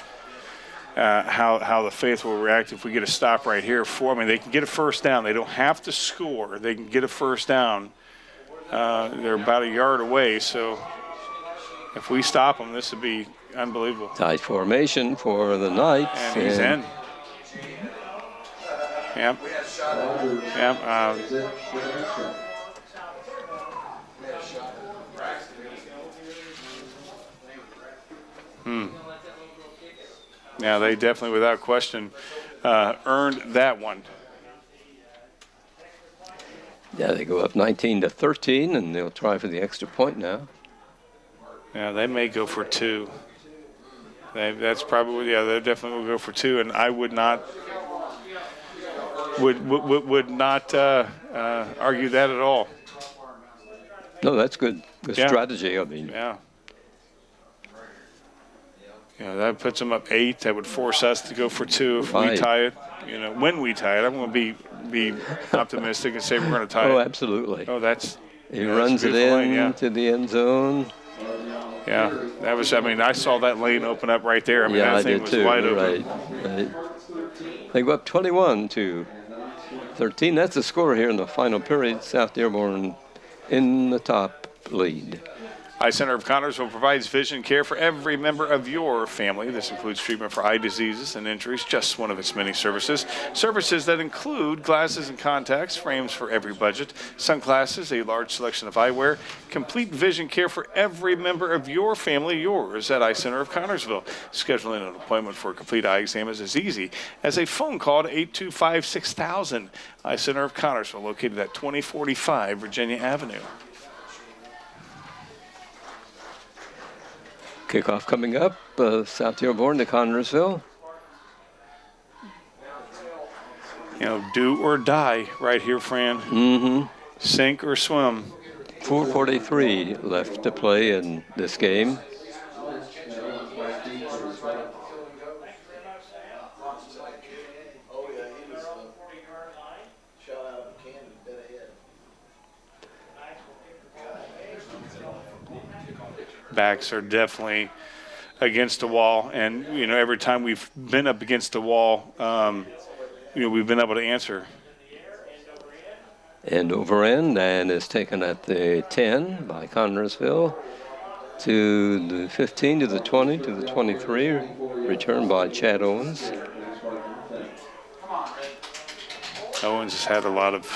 how the faithful will react if we get a stop right here. They can get a first down. They don't have to score. They can get a first down. They're about a yard away, so if we stop them, this would be unbelievable. Tight formation for the Knights. And he's in. Yep. Yeah, they definitely, without question, earned that one. Yeah, they go up 19-13, and they'll try for the extra point now. Yeah, they may go for 2. That's probably, they definitely will go for 2, and I would not argue that at all. No, that's good strategy. Yeah, that puts them up 8. That would force us to go for 2 if we tie it. When we tie it, I'm going to be optimistic and say we're going to tie it. Oh, absolutely. Oh, he runs it in to the end zone. Yeah, that was. I saw that lane open up right there. That thing was wide open. Right. They go up 21-13. That's the score here in the final period. South Dearborn in the top lead. Eye Center of Connersville provides vision care for every member of your family. This includes treatment for eye diseases and injuries, just one of its many services. Services that include glasses and contacts, frames for every budget, sunglasses, a large selection of eyewear, complete vision care for every member of your family, yours at Eye Center of Connersville. Scheduling an appointment for a complete eye exam is as easy as a phone call to 825-6000. Eye Center of Connersville, located at 2045 Virginia Avenue. Kickoff coming up, South Dearborn to Connersville. Do or die right here, Fran. Sink or swim. 4:43 left to play in this game. Backs are definitely against the wall, and every time we've been up against the wall, we've been able to answer. And over end, and is taken at the 10 by Connersville to the 15, to the 20, to the 23, returned by Chad Owens. Owens has had a lot of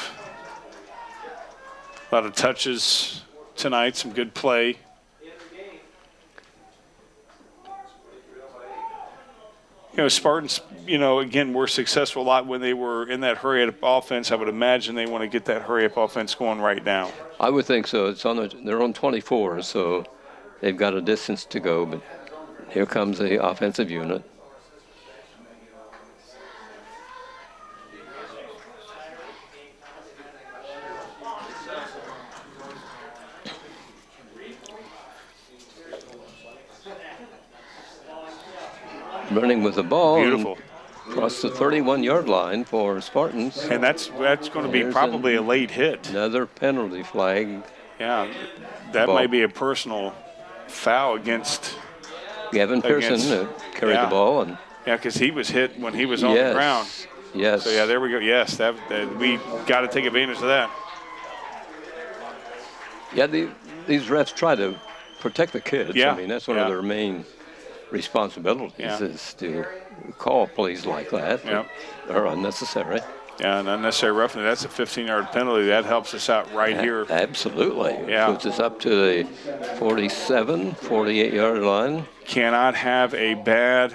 touches tonight, some good play. Spartans, again, were successful a lot when they were in that hurry-up offense. I would imagine they want to get that hurry-up offense going right now. I would think so. They're on 24, so they've got a distance to go. But here comes the offensive unit. Running with the ball. Beautiful. Across the 31-yard line for Spartans. And that's going to be probably a late hit. Another penalty flag. Yeah, that might be a personal foul against Gavin Pearson who carried the ball. Yeah, because he was hit when he was on the ground. Yes. So, yeah, there we go. Yes, that we got to take advantage of that. Yeah, these refs try to protect the kids. Yeah. I mean, that's one of their main responsibilities is to call plays like that. Yeah. They're unnecessary. Yeah, and unnecessary roughness. That's a 15-yard penalty. That helps us out right here. Absolutely. Yeah. Puts us up to the 48-yard line. Cannot have a bad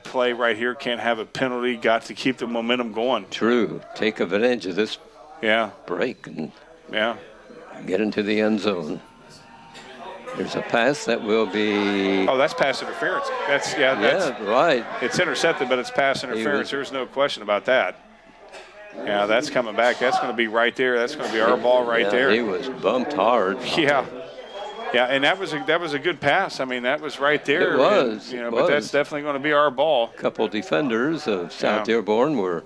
play right here. Can't have a penalty. Got to keep the momentum going. True. Take advantage of this break and get into the end zone. There's a pass that will be... Oh, that's pass interference. That's right. It's intercepted, but it's pass interference. There's no question about that. Yeah, that's coming back. That's going to be right there. That's going to be our ball right there. He was bumped hard. Yeah, and that was a good pass. I mean, that was right there. It was. But that's definitely going to be our ball. A couple defenders of South Dearborn were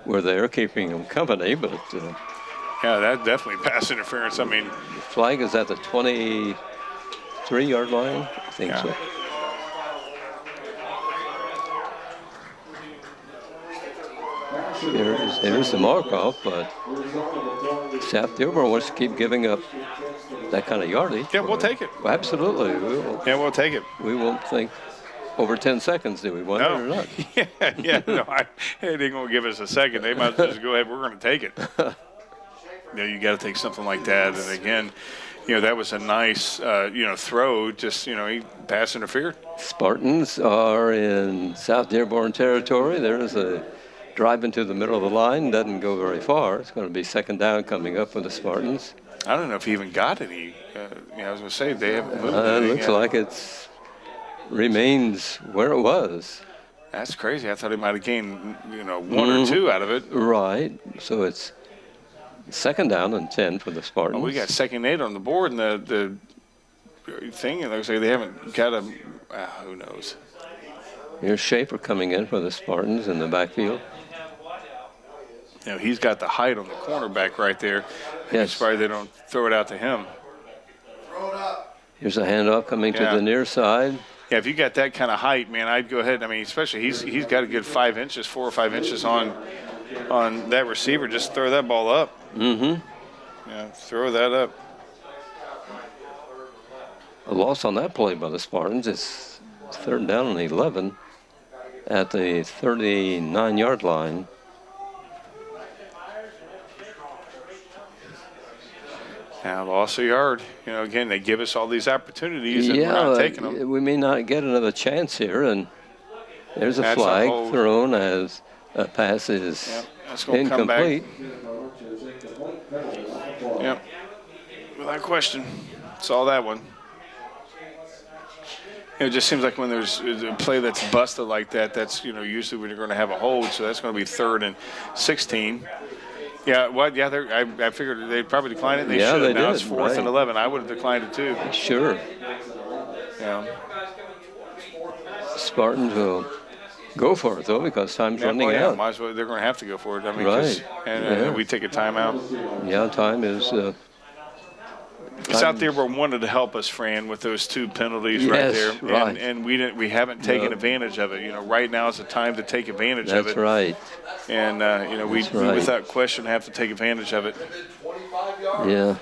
there keeping them company, but... yeah, that definitely pass interference. I mean... The flag is at the 23-yard line? I think so. Here's the mark-off, but South Dearborn wants to keep giving up that kind of yardage. Yeah, we'll take it. Well, absolutely. We'll take it. We won't think over 10 seconds, do we want it or not? No, they ain't going to give us a second. They might just go ahead. We're going to take it. You got to take something like that. And, again, that was a nice, throw. Just, he pass interfered. Spartans are in South Dearborn territory. There's a drive into the middle of the line. Doesn't go very far. It's going to be second down coming up for the Spartans. I don't know if he even got any. I was going to say, they haven't moved. It looks like it remains where it was. That's crazy. I thought he might have gained, one or two out of it. Right. So it's second down and 10 for the Spartans. Oh, we got 2nd and 8 on the board, and the thing, it looks like they haven't got a, who knows. Here's Schaefer coming in for the Spartans in the backfield. He's got the height on the cornerback right there. Yes. Sorry they don't throw it out to him. Here's a handoff coming to the near side. Yeah, if you got that kind of height, man, I'd go ahead. I mean, especially he's got a good 5 inches, 4 or 5 inches on that receiver. Just throw that ball up. Mm-hmm. Yeah, throw that up. A loss on that play by the Spartans. It's third down and 11 at the 39-yard line. Now, loss a yard. Again, they give us all these opportunities, and we're not taking them. We may not get another chance here, and there's a flag thrown as a pass is incomplete. Yep, without question. Saw that one. It just seems like when there's a play that's busted like that, that's usually when you're going to have a hold. So that's going to be 3rd and 16. Yeah, I figured they'd probably decline it. They should. They now did. It's 4th and 11. I would have declined it too. Sure. Yeah. Spartans will go for it though because time's running out. Might as well. They're going to have to go for it. I mean, right. And we take a timeout. Yeah, time is. South Dearborn wanted to help us, Fran, with those 2 penalties right there, and we haven't taken advantage of it. Right now is the time to take advantage of it. That's right. And we without question have to take advantage of it. Yeah.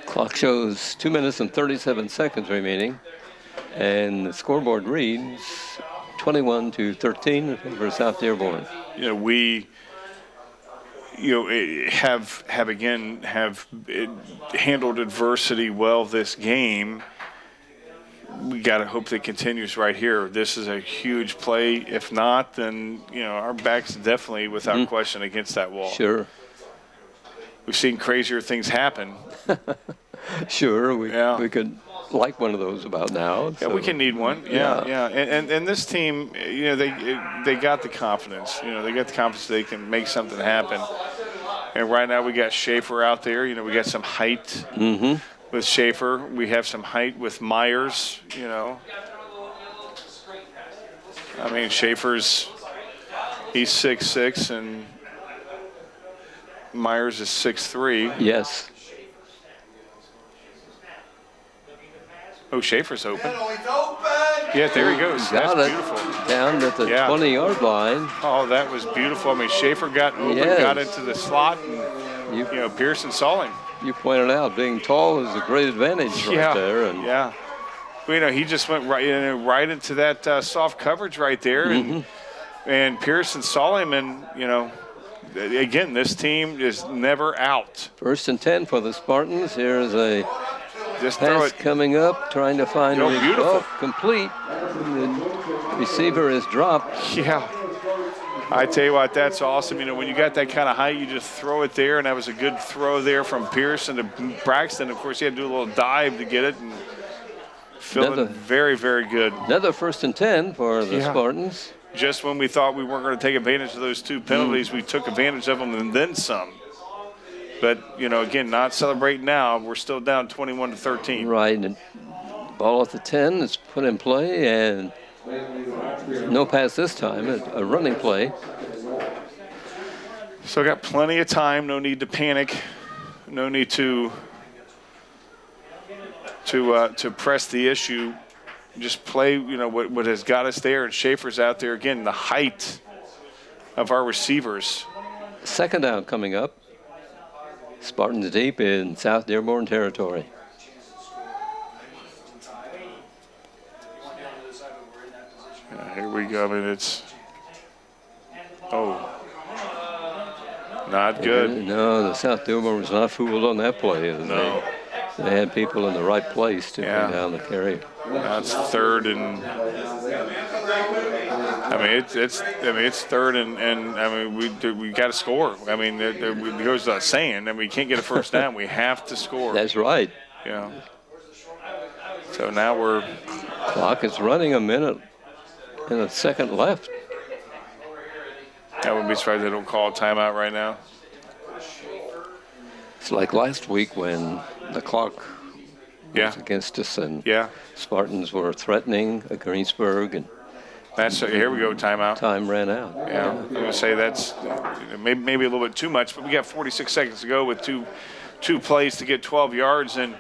Clock shows 2 minutes and 37 seconds remaining, and the scoreboard reads 21-13 in favor of South Dearborn. We have handled adversity well this game. We got to hope that continues right here. This is a huge play. If not, then our back's definitely without question against that wall. Sure. We've seen crazier things happen. Sure, we could like one of those about now. Yeah, we can need one. Yeah. And this team, they got the confidence. They got the confidence they can make something happen. And right now we got Schaefer out there. We got some height with Schaefer. We have some height with Myers. I mean, Schaefer's he's 6'6", and Myers is 6'3". Yes. Oh, Schaefer's open. Yeah, there he goes. Got That's it. beautiful. Down at the 20-yard line. Oh, that was beautiful. I mean, Schaefer got open, got into the slot, and Pearson saw him. You pointed out being tall is a great advantage right there. And Well, he just went right into that soft coverage right there, and Pearson saw him, and again, this team is never out. 1st and 10 for the Spartans. Here's a Just throw pass it. coming up, trying to find Beautiful. Complete. The receiver is dropped. Yeah. I tell you what, that's awesome. When you got that kind of height, you just throw it there, and that was a good throw there from Pearson to Braxton. Of course, he had to do a little dive to get it, and feeling very, very good. Another 1st and 10 for the Spartans. Just when we thought we weren't going to take advantage of those two penalties, we took advantage of them and then some. But, again, not celebrating now. We're still down 21-13. Right, and ball at the 10 is put in play, and no pass this time, a running play. So got plenty of time, no need to panic, no need to press the issue. Just play, what has got us there, and Schaefer's out there again, the height of our receivers. 2nd down coming up. Spartans deep in South Dearborn territory. Here we go. I mean, not good. No, the South Dearborn was not fooled on that play. No. They had people in the right place to bring down the carry. That's 3rd and. I mean, it's 3rd and I mean we got to score. I mean, it goes without saying. I mean, we can't get a first down. We have to score. That's right. Yeah. So now Clock is running a minute and a second left. I wouldn't be surprised they don't call a timeout right now. It's like last week when the clock was against us and Spartans were threatening Greensburg and here we go, timeout. Time ran out. Yeah, I'm going to say that's maybe a little bit too much, but we got 46 seconds to go with two plays to get 12 yards, and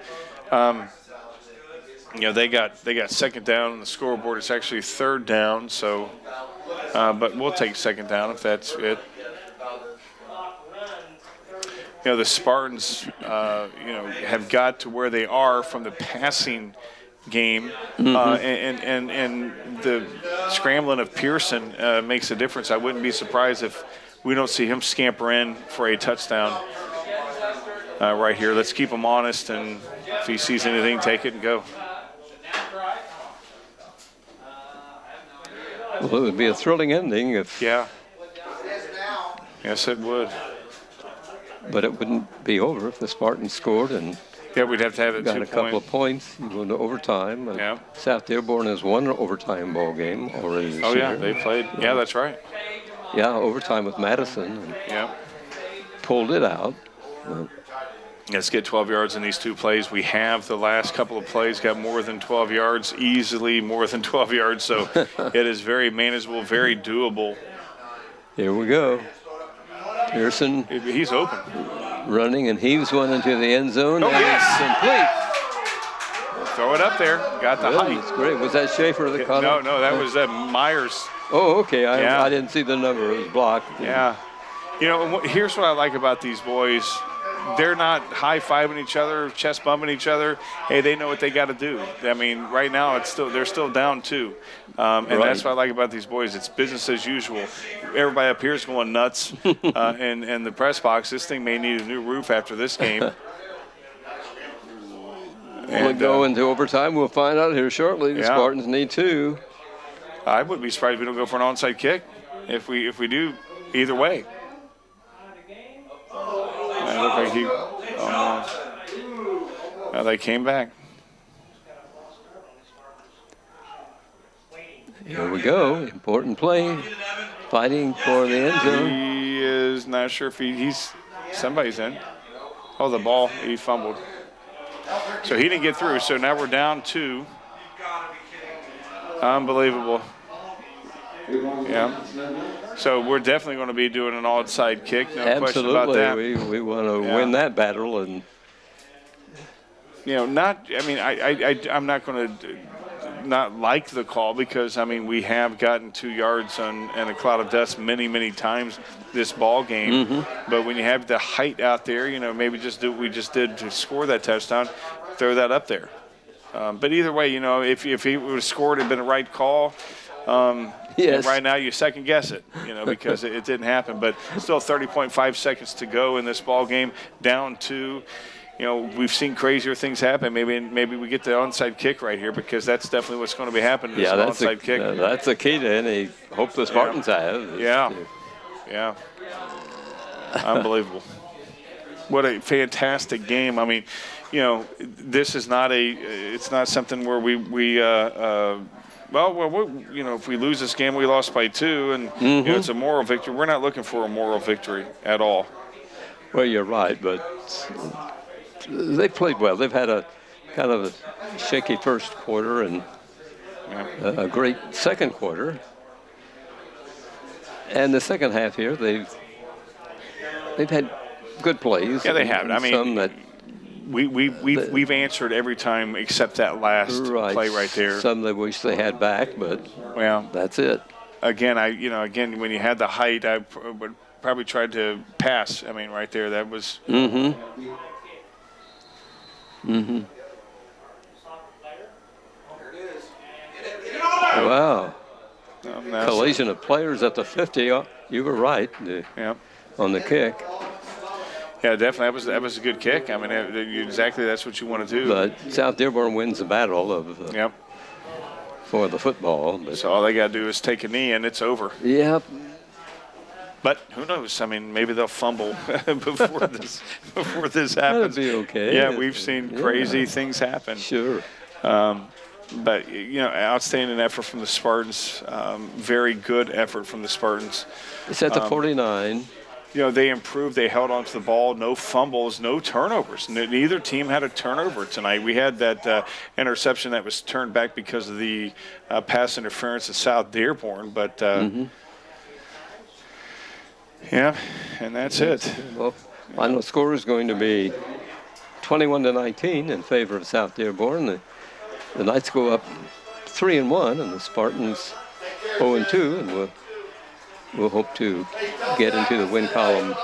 they got 2nd down on the scoreboard. It's actually 3rd down, so but we'll take 2nd down if that's it. The Spartans, have got to where they are from the passing game, and the scrambling of Pearson makes a difference. I wouldn't be surprised if we don't see him scamper in for a touchdown right here. Let's keep him honest, and if he sees anything, take it and go. Well, it would be a thrilling ending if. Yeah. Yes, it would. But it wouldn't be over if the Spartans scored and. Yeah, we'd have to have it. Got a couple of points. You go into overtime. Yeah. South Dearborn has won an overtime ball game already this year. Oh yeah, they played. Yeah, that's right. Yeah, overtime with Madison. And pulled it out. Let's get 12 yards in these two plays. We have the last couple of plays got more than 12 yards, easily more than 12 yards. So it is very manageable, very doable. Here we go. Pearson. He's open. Running and heaves one into the end zone. Oh, and yes. It's complete. Throw it up there. Got the height. That's great. Was that Schaefer that caught it? No, that was Myers. Oh, okay. I didn't see the number. It was blocked. Yeah. Here's what I like about these boys. they're not high-fiving each other, chest bumping each other. Hey, they know what they got to do. I mean, right now they're still down 2. And that's what I like about these boys. It's business as usual. Everybody up here is going nuts. And the press box, this thing may need a new roof after this game. We'll go into overtime. We'll find out here shortly. The Spartans need 2. I wouldn't be surprised if we don't go for an onside kick. If we do, either way. It looked like they came back. Here we go. Important play. Fighting for the end zone. He is not sure if he's somebody's in. Oh, the ball. He fumbled. So he didn't get through. So now we're down 2. Unbelievable. Yeah. So we're definitely going to be doing an onside kick. No question about that. We want to win that battle, and I'm not going to not like the call because we have gotten 2 yards and a cloud of dust many times this ball game. Mm-hmm. But when you have the height out there, maybe just do what we just did to score that touchdown, throw that up there. But either way, if he would have scored, it'd been a right call. Yes. Right now you second guess it, because it didn't happen. But still 30.5 seconds to go in this ball game, down 2. We've seen crazier things happen. Maybe we get the onside kick right here because that's definitely what's going to be happening. That's onside kick. That's the key to any hope the Spartans have. Yeah. Unbelievable. What a fantastic game. This is not it's not something where if we lose this game, we lost by 2, and it's a moral victory. We're not looking for a moral victory at all. Well, you're right, but they played well. They've had a kind of a shaky first quarter and a great second quarter. And the second half here, they've had good plays. Yeah, they have. Some that we've answered every time except that last play right there. Some they wish they had back, but that's it. Again, when you had the height, I would probably tried to pass. Right there, that was. Wow. Collision of players at the 50. You were right. On the kick. Yeah, definitely. That was a good kick. Exactly. That's what you want to do. But South Dearborn wins the battle of for the football. So all they got to do is take a knee, and it's over. Yep. But who knows? Maybe they'll fumble before this happens. That'll be okay. Yeah, we've seen crazy things happen. Sure. But outstanding effort from the Spartans. Very good effort from the Spartans. It's at the 49. They improved. They held on to the ball. No fumbles, no turnovers. Neither team had a turnover tonight. We had that interception that was turned back because of the pass interference at South Dearborn. But, and that's it. Well, final score is going to be 21-19 in favor of South Dearborn. The Knights go up 3-1, and the Spartans 0-2, and we'll hope to get into the win column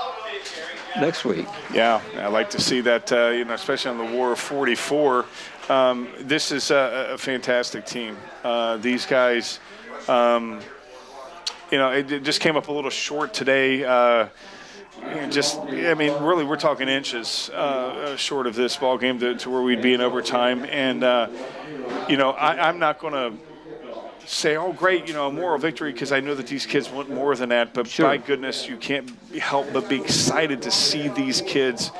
next week. Yeah, I like to see that, especially on the War of 44. This is a fantastic team. These guys, it just came up a little short today. Really, we're talking inches short of this ball game to where we'd be in overtime. And, I'm not going to say, oh, great, a moral victory, because I know that these kids want more than that. But by goodness, you can't help but be excited to see these kids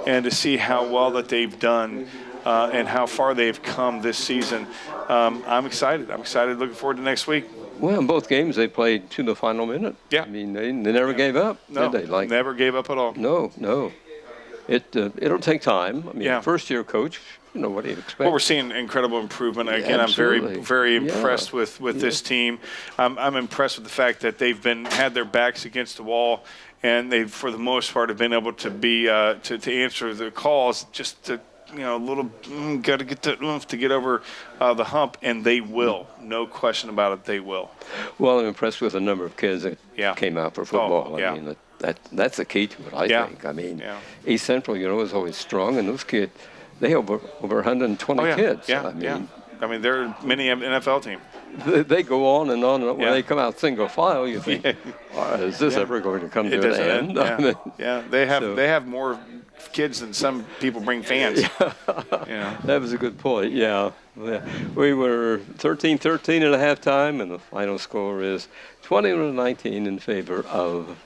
and to see how well that they've done and how far they've come this season. I'm excited. Looking forward to next week. Well, in both games, they played to the final minute. Yeah. They never gave up, did they? Never gave up at all. No. It'll take time. First-year coach, what do you expect? Well, we're seeing incredible improvement. Again, Absolutely. I'm very impressed with this team. I'm impressed with the fact that they've had their backs against the wall, and they, for the most part, have been able to be to answer the calls. Just to, a little got to get that oomph to get over the hump, and they will. No question about it, they will. Well, I'm impressed with the number of kids that came out for football. That's the key to it, I Yeah. think. I mean, Yeah. East Central, is always strong, and those kids, they have over 120 Oh, yeah. kids. Yeah. I mean, Yeah. I mean, they're a mini NFL team. they go on and on. And when Yeah. they come out single file, you think, is this Yeah. ever going to come It to an doesn't end? end. Yeah. I mean, Yeah. so- They have more kids than some people bring fans. That was a good point, yeah. We were 13-13 at halftime, and the final score is 20-19 in favor of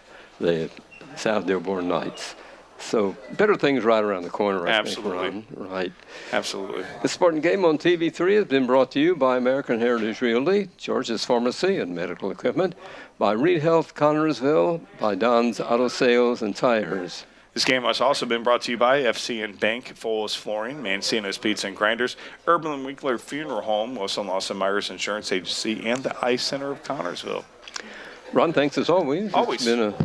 the South Dearborn Knights. So better things right around the corner, I think, Absolutely. Ron. Right. Absolutely. The Spartan Game on TV3 has been brought to you by American Heritage Realty, George's Pharmacy and Medical Equipment, by Reed Health Connorsville, by Don's Auto Sales and Tires. This game has also been brought to you by FCN Bank, Foles Flooring, Mancino's Pizza and Grinders, Urban and Winkler Funeral Home, Wilson Lawson Myers Insurance Agency, and the Ice Center of Connorsville. Ron, thanks as always. Always. It's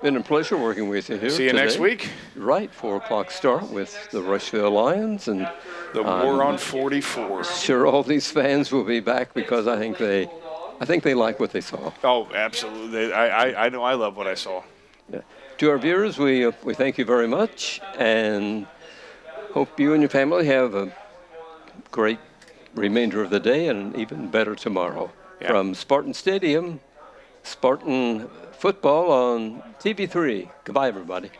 been a pleasure working with you here. See you today. next week. Right, 4 o'clock start with the Rushville Lions, and The War on 44. sure all these fans will be back because I think they like what they saw. Oh, absolutely. I know I love what I saw. Yeah. To our viewers, we thank you very much, and hope you and your family have a great remainder of the day and an even better tomorrow. Yeah. From Spartan Stadium, Spartan football on TV3. Goodbye, everybody.